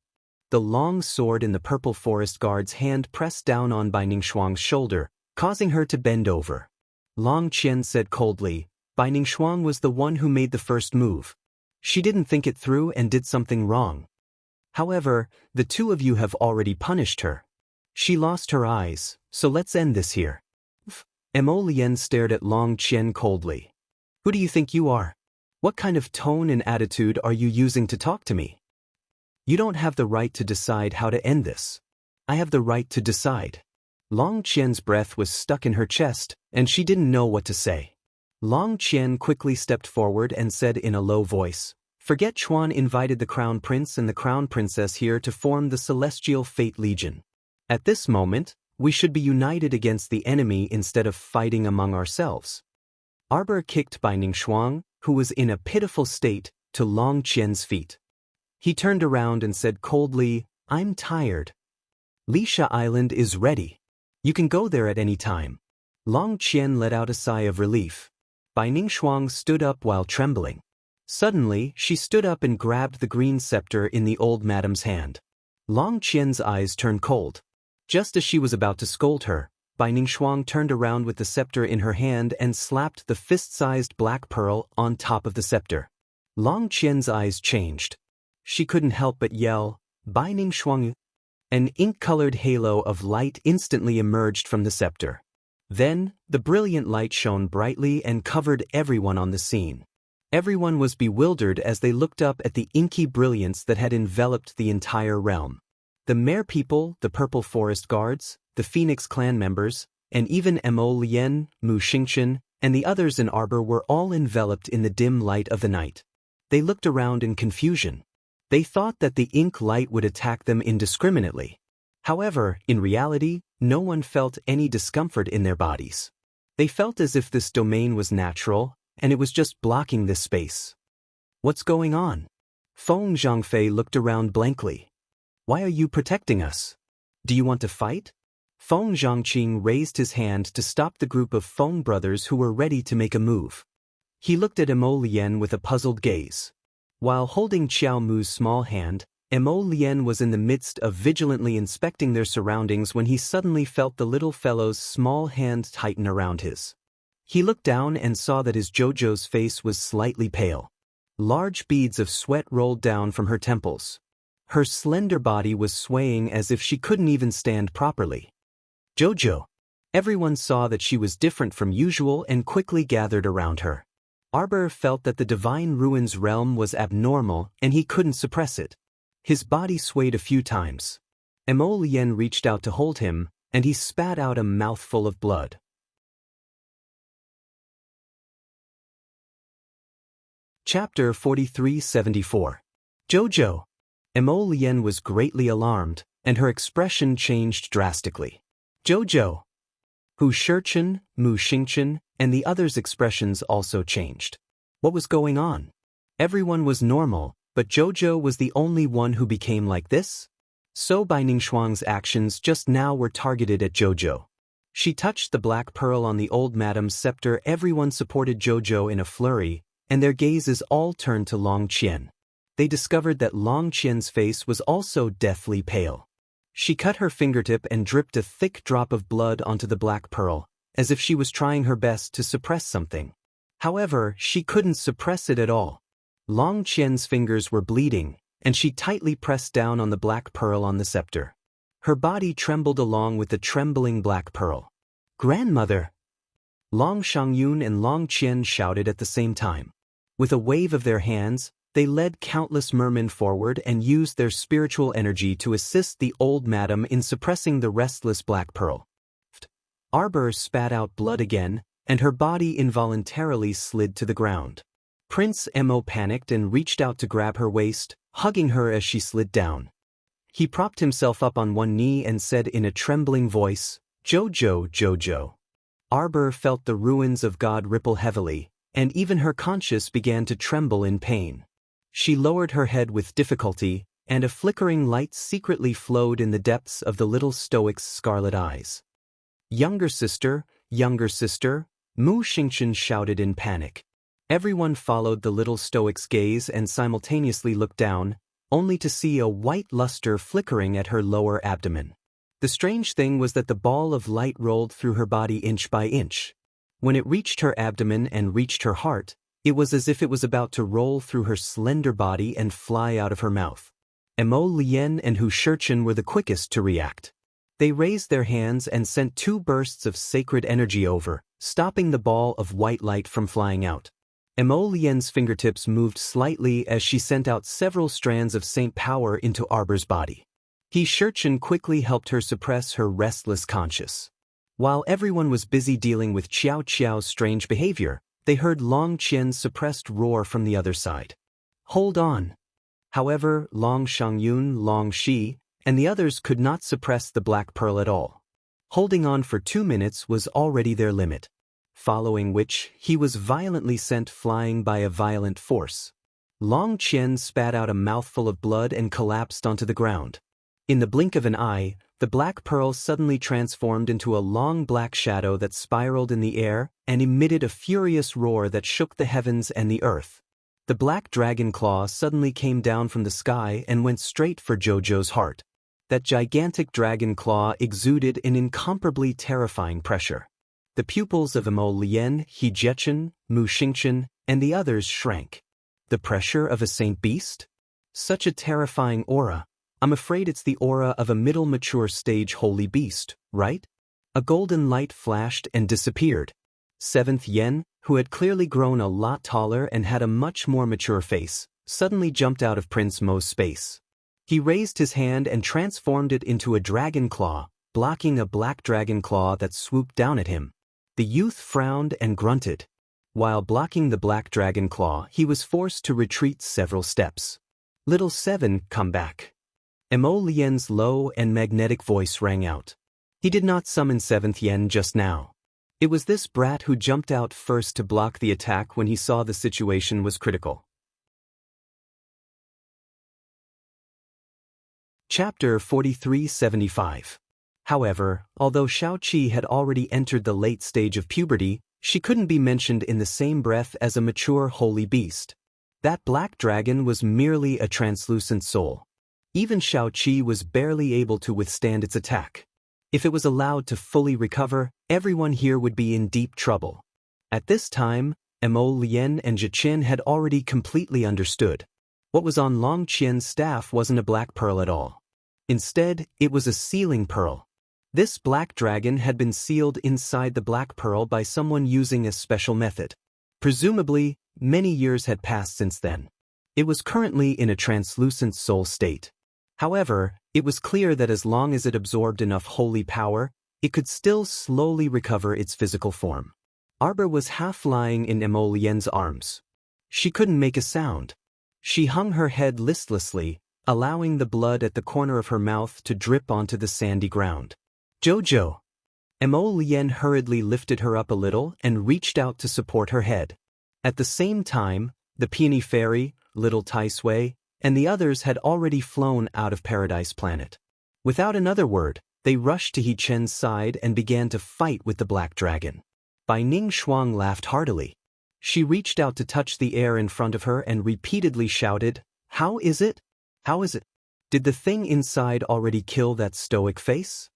The long sword in the Purple Forest Guard's hand pressed down on Bai Ning Shuang's shoulder, causing her to bend over. Long Qian said coldly, Bai Ning Shuang was the one who made the first move. She didn't think it through and did something wrong. However, the two of you have already punished her. She lost her eyes, so let's end this here. Mo Lian stared at Long Qian coldly. Who do you think you are? What kind of tone and attitude are you using to talk to me? You don't have the right to decide how to end this. I have the right to decide. Long Qian's breath was stuck in her chest, and she didn't know what to say. Long Qian quickly stepped forward and said in a low voice, Forget Chuan invited the Crown Prince and the Crown Princess here to form the Celestial Fate Legion. At this moment, we should be united against the enemy instead of fighting among ourselves. Arbor kicked Binding Shuang, who was in a pitiful state, to Long Qian's feet. He turned around and said coldly, "I'm tired. Lisha Island is ready. You can go there at any time." Long Qian let out a sigh of relief. Binding Shuang stood up while trembling. Suddenly, she stood up and grabbed the green scepter in the old madam's hand. Long Qian's eyes turned cold. Just as she was about to scold her, Binding Shuang turned around with the scepter in her hand and slapped the fist-sized black pearl on top of the scepter. Long Qian's eyes changed. She couldn't help but yell, "Binding Shuang!" An ink-colored halo of light instantly emerged from the scepter. Then, the brilliant light shone brightly and covered everyone on the scene. Everyone was bewildered as they looked up at the inky brilliance that had enveloped the entire realm. The Mare people, the Purple Forest Guards, the Phoenix clan members, and even Mo Lien, Mu Xingchen, and the others in Arbor were all enveloped in the dim light of the night. They looked around in confusion. They thought that the ink light would attack them indiscriminately. However, in reality, no one felt any discomfort in their bodies. They felt as if this domain was natural, and it was just blocking this space. "What's going on?" Feng Zhangfei looked around blankly. "Why are you protecting us? Do you want to fight?" Feng Zhangqing raised his hand to stop the group of Feng brothers who were ready to make a move. He looked at Mo Lien with a puzzled gaze. While holding Qiao Mu's small hand, Mo Lien was in the midst of vigilantly inspecting their surroundings when he suddenly felt the little fellow's small hand tighten around his. He looked down and saw that his Jojo's face was slightly pale. Large beads of sweat rolled down from her temples. Her slender body was swaying as if she couldn't even stand properly. "Jojo!" Everyone saw that she was different from usual and quickly gathered around her. Arbor felt that the Divine Ruins realm was abnormal and he couldn't suppress it. His body swayed a few times. Mo Lien reached out to hold him, and he spat out a mouthful of blood. Chapter 4374. Jojo! Mo Lien was greatly alarmed, and her expression changed drastically. "Jojo!" Hu Shichen, Mu Xingchen, and the others' expressions also changed. What was going on? Everyone was normal, but Jojo was the only one who became like this? So Binding Shuang's actions just now were targeted at Jojo. She touched the black pearl on the old madam's scepter. Everyone supported Jojo in a flurry, and their gazes all turned to Long Qian. They discovered that Long Qian's face was also deathly pale. She cut her fingertip and dripped a thick drop of blood onto the black pearl, as if she was trying her best to suppress something. However, she couldn't suppress it at all. Long Qian's fingers were bleeding, and she tightly pressed down on the black pearl on the scepter. Her body trembled along with the trembling black pearl. "Grandmother!" Long Shangyun and Long Qian shouted at the same time. With a wave of their hands, they led countless mermen forward and used their spiritual energy to assist the old madam in suppressing the restless black pearl. Arbor spat out blood again, and her body involuntarily slid to the ground. Prince Mo panicked and reached out to grab her waist, hugging her as she slid down. He propped himself up on one knee and said in a trembling voice, "Jojo, Jojo." Arbor felt the ruins of God ripple heavily, and even her conscience began to tremble in pain. She lowered her head with difficulty, and a flickering light secretly flowed in the depths of the little stoic's scarlet eyes. Younger sister," Mu Xingchen shouted in panic. Everyone followed the little stoic's gaze and simultaneously looked down, only to see a white luster flickering at her lower abdomen. The strange thing was that the ball of light rolled through her body inch by inch. When it reached her abdomen and reached her heart, it was as if it was about to roll through her slender body and fly out of her mouth. Mo Lien and Hu Shichen were the quickest to react. They raised their hands and sent 2 bursts of sacred energy over, stopping the ball of white light from flying out. Mo Lien's fingertips moved slightly as she sent out several strands of saint power into Arbor's body. Hu Shichen quickly helped her suppress her restless conscience. While everyone was busy dealing with Qiao Qiao's strange behavior, they heard Long Qian's suppressed roar from the other side. Hold on. However, Long Shangyun, Long Shi, and the others could not suppress the black pearl at all. Holding on for 2 minutes was already their limit, following which he was violently sent flying by a violent force. Long Qian spat out a mouthful of blood and collapsed onto the ground. In the blink of an eye, the black pearl suddenly transformed into a long black shadow that spiraled in the air and emitted a furious roar that shook the heavens and the earth. The black dragon claw suddenly came down from the sky and went straight for Jojo's heart. That gigantic dragon claw exuded an incomparably terrifying pressure. The pupils of Mo Lien, He Jichen, Mu Xingchen, and the others shrank. The pressure of a saint beast? Such a terrifying aura. I'm afraid it's the aura of a middle mature stage holy beast, right? A golden light flashed and disappeared. Seventh Yen, who had clearly grown a lot taller and had a much more mature face, suddenly jumped out of Prince Mo's space. He raised his hand and transformed it into a dragon claw, blocking a black dragon claw that swooped down at him. The youth frowned and grunted. While blocking the black dragon claw, he was forced to retreat several steps. Little Seven, come back. Mo Lien's low and magnetic voice rang out. He did not summon Seventh Yen just now. It was this brat who jumped out first to block the attack when he saw the situation was critical. Chapter 4375. However, although Xiaoqi had already entered the late stage of puberty, she couldn't be mentioned in the same breath as a mature holy beast. That black dragon was merely a translucent soul. Even Xiaoqi was barely able to withstand its attack. If it was allowed to fully recover, everyone here would be in deep trouble. At this time, Mo Lien and Jichen had already completely understood. What was on Long Qian's staff wasn't a black pearl at all. Instead, it was a sealing pearl. This black dragon had been sealed inside the black pearl by someone using a special method. Presumably, many years had passed since then. It was currently in a translucent soul state. However, it was clear that as long as it absorbed enough holy power, it could still slowly recover its physical form. Arbor was half lying in Mo Lien's arms. She couldn't make a sound. She hung her head listlessly, allowing the blood at the corner of her mouth to drip onto the sandy ground. Jojo! Mo Lien hurriedly lifted her up a little and reached out to support her head. At the same time, the Peony Fairy, Little Tai Sui, and the others had already flown out of Paradise Planet. Without another word, they rushed to He Chen's side and began to fight with the black dragon. Bai Ning Shuang laughed heartily. She reached out to touch the air in front of her and repeatedly shouted, "How is it? How is it? Did the thing inside already kill that stoic face?"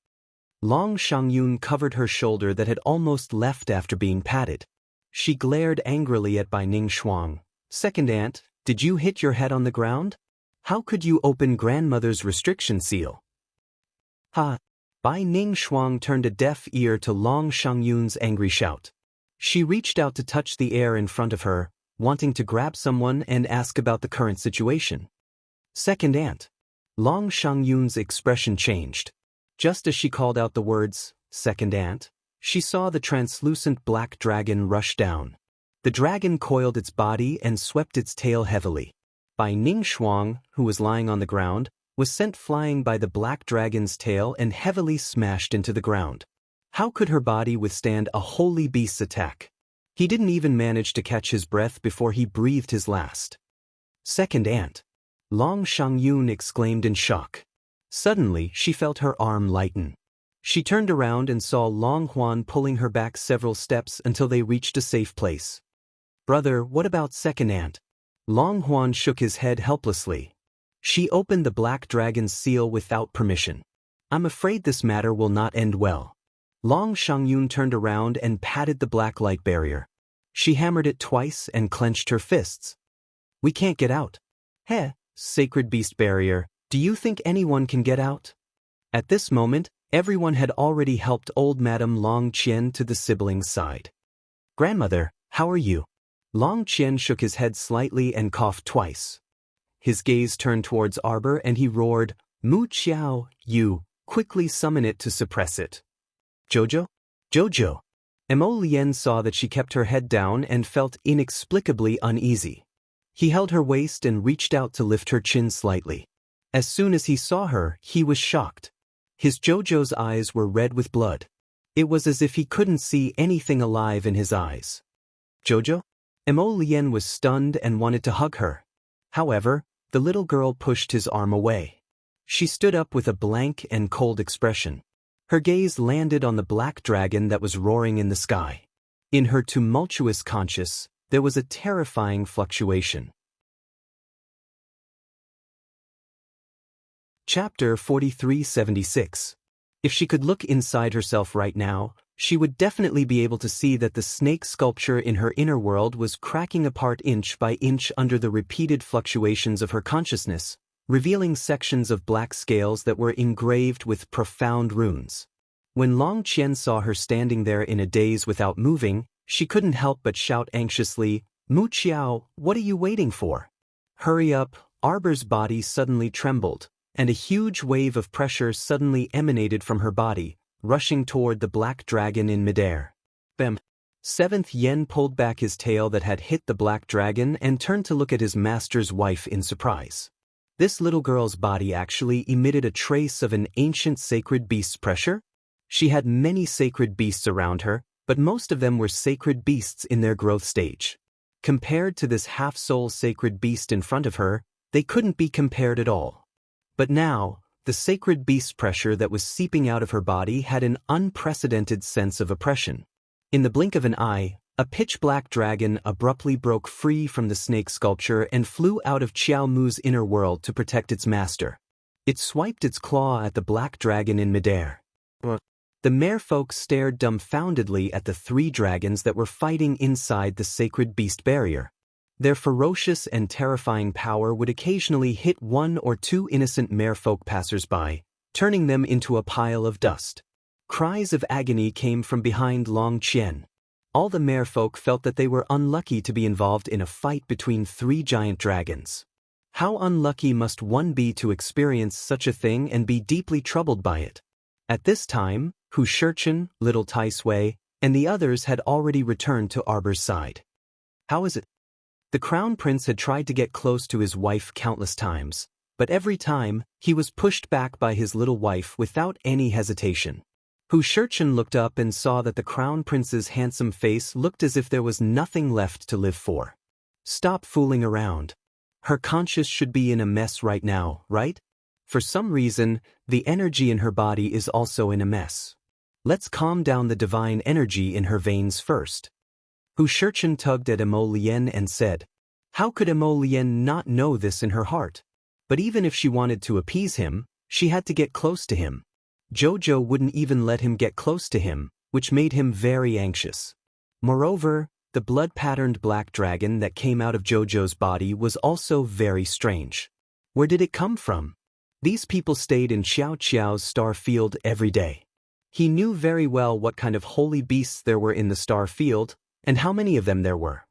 Long Shangyun covered her shoulder that had almost left after being patted. She glared angrily at Bai Ning Shuang. "Second aunt, did you hit your head on the ground? How could you open grandmother's restriction seal?" "Ha!" Bai Ning Shuang turned a deaf ear to Long Shangyun's angry shout. She reached out to touch the air in front of her, wanting to grab someone and ask about the current situation. "Second aunt." Long Shangyun's expression changed. Just as she called out the words, "Second aunt," she saw the translucent black dragon rush down. The dragon coiled its body and swept its tail heavily. Bai Ning Shuang, who was lying on the ground, was sent flying by the black dragon's tail and heavily smashed into the ground. How could her body withstand a holy beast's attack? He didn't even manage to catch his breath before he breathed his last. "Second aunt!" Long Shangyun exclaimed in shock. Suddenly, she felt her arm lighten. She turned around and saw Long Huan pulling her back several steps until they reached a safe place. "Brother, what about second aunt?" Long Huan shook his head helplessly. She opened the black dragon's seal without permission. "I'm afraid this matter will not end well." Long Shangyun turned around and patted the black light barrier. She hammered it twice and clenched her fists. "We can't get out." "Heh, sacred beast barrier, do you think anyone can get out?" At this moment, everyone had already helped old Madame Long Qian to the siblings' side. "Grandmother, how are you?" Long Qian shook his head slightly and coughed twice. His gaze turned towards Arbor and he roared, "Mu Qiao, you, quickly summon it to suppress it." "Jojo? Jojo!" Mo Lien saw that she kept her head down and felt inexplicably uneasy. He held her waist and reached out to lift her chin slightly. As soon as he saw her, he was shocked. His Jojo's eyes were red with blood. It was as if he couldn't see anything alive in his eyes. Jojo? Emolien was stunned and wanted to hug her. However, the little girl pushed his arm away. She stood up with a blank and cold expression. Her gaze landed on the black dragon that was roaring in the sky. In her tumultuous conscience, there was a terrifying fluctuation. Chapter 4376. If she could look inside herself right now, she would definitely be able to see that the snake sculpture in her inner world was cracking apart inch by inch under the repeated fluctuations of her consciousness, revealing sections of black scales that were engraved with profound runes. When Long Qian saw her standing there in a daze without moving, she couldn't help but shout anxiously, "Mu Qiao, what are you waiting for? Hurry up!" Arbor's body suddenly trembled, and a huge wave of pressure suddenly emanated from her body, rushing toward the black dragon in midair. Bam! Seventh Yen pulled back his tail that had hit the black dragon and turned to look at his master's wife in surprise. This little girl's body actually emitted a trace of an ancient sacred beast's pressure. She had many sacred beasts around her, but most of them were sacred beasts in their growth stage. Compared to this half-soul sacred beast in front of her, they couldn't be compared at all. But now, the sacred beast pressure that was seeping out of her body had an unprecedented sense of oppression. In the blink of an eye, a pitch-black dragon abruptly broke free from the snake sculpture and flew out of Qiao Mu's inner world to protect its master. It swiped its claw at the black dragon in midair. The merfolk stared dumbfoundedly at the three dragons that were fighting inside the sacred beast barrier. Their ferocious and terrifying power would occasionally hit one or two innocent merfolk passers-by, turning them into a pile of dust. Cries of agony came from behind Long Qian. All the merfolk felt that they were unlucky to be involved in a fight between three giant dragons. How unlucky must one be to experience such a thing and be deeply troubled by it? At this time, Hu Shirchen, Little Tai Sui, and the others had already returned to Arbor's side. How is it? The crown prince had tried to get close to his wife countless times, but every time, he was pushed back by his little wife without any hesitation. Hu Shirchen looked up and saw that the crown prince's handsome face looked as if there was nothing left to live for. Stop fooling around. Her conscience should be in a mess right now, right? For some reason, the energy in her body is also in a mess. Let's calm down the divine energy in her veins first. Hu Shirchen tugged at Emolien and said, how could Emolien not know this in her heart? But even if she wanted to appease him, she had to get close to him. Jojo wouldn't even let him get close to him, which made him very anxious. Moreover, the blood-patterned black dragon that came out of Jojo's body was also very strange. Where did it come from? These people stayed in Xiao Qiao's star field every day. He knew very well what kind of holy beasts there were in the star field, and how many of them there were.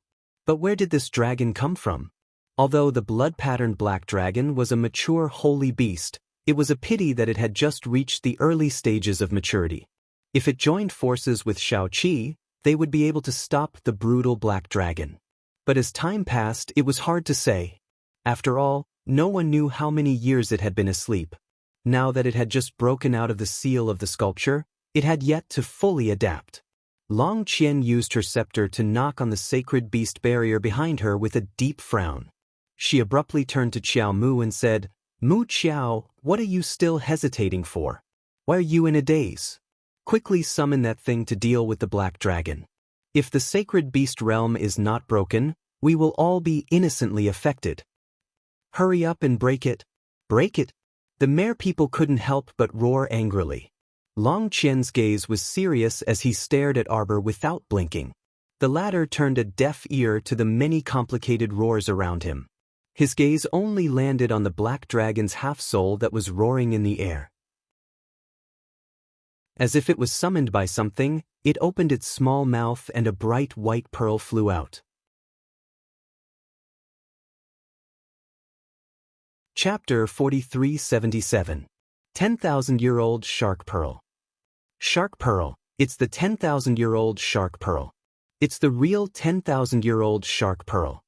But where did this dragon come from? Although the blood-patterned black dragon was a mature holy beast, it was a pity that it had just reached the early stages of maturity. If it joined forces with Shao Qi, they would be able to stop the brutal black dragon. But as time passed, it was hard to say. After all, no one knew how many years it had been asleep. Now that it had just broken out of the seal of the sculpture, it had yet to fully adapt. Long Qian used her scepter to knock on the sacred beast barrier behind her with a deep frown. She abruptly turned to Qiao Mu and said, Mu Qiao, what are you still hesitating for? Why are you in a daze? Quickly summon that thing to deal with the black dragon. If the sacred beast realm is not broken, we will all be innocently affected. Hurry up and break it. Break it? The mare people couldn't help but roar angrily. Long Qian's gaze was serious as he stared at Arbor without blinking. The latter turned a deaf ear to the many complicated roars around him. His gaze only landed on the black dragon's half-soul that was roaring in the air. As if it was summoned by something, it opened its small mouth and a bright white pearl flew out. Chapter 4377. 10,000-year-old Shark Pearl. Shark Pearl, it's the 10,000-year-old Shark Pearl. It's the real 10,000-year-old Shark Pearl.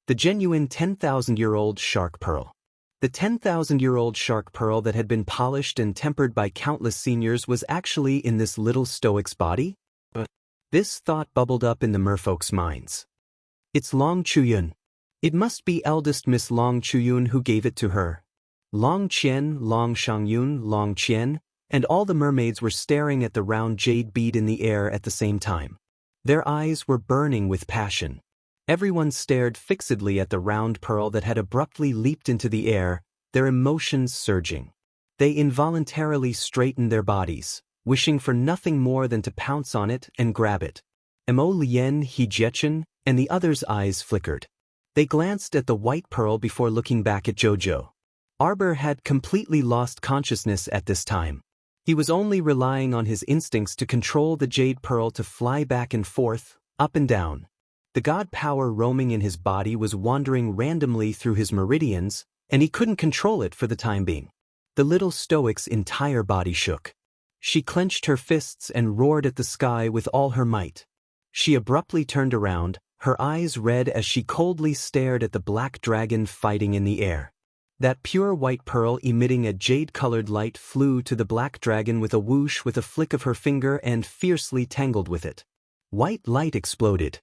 The genuine 10,000-year-old shark pearl. The 10,000-year-old shark pearl that had been polished and tempered by countless seniors was actually in this little stoic's body? This thought bubbled up in the merfolk's minds. It's Long Chuyun. It must be eldest Miss Long Chuyun who gave it to her. Long Qian, Long Shangyun, Long Qian, and all the mermaids were staring at the round jade bead in the air at the same time. Their eyes were burning with passion. Everyone stared fixedly at the round pearl that had abruptly leaped into the air, their emotions surging. They involuntarily straightened their bodies, wishing for nothing more than to pounce on it and grab it. Mo Lien, He Jiechun, and the others' eyes flickered. They glanced at the white pearl before looking back at Jojo. Arbor had completely lost consciousness at this time. He was only relying on his instincts to control the jade pearl to fly back and forth, up and down. The god power roaming in his body was wandering randomly through his meridians, and he couldn't control it for the time being. The little stoic's entire body shook. She clenched her fists and roared at the sky with all her might. She abruptly turned around, her eyes red as she coldly stared at the black dragon fighting in the air. That pure white pearl emitting a jade-colored light flew to the black dragon with a whoosh with a flick of her finger and fiercely tangled with it. White light exploded.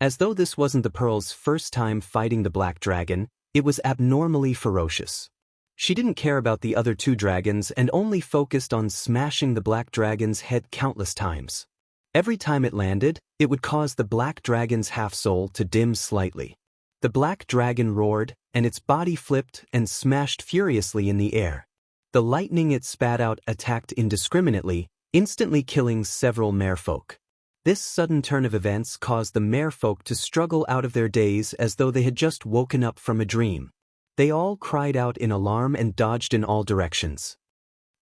As though this wasn't the pearl's first time fighting the black dragon, it was abnormally ferocious. She didn't care about the other two dragons and only focused on smashing the black dragon's head countless times. Every time it landed, it would cause the black dragon's half-soul to dim slightly. The black dragon roared, and its body flipped and smashed furiously in the air. The lightning it spat out attacked indiscriminately, instantly killing several merfolk. This sudden turn of events caused the merfolk to struggle out of their daze as though they had just woken up from a dream. They all cried out in alarm and dodged in all directions.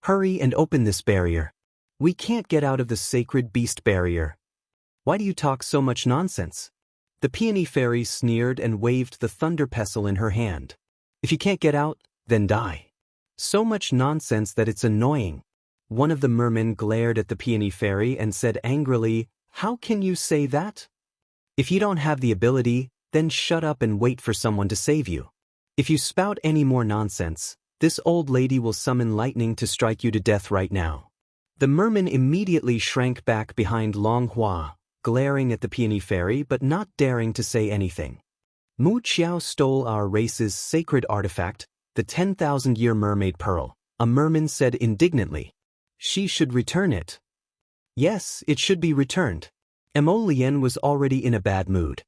"Hurry and open this barrier. We can't get out of the sacred beast barrier. Why do you talk so much nonsense?" The peony fairy sneered and waved the thunder pestle in her hand. "If you can't get out, then die. So much nonsense that it's annoying." One of the mermen glared at the peony fairy and said angrily, "How can you say that? If you don't have the ability, then shut up and wait for someone to save you. If you spout any more nonsense, this old lady will summon lightning to strike you to death right now." The merman immediately shrank back behind Long Hua, glaring at the peony fairy but not daring to say anything. "Mu Qiao stole our race's sacred artifact, the 10,000-year mermaid pearl," a merman said indignantly. "She should return it." "Yes, it should be returned." Mo Lien was already in a bad mood.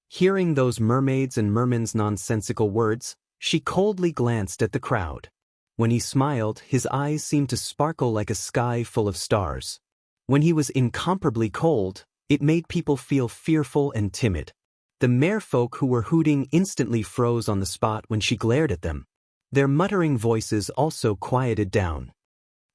Hearing those mermaids and mermen's nonsensical words, she coldly glanced at the crowd. When he smiled, his eyes seemed to sparkle like a sky full of stars. When he was incomparably cold, it made people feel fearful and timid. The merfolk who were hooting instantly froze on the spot when she glared at them. Their muttering voices also quieted down.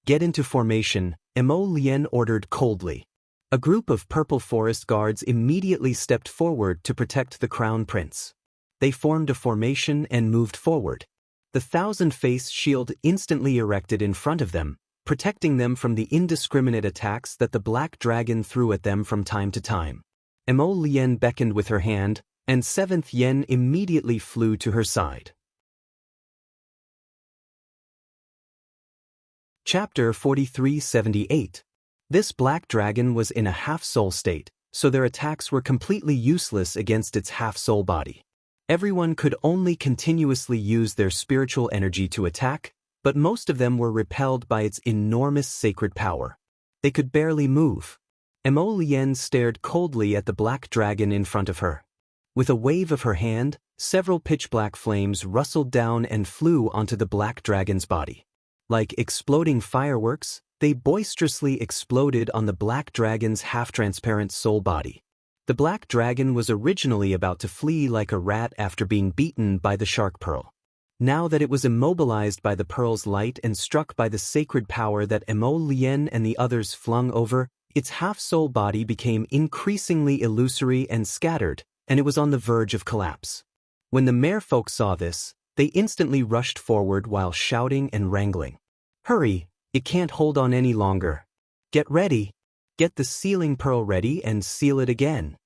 "Get into formation," Mo Lien ordered coldly. A group of purple forest guards immediately stepped forward to protect the crown prince. They formed a formation and moved forward. The thousand-face shield instantly erected in front of them, protecting them from the indiscriminate attacks that the black dragon threw at them from time to time. Mo Lien beckoned with her hand, and Seventh Yen immediately flew to her side. Chapter 4378. This black dragon was in a half-soul state, so their attacks were completely useless against its half-soul body. Everyone could only continuously use their spiritual energy to attack, but most of them were repelled by its enormous sacred power. They could barely move. Mo Lien stared coldly at the black dragon in front of her. With a wave of her hand, several pitch-black flames rustled down and flew onto the black dragon's body. Like exploding fireworks, they boisterously exploded on the black dragon's half-transparent soul body. The black dragon was originally about to flee like a rat after being beaten by the shark pearl. Now that it was immobilized by the pearl's light and struck by the sacred power that Mo Lien and the others flung over, its half-soul body became increasingly illusory and scattered, and it was on the verge of collapse. When the merfolk saw this, they instantly rushed forward while shouting and wrangling. "Hurry, it can't hold on any longer. Get ready. Get the sealing pearl ready and seal it again."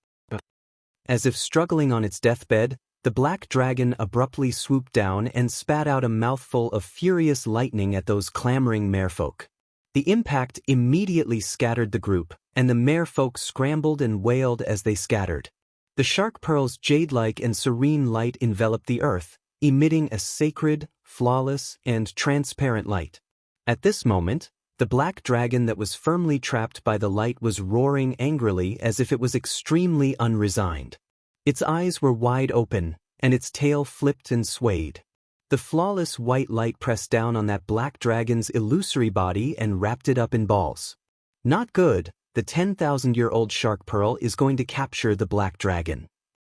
As if struggling on its deathbed, the black dragon abruptly swooped down and spat out a mouthful of furious lightning at those clamoring merfolk. The impact immediately scattered the group, and the merfolk scrambled and wailed as they scattered. The shark pearl's jade-like and serene light enveloped the earth, emitting a sacred, flawless, and transparent light. At this moment, the black dragon that was firmly trapped by the light was roaring angrily as if it was extremely unresigned. Its eyes were wide open, and its tail flipped and swayed. The flawless white light pressed down on that black dragon's illusory body and wrapped it up in balls. Not good, the 10,000-year-old shark pearl is going to capture the black dragon.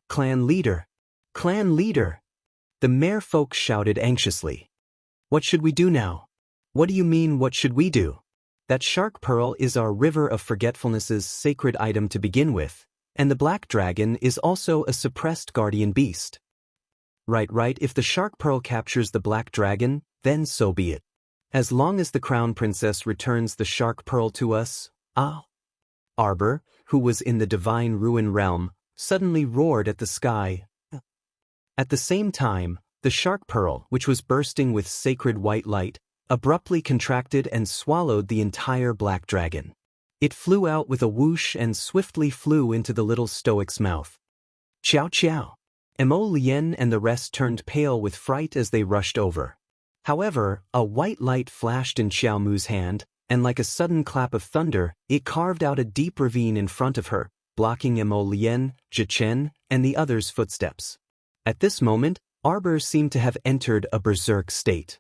Clan leader! Clan leader! The merfolk shouted anxiously. What should we do now? What do you mean, what should we do? That shark pearl is our river of forgetfulness's sacred item to begin with, and the black dragon is also a suppressed guardian beast. Right, if the shark pearl captures the black dragon, then so be it. As long as the crown princess returns the shark pearl to us, Arbor, who was in the divine ruin realm, suddenly roared at the sky. At the same time, the shark pearl, which was bursting with sacred white light, abruptly contracted and swallowed the entire black dragon. It flew out with a whoosh and swiftly flew into the little stoic's mouth. Chow chow! Mo Lien and the rest turned pale with fright as they rushed over. However, a white light flashed in Xiao Mu's hand, and like a sudden clap of thunder, it carved out a deep ravine in front of her, blocking Mo Lien, Zhichen, and the others' footsteps. At this moment, Arbor seemed to have entered a berserk state.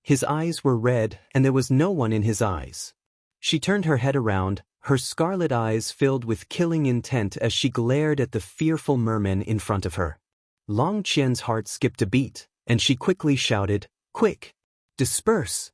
His eyes were red, and there was no one in his eyes. She turned her head around, her scarlet eyes filled with killing intent as she glared at the fearful merman in front of her. Long Qian's heart skipped a beat, and she quickly shouted, "Quick! Disperse!"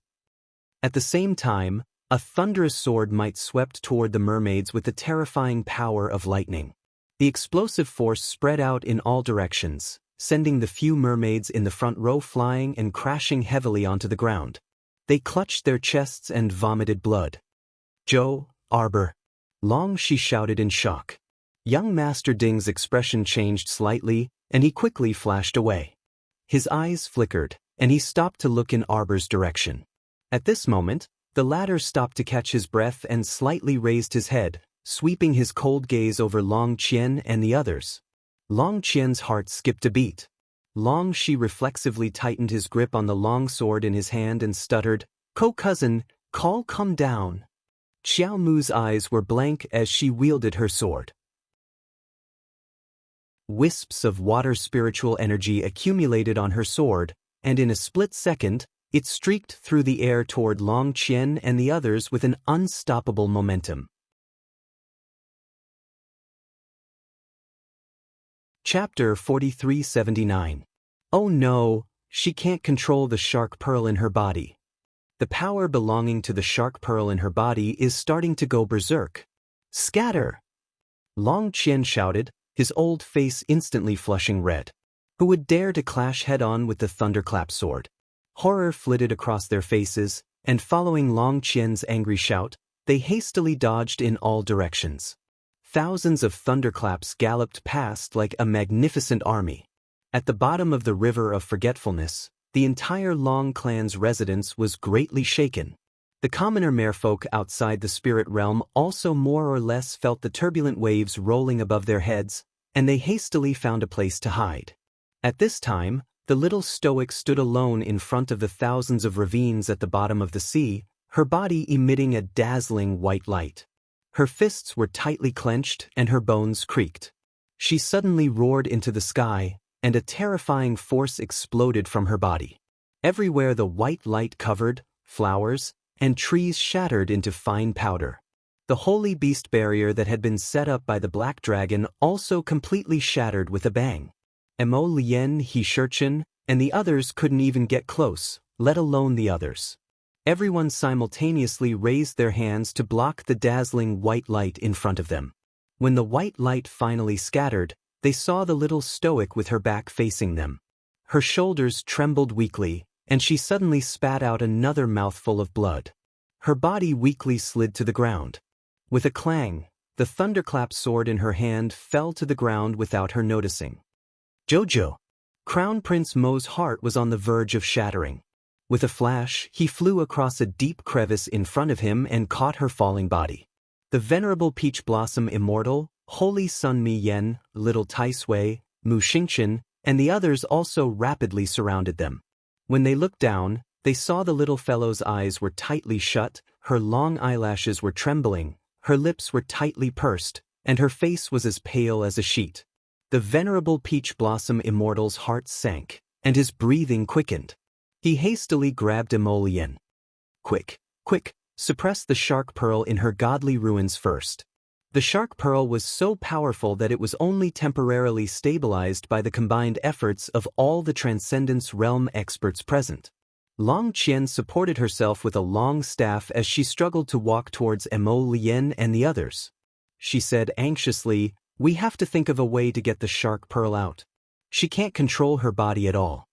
At the same time, a thunderous sword might swept toward the mermaids with the terrifying power of lightning. The explosive force spread out in all directions, sending the few mermaids in the front row flying and crashing heavily onto the ground. They clutched their chests and vomited blood. "Zhou, Arbor!" Long she shouted in shock. Young Master Ding's expression changed slightly, and he quickly flashed away. His eyes flickered, and he stopped to look in Arbor's direction. At this moment, the latter stopped to catch his breath and slightly raised his head, sweeping his cold gaze over Long Qian and the others. Long Qian's heart skipped a beat. Long Shi reflexively tightened his grip on the long sword in his hand and stuttered, "Co-cousin, calm down." Xiao Mu's eyes were blank as she wielded her sword. Wisps of water spiritual energy accumulated on her sword, and in a split second, it streaked through the air toward Long Qian and the others with an unstoppable momentum. Chapter 4379. Oh no, she can't control the shark pearl in her body. The power belonging to the shark pearl in her body is starting to go berserk. Scatter! Long Qian shouted, his old face instantly flushing red. Who would dare to clash head-on with the thunderclap sword? Horror flitted across their faces, and following Long Qian's angry shout, they hastily dodged in all directions. Thousands of thunderclaps galloped past like a magnificent army. At the bottom of the river of forgetfulness, the entire Long clan's residence was greatly shaken. The commoner merfolk outside the spirit realm also more or less felt the turbulent waves rolling above their heads, and they hastily found a place to hide. At this time, the little stoic stood alone in front of the thousands of ravines at the bottom of the sea, her body emitting a dazzling white light. Her fists were tightly clenched and her bones creaked. She suddenly roared into the sky, and a terrifying force exploded from her body. Everywhere the white light covered, flowers, and trees shattered into fine powder. The holy beast barrier that had been set up by the black dragon also completely shattered with a bang. Mo Lien, He Shurchen, and the others couldn't even get close, let alone the others. Everyone simultaneously raised their hands to block the dazzling white light in front of them. When the white light finally scattered, they saw the little stoic with her back facing them. Her shoulders trembled weakly, and she suddenly spat out another mouthful of blood. Her body weakly slid to the ground. With a clang, the thunderclap sword in her hand fell to the ground without her noticing. "Jojo!" Crown Prince Mo's heart was on the verge of shattering. With a flash, he flew across a deep crevice in front of him and caught her falling body. The venerable Peach Blossom Immortal, Holy Sun Mi Yen, Little Tai Sui, Mu Xingchen, and the others also rapidly surrounded them. When they looked down, they saw the little fellow's eyes were tightly shut, her long eyelashes were trembling, her lips were tightly pursed, and her face was as pale as a sheet. The venerable Peach Blossom Immortal's heart sank, and his breathing quickened. He hastily grabbed Emolian. Quick, quick, suppress the shark pearl in her godly ruins first. The shark pearl was so powerful that it was only temporarily stabilized by the combined efforts of all the Transcendence Realm experts present. Long Qian supported herself with a long staff as she struggled to walk towards Emolian and the others. She said anxiously, "We have to think of a way to get the shark pearl out. She can't control her body at all."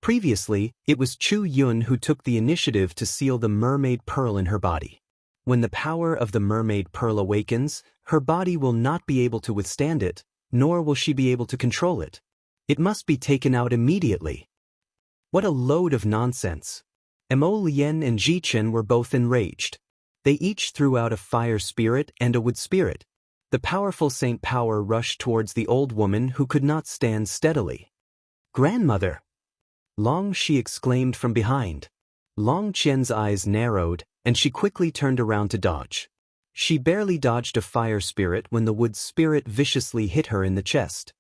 Previously, it was Chu Yun who took the initiative to seal the mermaid pearl in her body. When the power of the mermaid pearl awakens, her body will not be able to withstand it, nor will she be able to control it. It must be taken out immediately. What a load of nonsense. Emolian and Jichen were both enraged. They each threw out a fire spirit and a wood spirit. The powerful Saint Power rushed towards the old woman who could not stand steadily. "Grandmother!" Long Shi exclaimed from behind. Long Qian's eyes narrowed, and she quickly turned around to dodge. She barely dodged a fire spirit when the wood spirit viciously hit her in the chest.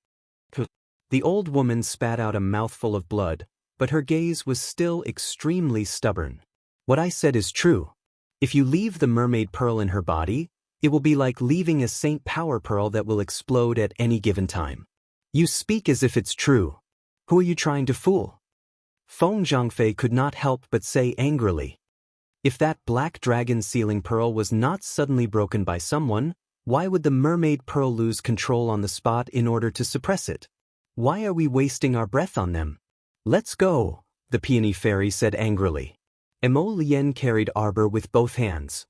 The old woman spat out a mouthful of blood, but her gaze was still extremely stubborn. "What I said is true. If you leave the mermaid pearl in her body, it will be like leaving a Saint Power pearl that will explode at any given time. You speak as if it's true. Who are you trying to fool?" Feng Zhangfei could not help but say angrily. If that black dragon sealing pearl was not suddenly broken by someone, why would the mermaid pearl lose control on the spot in order to suppress it? Why are we wasting our breath on them? "Let's go," the peony fairy said angrily. Emolian carried Arbor with both hands.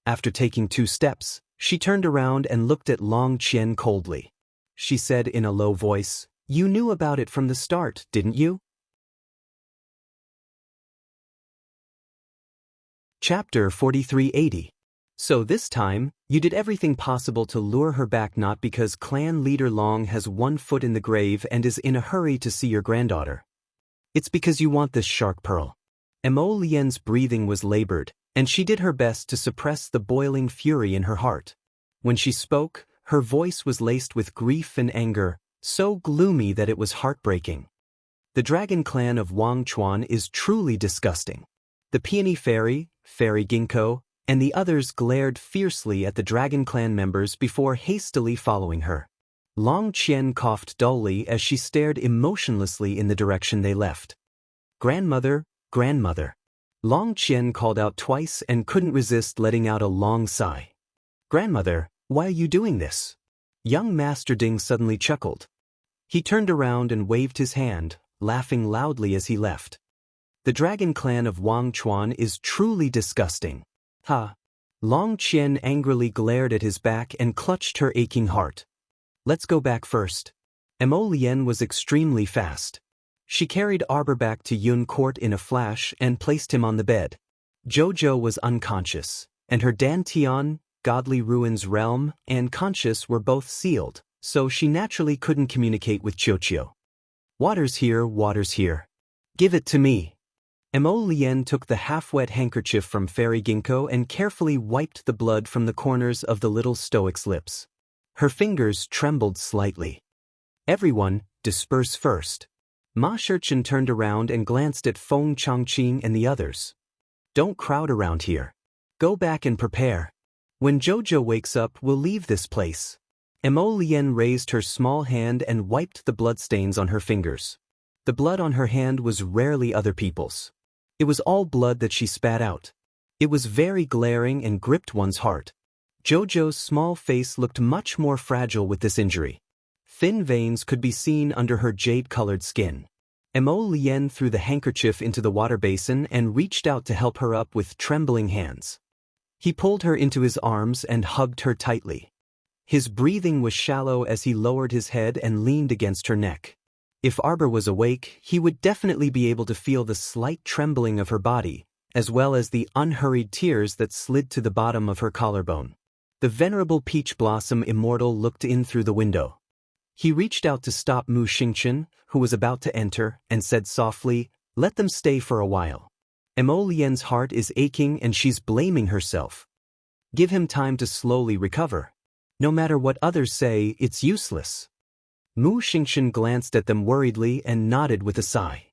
After taking 2 steps, she turned around and looked at Long Qian coldly. She said in a low voice, "You knew about it from the start, didn't you?" Chapter 4380. So this time, you did everything possible to lure her back, not because clan leader Long has one foot in the grave and is in a hurry to see your granddaughter. It's because you want this shark pearl. Emolian's breathing was labored, and she did her best to suppress the boiling fury in her heart. When she spoke, her voice was laced with grief and anger, so gloomy that it was heartbreaking. The dragon clan of Wang Chuan is truly disgusting. The peony fairy, Fairy Ginkgo, and the others glared fiercely at the dragon clan members before hastily following her. Long Qian coughed dully as she stared emotionlessly in the direction they left. "Grandmother, grandmother." Long Qian called out twice and couldn't resist letting out a long sigh. "Grandmother, why are you doing this?" Young Master Ding suddenly chuckled. He turned around and waved his hand, laughing loudly as he left. The dragon clan of Wang Chuan is truly disgusting. Ha! Long Qian angrily glared at his back and clutched her aching heart. "Let's go back first." Emolian was extremely fast. She carried Arbor back to Yun Court in a flash and placed him on the bed. Jojo was unconscious, and her Dantian, Godly Ruins Realm, and Conscious were both sealed, so she naturally couldn't communicate with Qiuqiu. Water's here. Give it to me." Emolian took the half-wet handkerchief from Fairy Ginkgo and carefully wiped the blood from the corners of the little stoic's lips. Her fingers trembled slightly. "Everyone, disperse first." Ma Shurchen turned around and glanced at Feng Changqing and the others. "Don't crowd around here. Go back and prepare. When Jojo wakes up, we'll leave this place." Emolian raised her small hand and wiped the bloodstains on her fingers. The blood on her hand was rarely other people's. It was all blood that she spat out. It was very glaring and gripped one's heart. Jojo's small face looked much more fragile with this injury. Thin veins could be seen under her jade-colored skin. Emolian threw the handkerchief into the water basin and reached out to help her up with trembling hands. He pulled her into his arms and hugged her tightly. His breathing was shallow as he lowered his head and leaned against her neck. If Arbor was awake, he would definitely be able to feel the slight trembling of her body, as well as the unhurried tears that slid to the bottom of her collarbone. The venerable Peach Blossom Immortal looked in through the window. He reached out to stop Mu Xingchen, who was about to enter, and said softly, "Let them stay for a while. Mo Lian's heart is aching and she's blaming herself. Give him time to slowly recover. No matter what others say, it's useless." Mu Xingchen glanced at them worriedly and nodded with a sigh.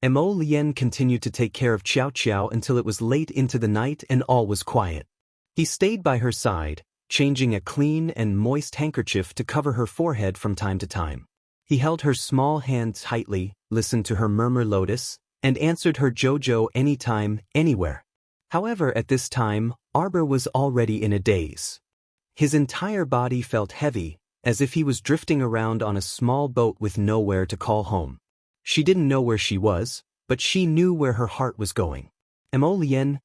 Mo Lian continued to take care of Qiao Qiao until it was late into the night and all was quiet. He stayed by her side, changing a clean and moist handkerchief to cover her forehead from time to time. He held her small hand tightly, listened to her murmur lotus, and answered her Jojo anytime, anywhere. However, at this time, Arbor was already in a daze. His entire body felt heavy, as if he was drifting around on a small boat with nowhere to call home. She didn't know where she was, but she knew where her heart was going. Mo Lian,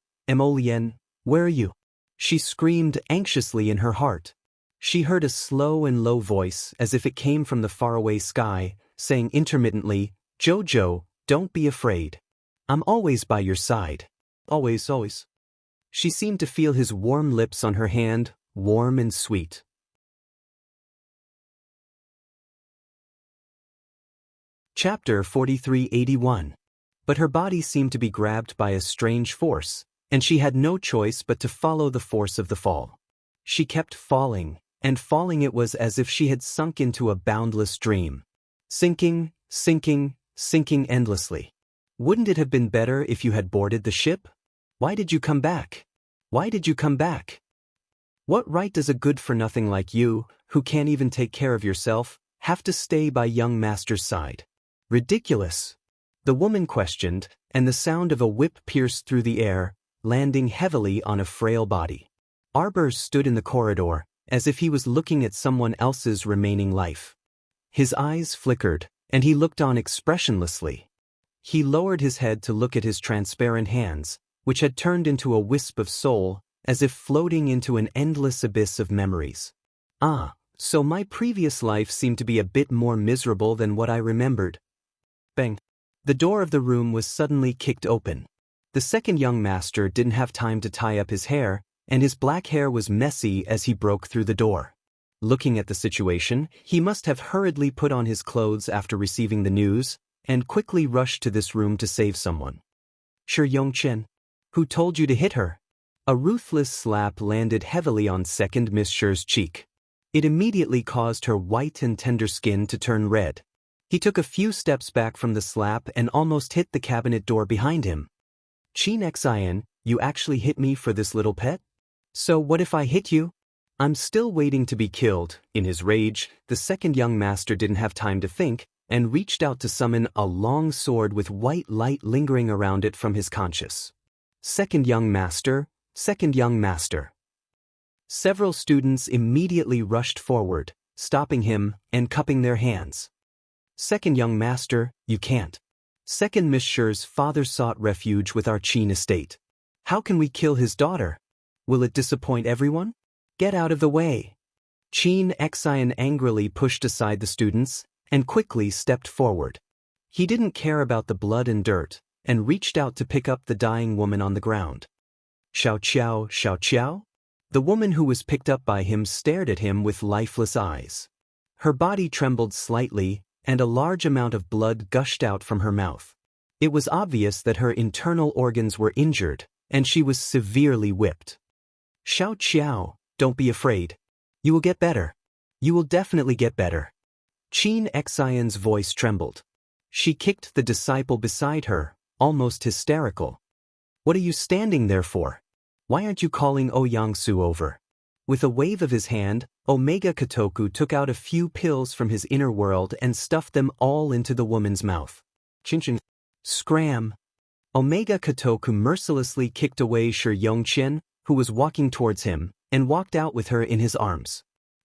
where are you?" She screamed anxiously in her heart. She heard a slow and low voice, as if it came from the faraway sky, saying intermittently, "Jojo, don't be afraid. I'm always by your side. Always, always." She seemed to feel his warm lips on her hand, warm and sweet. Chapter 4381. But her body seemed to be grabbed by a strange force, and she had no choice but to follow the force of the fall. She kept falling, and falling. It was as if she had sunk into a boundless dream. Sinking, sinking, sinking endlessly. Wouldn't it have been better if you had boarded the ship? Why did you come back? Why did you come back? What right does a good-for-nothing like you, who can't even take care of yourself, have to stay by young master's side? Ridiculous. The woman questioned, and the sound of a whip pierced through the air, landing heavily on a frail body. Arbor stood in the corridor, as if he was looking at someone else's remaining life. His eyes flickered, and he looked on expressionlessly. He lowered his head to look at his transparent hands, which had turned into a wisp of soul, as if floating into an endless abyss of memories. Ah, so my previous life seemed to be a bit more miserable than what I remembered. Bang. The door of the room was suddenly kicked open. The second young master didn't have time to tie up his hair, and his black hair was messy as he broke through the door. Looking at the situation, he must have hurriedly put on his clothes after receiving the news, and quickly rushed to this room to save someone. "Shi Yongchen, who told you to hit her?" A ruthless slap landed heavily on second Miss Shi's cheek. It immediately caused her white and tender skin to turn red. He took a few steps back from the slap and almost hit the cabinet door behind him. "Qin Xian, you actually hit me for this little pet? So what if I hit you? I'm still waiting to be killed." In his rage, the second young master didn't have time to think, and reached out to summon a long sword with white light lingering around it from his conscious. Second young master, second young master." Several students immediately rushed forward, stopping him and cupping their hands. "Second young master, you can't. Second Miss Shi's father sought refuge with our Qin estate. How can we kill his daughter? Will it disappoint everyone? Get out of the way." Qin Xian angrily pushed aside the students and quickly stepped forward. He didn't care about the blood and dirt, and reached out to pick up the dying woman on the ground. "Xiao Qiao, Xiao Qiao?" The woman who was picked up by him stared at him with lifeless eyes. Her body trembled slightly, and a large amount of blood gushed out from her mouth. It was obvious that her internal organs were injured, and she was severely whipped. "Xiao Qiao, don't be afraid. You will get better. You will definitely get better." Qin Xian's voice trembled. She kicked the disciple beside her, almost hysterical. "What are you standing there for? Why aren't you calling Ouyangsu over?" With a wave of his hand, Omega Kotoku took out a few pills from his inner world and stuffed them all into the woman's mouth. Chin-chin. Scram. Omega Kotoku mercilessly kicked away Shi Yongchen, who was walking towards him, and walked out with her in his arms.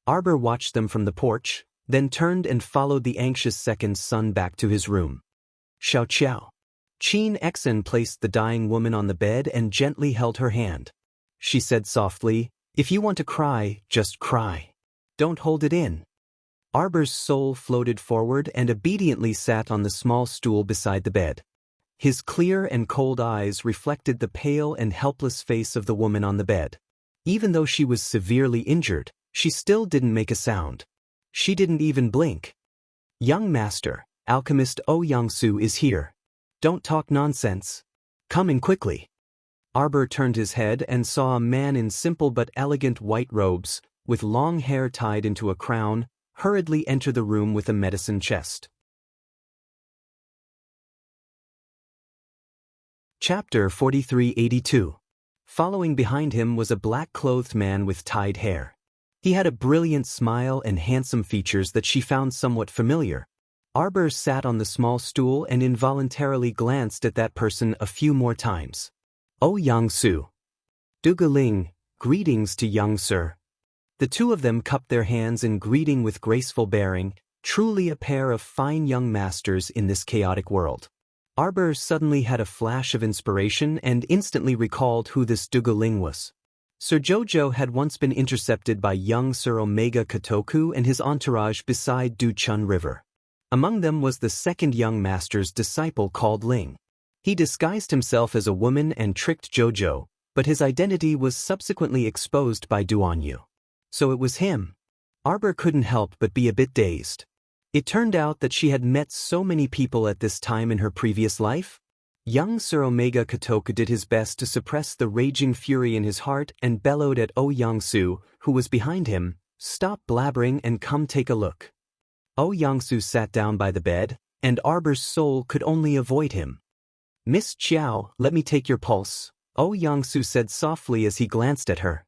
Arbor watched them from the porch, then turned and followed the anxious second son back to his room. "Xiao Qiao." Qin Xian placed the dying woman on the bed and gently held her hand. She said softly, "If you want to cry, just cry. Don't hold it in. Arbor's soul floated forward and obediently sat on the small stool beside the bed. His clear and cold eyes reflected the pale and helpless face of the woman on the bed. Even though she was severely injured, she still didn't make a sound. She didn't even blink. Young master, alchemist Yang-su is here. Don't talk nonsense. Come in quickly. Arbor turned his head and saw a man in simple but elegant white robes, with long hair tied into a crown, hurriedly enter the room with a medicine chest. Chapter 4382. Following behind him was a black-clothed man with tied hair. He had a brilliant smile and handsome features that she found somewhat familiar. Arbor sat on the small stool and involuntarily glanced at that person a few more times. Oh Yang-su. Dugaling, greetings to young sir. The two of them cupped their hands in greeting with graceful bearing, truly a pair of fine young masters in this chaotic world. Arbor suddenly had a flash of inspiration and instantly recalled who this Dugaling was. Sir Jojo had once been intercepted by young Sir Omega Kotoku and his entourage beside Du-Chun River. Among them was the second young master's disciple called Ling. He disguised himself as a woman and tricked Jojo, but his identity was subsequently exposed by Duanyu. So it was him. Arbor couldn't help but be a bit dazed. It turned out that she had met so many people at this time in her previous life. Young Sir Omega Kotoku did his best to suppress the raging fury in his heart and bellowed at Yang-su, who was behind him, "Stop blabbering and come take a look." Yang-su sat down by the bed, and Arbor's soul could only avoid him. "Miss Chiao, let me take your pulse," Yang-su said softly as he glanced at her.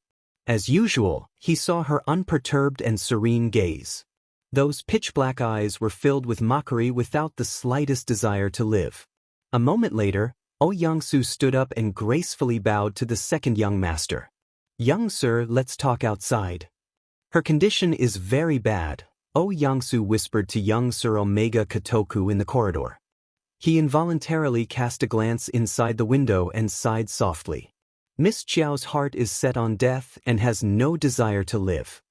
As usual, he saw her unperturbed and serene gaze. Those pitch-black eyes were filled with mockery without the slightest desire to live. A moment later, Yang-su stood up and gracefully bowed to the second young master. "Young sir, let's talk outside." "Her condition is very bad," Yang-su whispered to young Sir Omega Kotoku in the corridor. He involuntarily cast a glance inside the window and sighed softly. "Miss Chiao's heart is set on death and has no desire to live."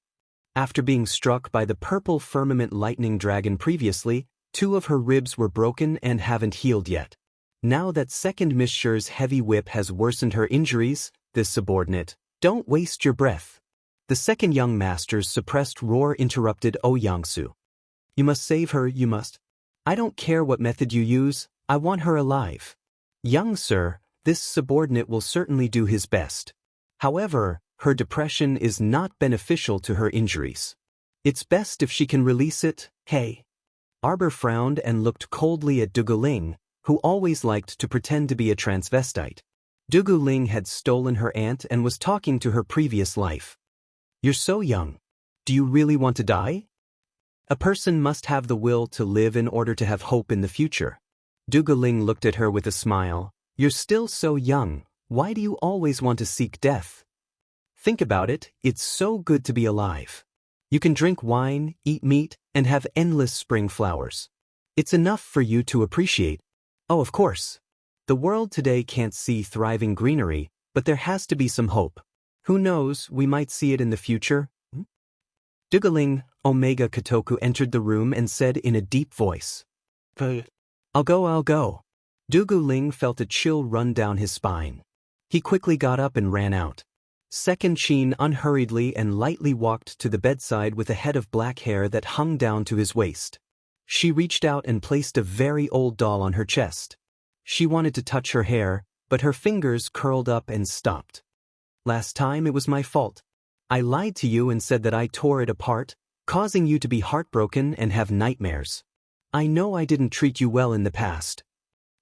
After being struck by the purple firmament lightning dragon previously, 2 of her ribs were broken and haven't healed yet. Now that second Miss Sher's heavy whip has worsened her injuries, this subordinate, "Don't waste your breath." The second young master's suppressed roar interrupted Yang-su. "You must save her, you must. I don't care what method you use, I want her alive." "Young sir, this subordinate will certainly do his best. However, her depression is not beneficial to her injuries. It's best if she can release it, hey?" Arbor frowned and looked coldly at Dugaling, who always liked to pretend to be a transvestite. Dugaling had stolen her aunt and was talking to her previous life. "You're so young. Do you really want to die? A person must have the will to live in order to have hope in the future." Dugaling looked at her with a smile. "You're still so young, why do you always want to seek death? Think about it, it's so good to be alive. You can drink wine, eat meat, and have endless spring flowers. It's enough for you to appreciate. Oh, of course. The world today can't see thriving greenery, but there has to be some hope. Who knows, we might see it in the future." Dugaling, Omega Kotoku entered the room and said in a deep voice, I'll go. Dugaling felt a chill run down his spine. He quickly got up and ran out. Second Chin unhurriedly and lightly walked to the bedside with a head of black hair that hung down to his waist. She reached out and placed a very old doll on her chest. She wanted to touch her hair, but her fingers curled up and stopped. "Last time it was my fault. I lied to you and said that I tore it apart, causing you to be heartbroken and have nightmares. I know I didn't treat you well in the past.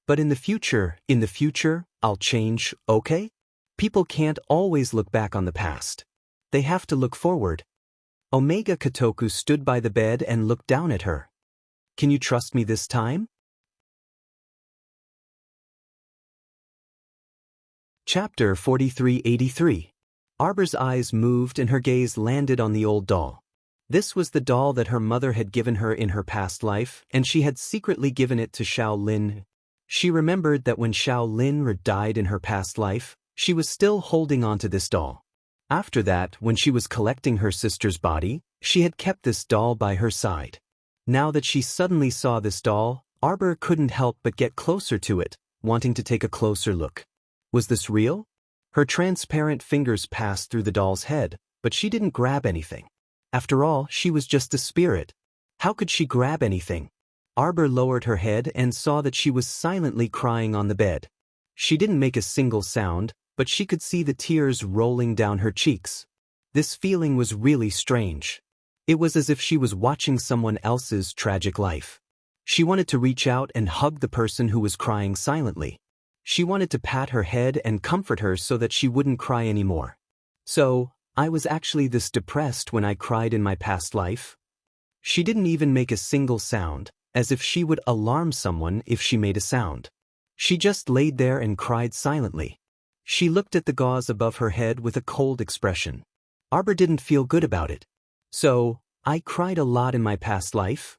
But in the future, I'll change, okay? People can't always look back on the past. They have to look forward." Omega Kotoku stood by the bed and looked down at her. "Can you trust me this time?" Chapter 4383. Arbor's eyes moved and her gaze landed on the old doll. This was the doll that her mother had given her in her past life, and she had secretly given it to Xiao Lin. She remembered that when Xiao Lin died in her past life, she was still holding on to this doll. After that, when she was collecting her sister's body, She had kept this doll by her side. Now that she suddenly saw this doll, Arbor couldn't help but get closer to it, wanting to take a closer look. Was this real? Her transparent fingers passed through the doll's head, but she didn't grab anything. After all, she was just a spirit. How could she grab anything? Arbor lowered her head and saw that she was silently crying on the bed. She didn't make a single sound, but she could see the tears rolling down her cheeks. This feeling was really strange. It was as if she was watching someone else's tragic life. She wanted to reach out and hug the person who was crying silently. She wanted to pat her head and comfort her so that she wouldn't cry anymore. So, I was actually this depressed when I cried in my past life? She didn't even make a single sound, as if she would alarm someone if she made a sound. She just laid there and cried silently. She looked at the gauze above her head with a cold expression. Arbor didn't feel good about it. So, I cried a lot in my past life?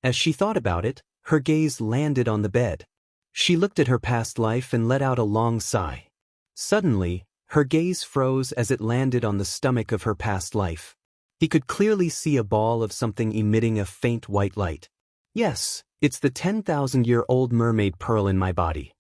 As she thought about it, her gaze landed on the bed. She looked at her past life and let out a long sigh. Suddenly, her gaze froze as it landed on the stomach of her past life. He could clearly see a ball of something emitting a faint white light. Yes, it's the 10,000-year-old mermaid pearl in my body.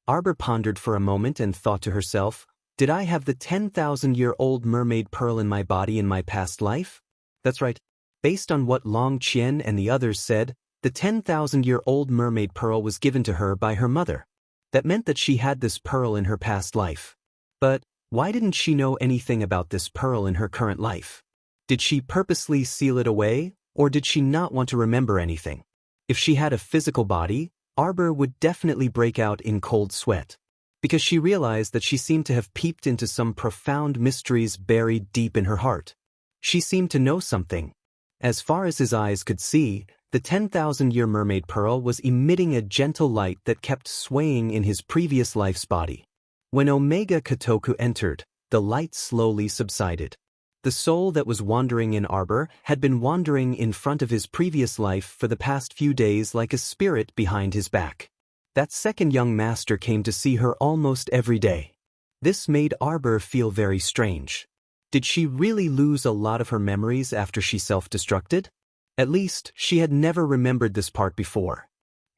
Arbor pondered for a moment and thought to herself, did I have the 10,000-year-old mermaid pearl in my body in my past life? That's right. Based on what Long Qian and the others said, the 10,000-year-old mermaid pearl was given to her by her mother. That meant that she had this pearl in her past life. But why didn't she know anything about this pearl in her current life? Did she purposely seal it away, or did she not want to remember anything? If she had a physical body, Arbor would definitely break out in cold sweat, because she realized that she seemed to have peeped into some profound mysteries buried deep in her heart. She seemed to know something. As far as his eyes could see, the 10,000-year mermaid pearl was emitting a gentle light that kept swaying in his previous life's body. When Omega Kotoku entered, the light slowly subsided. The soul that was wandering in Arbor had been wandering in front of his previous life for the past few days like a spirit behind his back. That second young master came to see her almost every day. This made Arbor feel very strange. Did she really lose a lot of her memories after she self-destructed? At least, she had never remembered this part before.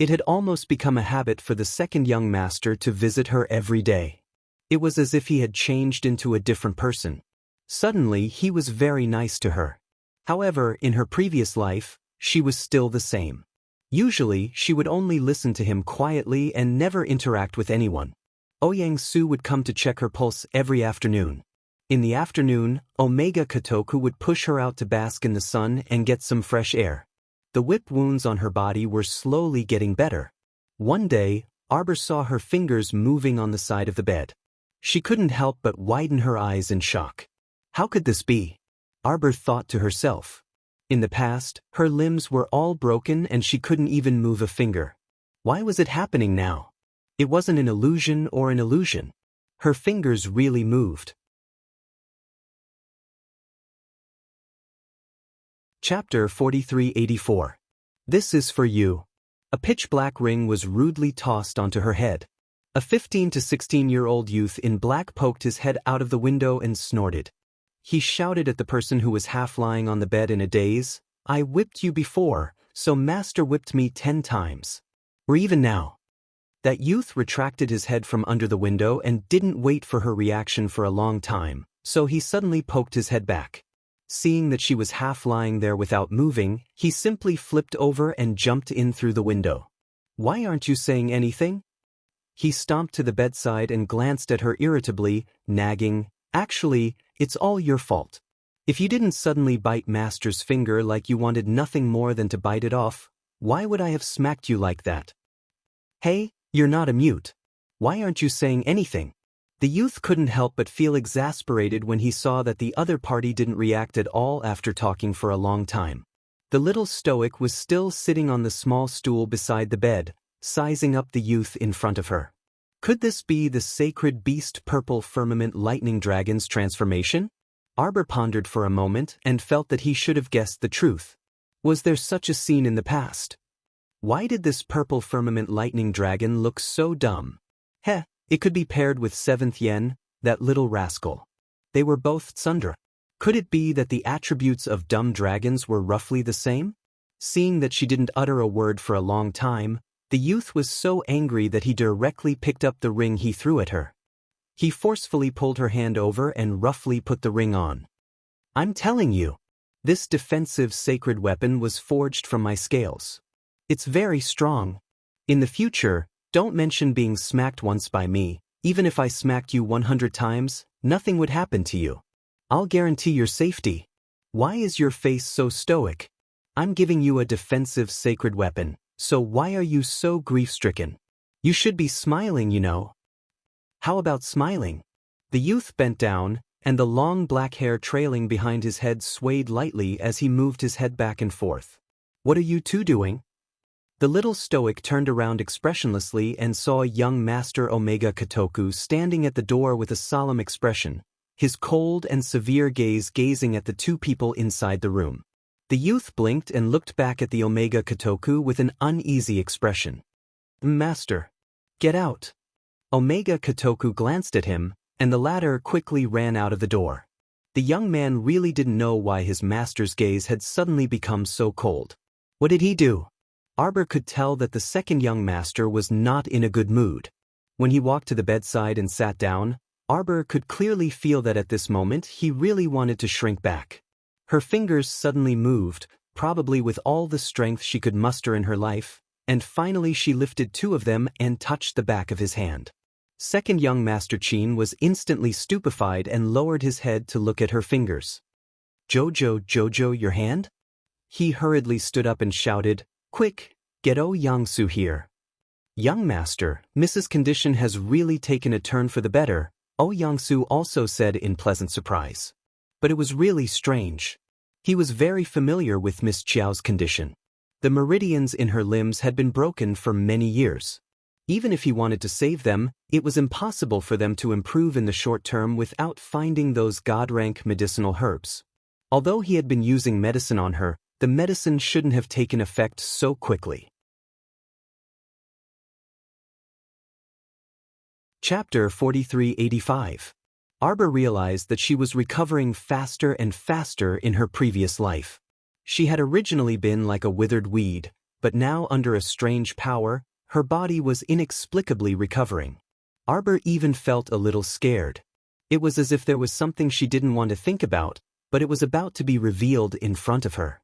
It had almost become a habit for the second young master to visit her every day. It was as if he had changed into a different person. Suddenly, he was very nice to her. However, in her previous life, she was still the same. Usually, she would only listen to him quietly and never interact with anyone. Ouyang Su would come to check her pulse every afternoon. In the afternoon, Omega Kotoku would push her out to bask in the sun and get some fresh air. The whip wounds on her body were slowly getting better. One day, Arbor saw her fingers moving on the side of the bed. She couldn't help but widen her eyes in shock. How could this be? Arbor thought to herself. In the past, her limbs were all broken and she couldn't even move a finger. Why was it happening now? It wasn't an illusion or an illusion. Her fingers really moved. Chapter 4384. This is for you. A pitch-black ring was rudely tossed onto her head. A 15 to 16-year-old youth in black poked his head out of the window and snorted. He shouted at the person who was half lying on the bed in a daze, I whipped you before, so master whipped me 10 times. Or even now. That youth retracted his head from under the window and didn't wait for her reaction for a long time, so he suddenly poked his head back. Seeing that she was half lying there without moving, he simply flipped over and jumped in through the window. Why aren't you saying anything? He stomped to the bedside and glanced at her irritably, nagging, actually, it's all your fault. If you didn't suddenly bite master's finger like you wanted nothing more than to bite it off, why would I have smacked you like that? Hey, you're not a mute. Why aren't you saying anything? The youth couldn't help but feel exasperated when he saw that the other party didn't react at all after talking for a long time. The little stoic was still sitting on the small stool beside the bed, sizing up the youth in front of her. Could this be the sacred beast purple firmament lightning dragon's transformation? Arbor pondered for a moment and felt that he should have guessed the truth. Was there such a scene in the past? Why did this purple firmament lightning dragon look so dumb? It could be paired with 7th Yen, that little rascal. They were both tsundere. Could it be that the attributes of dumb dragons were roughly the same? Seeing that she didn't utter a word for a long time, the youth was so angry that he directly picked up the ring he threw at her. He forcefully pulled her hand over and roughly put the ring on. I'm telling you, this defensive sacred weapon was forged from my scales. It's very strong. In the future, don't mention being smacked once by me. Even if I smacked you 100 times, nothing would happen to you. I'll guarantee your safety. Why is your face so stoic? I'm giving you a defensive sacred weapon, so why are you so grief-stricken? You should be smiling, you know. How about smiling? The youth bent down, and the long black hair trailing behind his head swayed lightly as he moved his head back and forth. What are you two doing? The little stoic turned around expressionlessly and saw young Master Omega Kotoku standing at the door with a solemn expression, his cold and severe gaze gazing at the two people inside the room. The youth blinked and looked back at the Omega Kotoku with an uneasy expression. Master, get out. Omega Kotoku glanced at him, and the latter quickly ran out of the door. The young man really didn't know why his master's gaze had suddenly become so cold. What did he do? Arbor could tell that the second young master was not in a good mood. When he walked to the bedside and sat down, Arbor could clearly feel that at this moment he really wanted to shrink back. Her fingers suddenly moved, probably with all the strength she could muster in her life, and finally she lifted two of them and touched the back of his hand. Second young Master Chin was instantly stupefied and lowered his head to look at her fingers. Jojo, your hand? He hurriedly stood up and shouted, Quick, get Yangsu here. Young Master, Mrs. Condition has really taken a turn for the better, Yangsu also said in pleasant surprise. But it was really strange. He was very familiar with Miss Chiao's condition. The meridians in her limbs had been broken for many years. Even if he wanted to save them, it was impossible for them to improve in the short term without finding those god-rank medicinal herbs. Although he had been using medicine on her, the medicine shouldn't have taken effect so quickly. Chapter 4385. Arbor realized that she was recovering faster and faster in her previous life. She had originally been like a withered weed, but now under a strange power, her body was inexplicably recovering. Arbor even felt a little scared. It was as if there was something she didn't want to think about, but it was about to be revealed in front of her.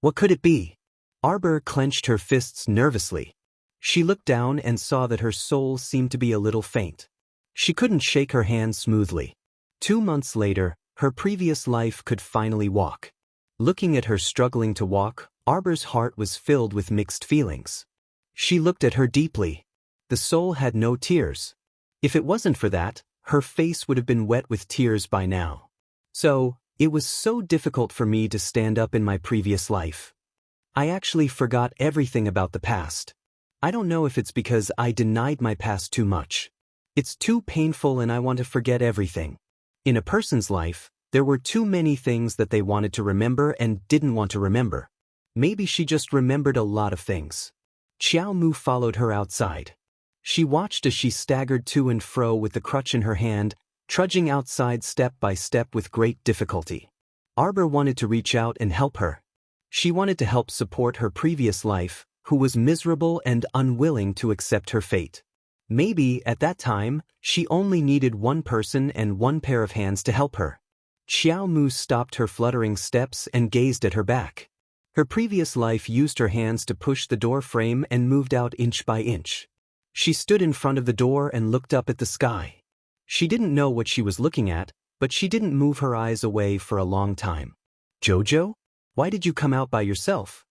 What could it be? Arbor clenched her fists nervously. She looked down and saw that her soul seemed to be a little faint. She couldn't shake her hand smoothly. 2 months later, her previous life could finally walk. Looking at her struggling to walk, Arbor's heart was filled with mixed feelings. She looked at her deeply. The soul had no tears. If it wasn't for that, her face would have been wet with tears by now. So, it was so difficult for me to stand up in my previous life. I actually forgot everything about the past. I don't know if it's because I denied my past too much. It's too painful and I want to forget everything. In a person's life, there were too many things that they wanted to remember and didn't want to remember. Maybe she just remembered a lot of things. Xiao Mu followed her outside. She watched as she staggered to and fro with the crutch in her hand, trudging outside step by step with great difficulty. Arbor wanted to reach out and help her. She wanted to help support her previous life, who was miserable and unwilling to accept her fate. Maybe, at that time, she only needed one person and one pair of hands to help her. Xiao Mu stopped her fluttering steps and gazed at her back. Her previous life used her hands to push the door frame and moved out inch by inch. She stood in front of the door and looked up at the sky. She didn't know what she was looking at, but she didn't move her eyes away for a long time. Jojo? Why did you come out by yourself?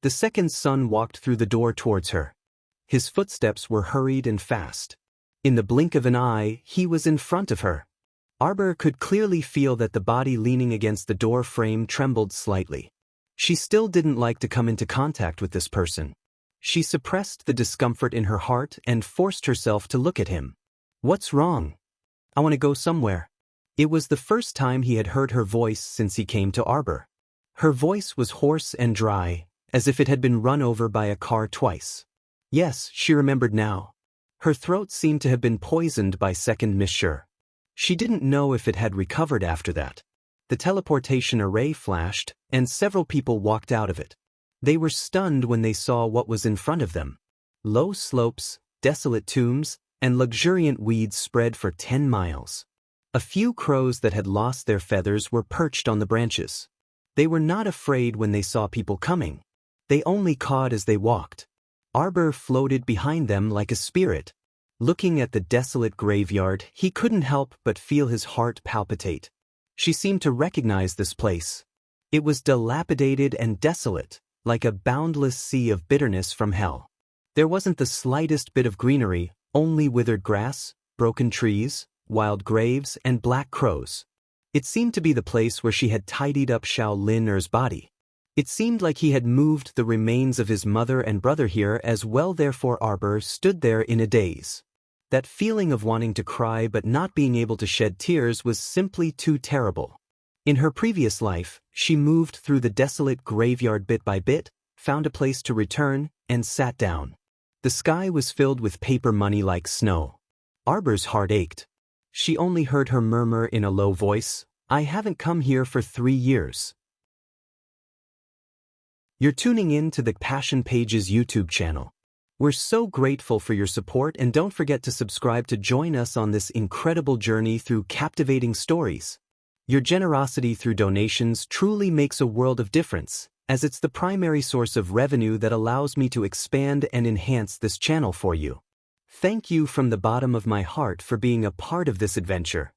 The second son walked through the door towards her. His footsteps were hurried and fast. In the blink of an eye, he was in front of her. Arbor could clearly feel that the body leaning against the door frame trembled slightly. She still didn't like to come into contact with this person. She suppressed the discomfort in her heart and forced herself to look at him. What's wrong? I want to go somewhere. It was the first time he had heard her voice since he came to Arbor. Her voice was hoarse and dry, as if it had been run over by a car twice. Yes, she remembered now. Her throat seemed to have been poisoned by second mixture. She didn't know if it had recovered after that. The teleportation array flashed, and several people walked out of it. They were stunned when they saw what was in front of them. Low slopes, desolate tombs, and luxuriant weeds spread for 10 miles. A few crows that had lost their feathers were perched on the branches. They were not afraid when they saw people coming. They only cawed as they walked. Arbor floated behind them like a spirit. Looking at the desolate graveyard, he couldn't help but feel his heart palpitate. She seemed to recognize this place. It was dilapidated and desolate, like a boundless sea of bitterness from hell. There wasn't the slightest bit of greenery, only withered grass, broken trees, wild graves, and black crows. It seemed to be the place where she had tidied up Xiao Liner's body. It seemed like he had moved the remains of his mother and brother here as well. Therefore Arbor stood there in a daze. That feeling of wanting to cry but not being able to shed tears was simply too terrible. In her previous life, she moved through the desolate graveyard bit by bit, found a place to return, and sat down. The sky was filled with paper money like snow. Arbor's heart ached. She only heard her murmur in a low voice, "I haven't come here for 3 years." You're tuning in to the Passion Pages YouTube channel. We're so grateful for your support, and don't forget to subscribe to join us on this incredible journey through captivating stories. Your generosity through donations truly makes a world of difference, as it's the primary source of revenue that allows me to expand and enhance this channel for you. Thank you from the bottom of my heart for being a part of this adventure.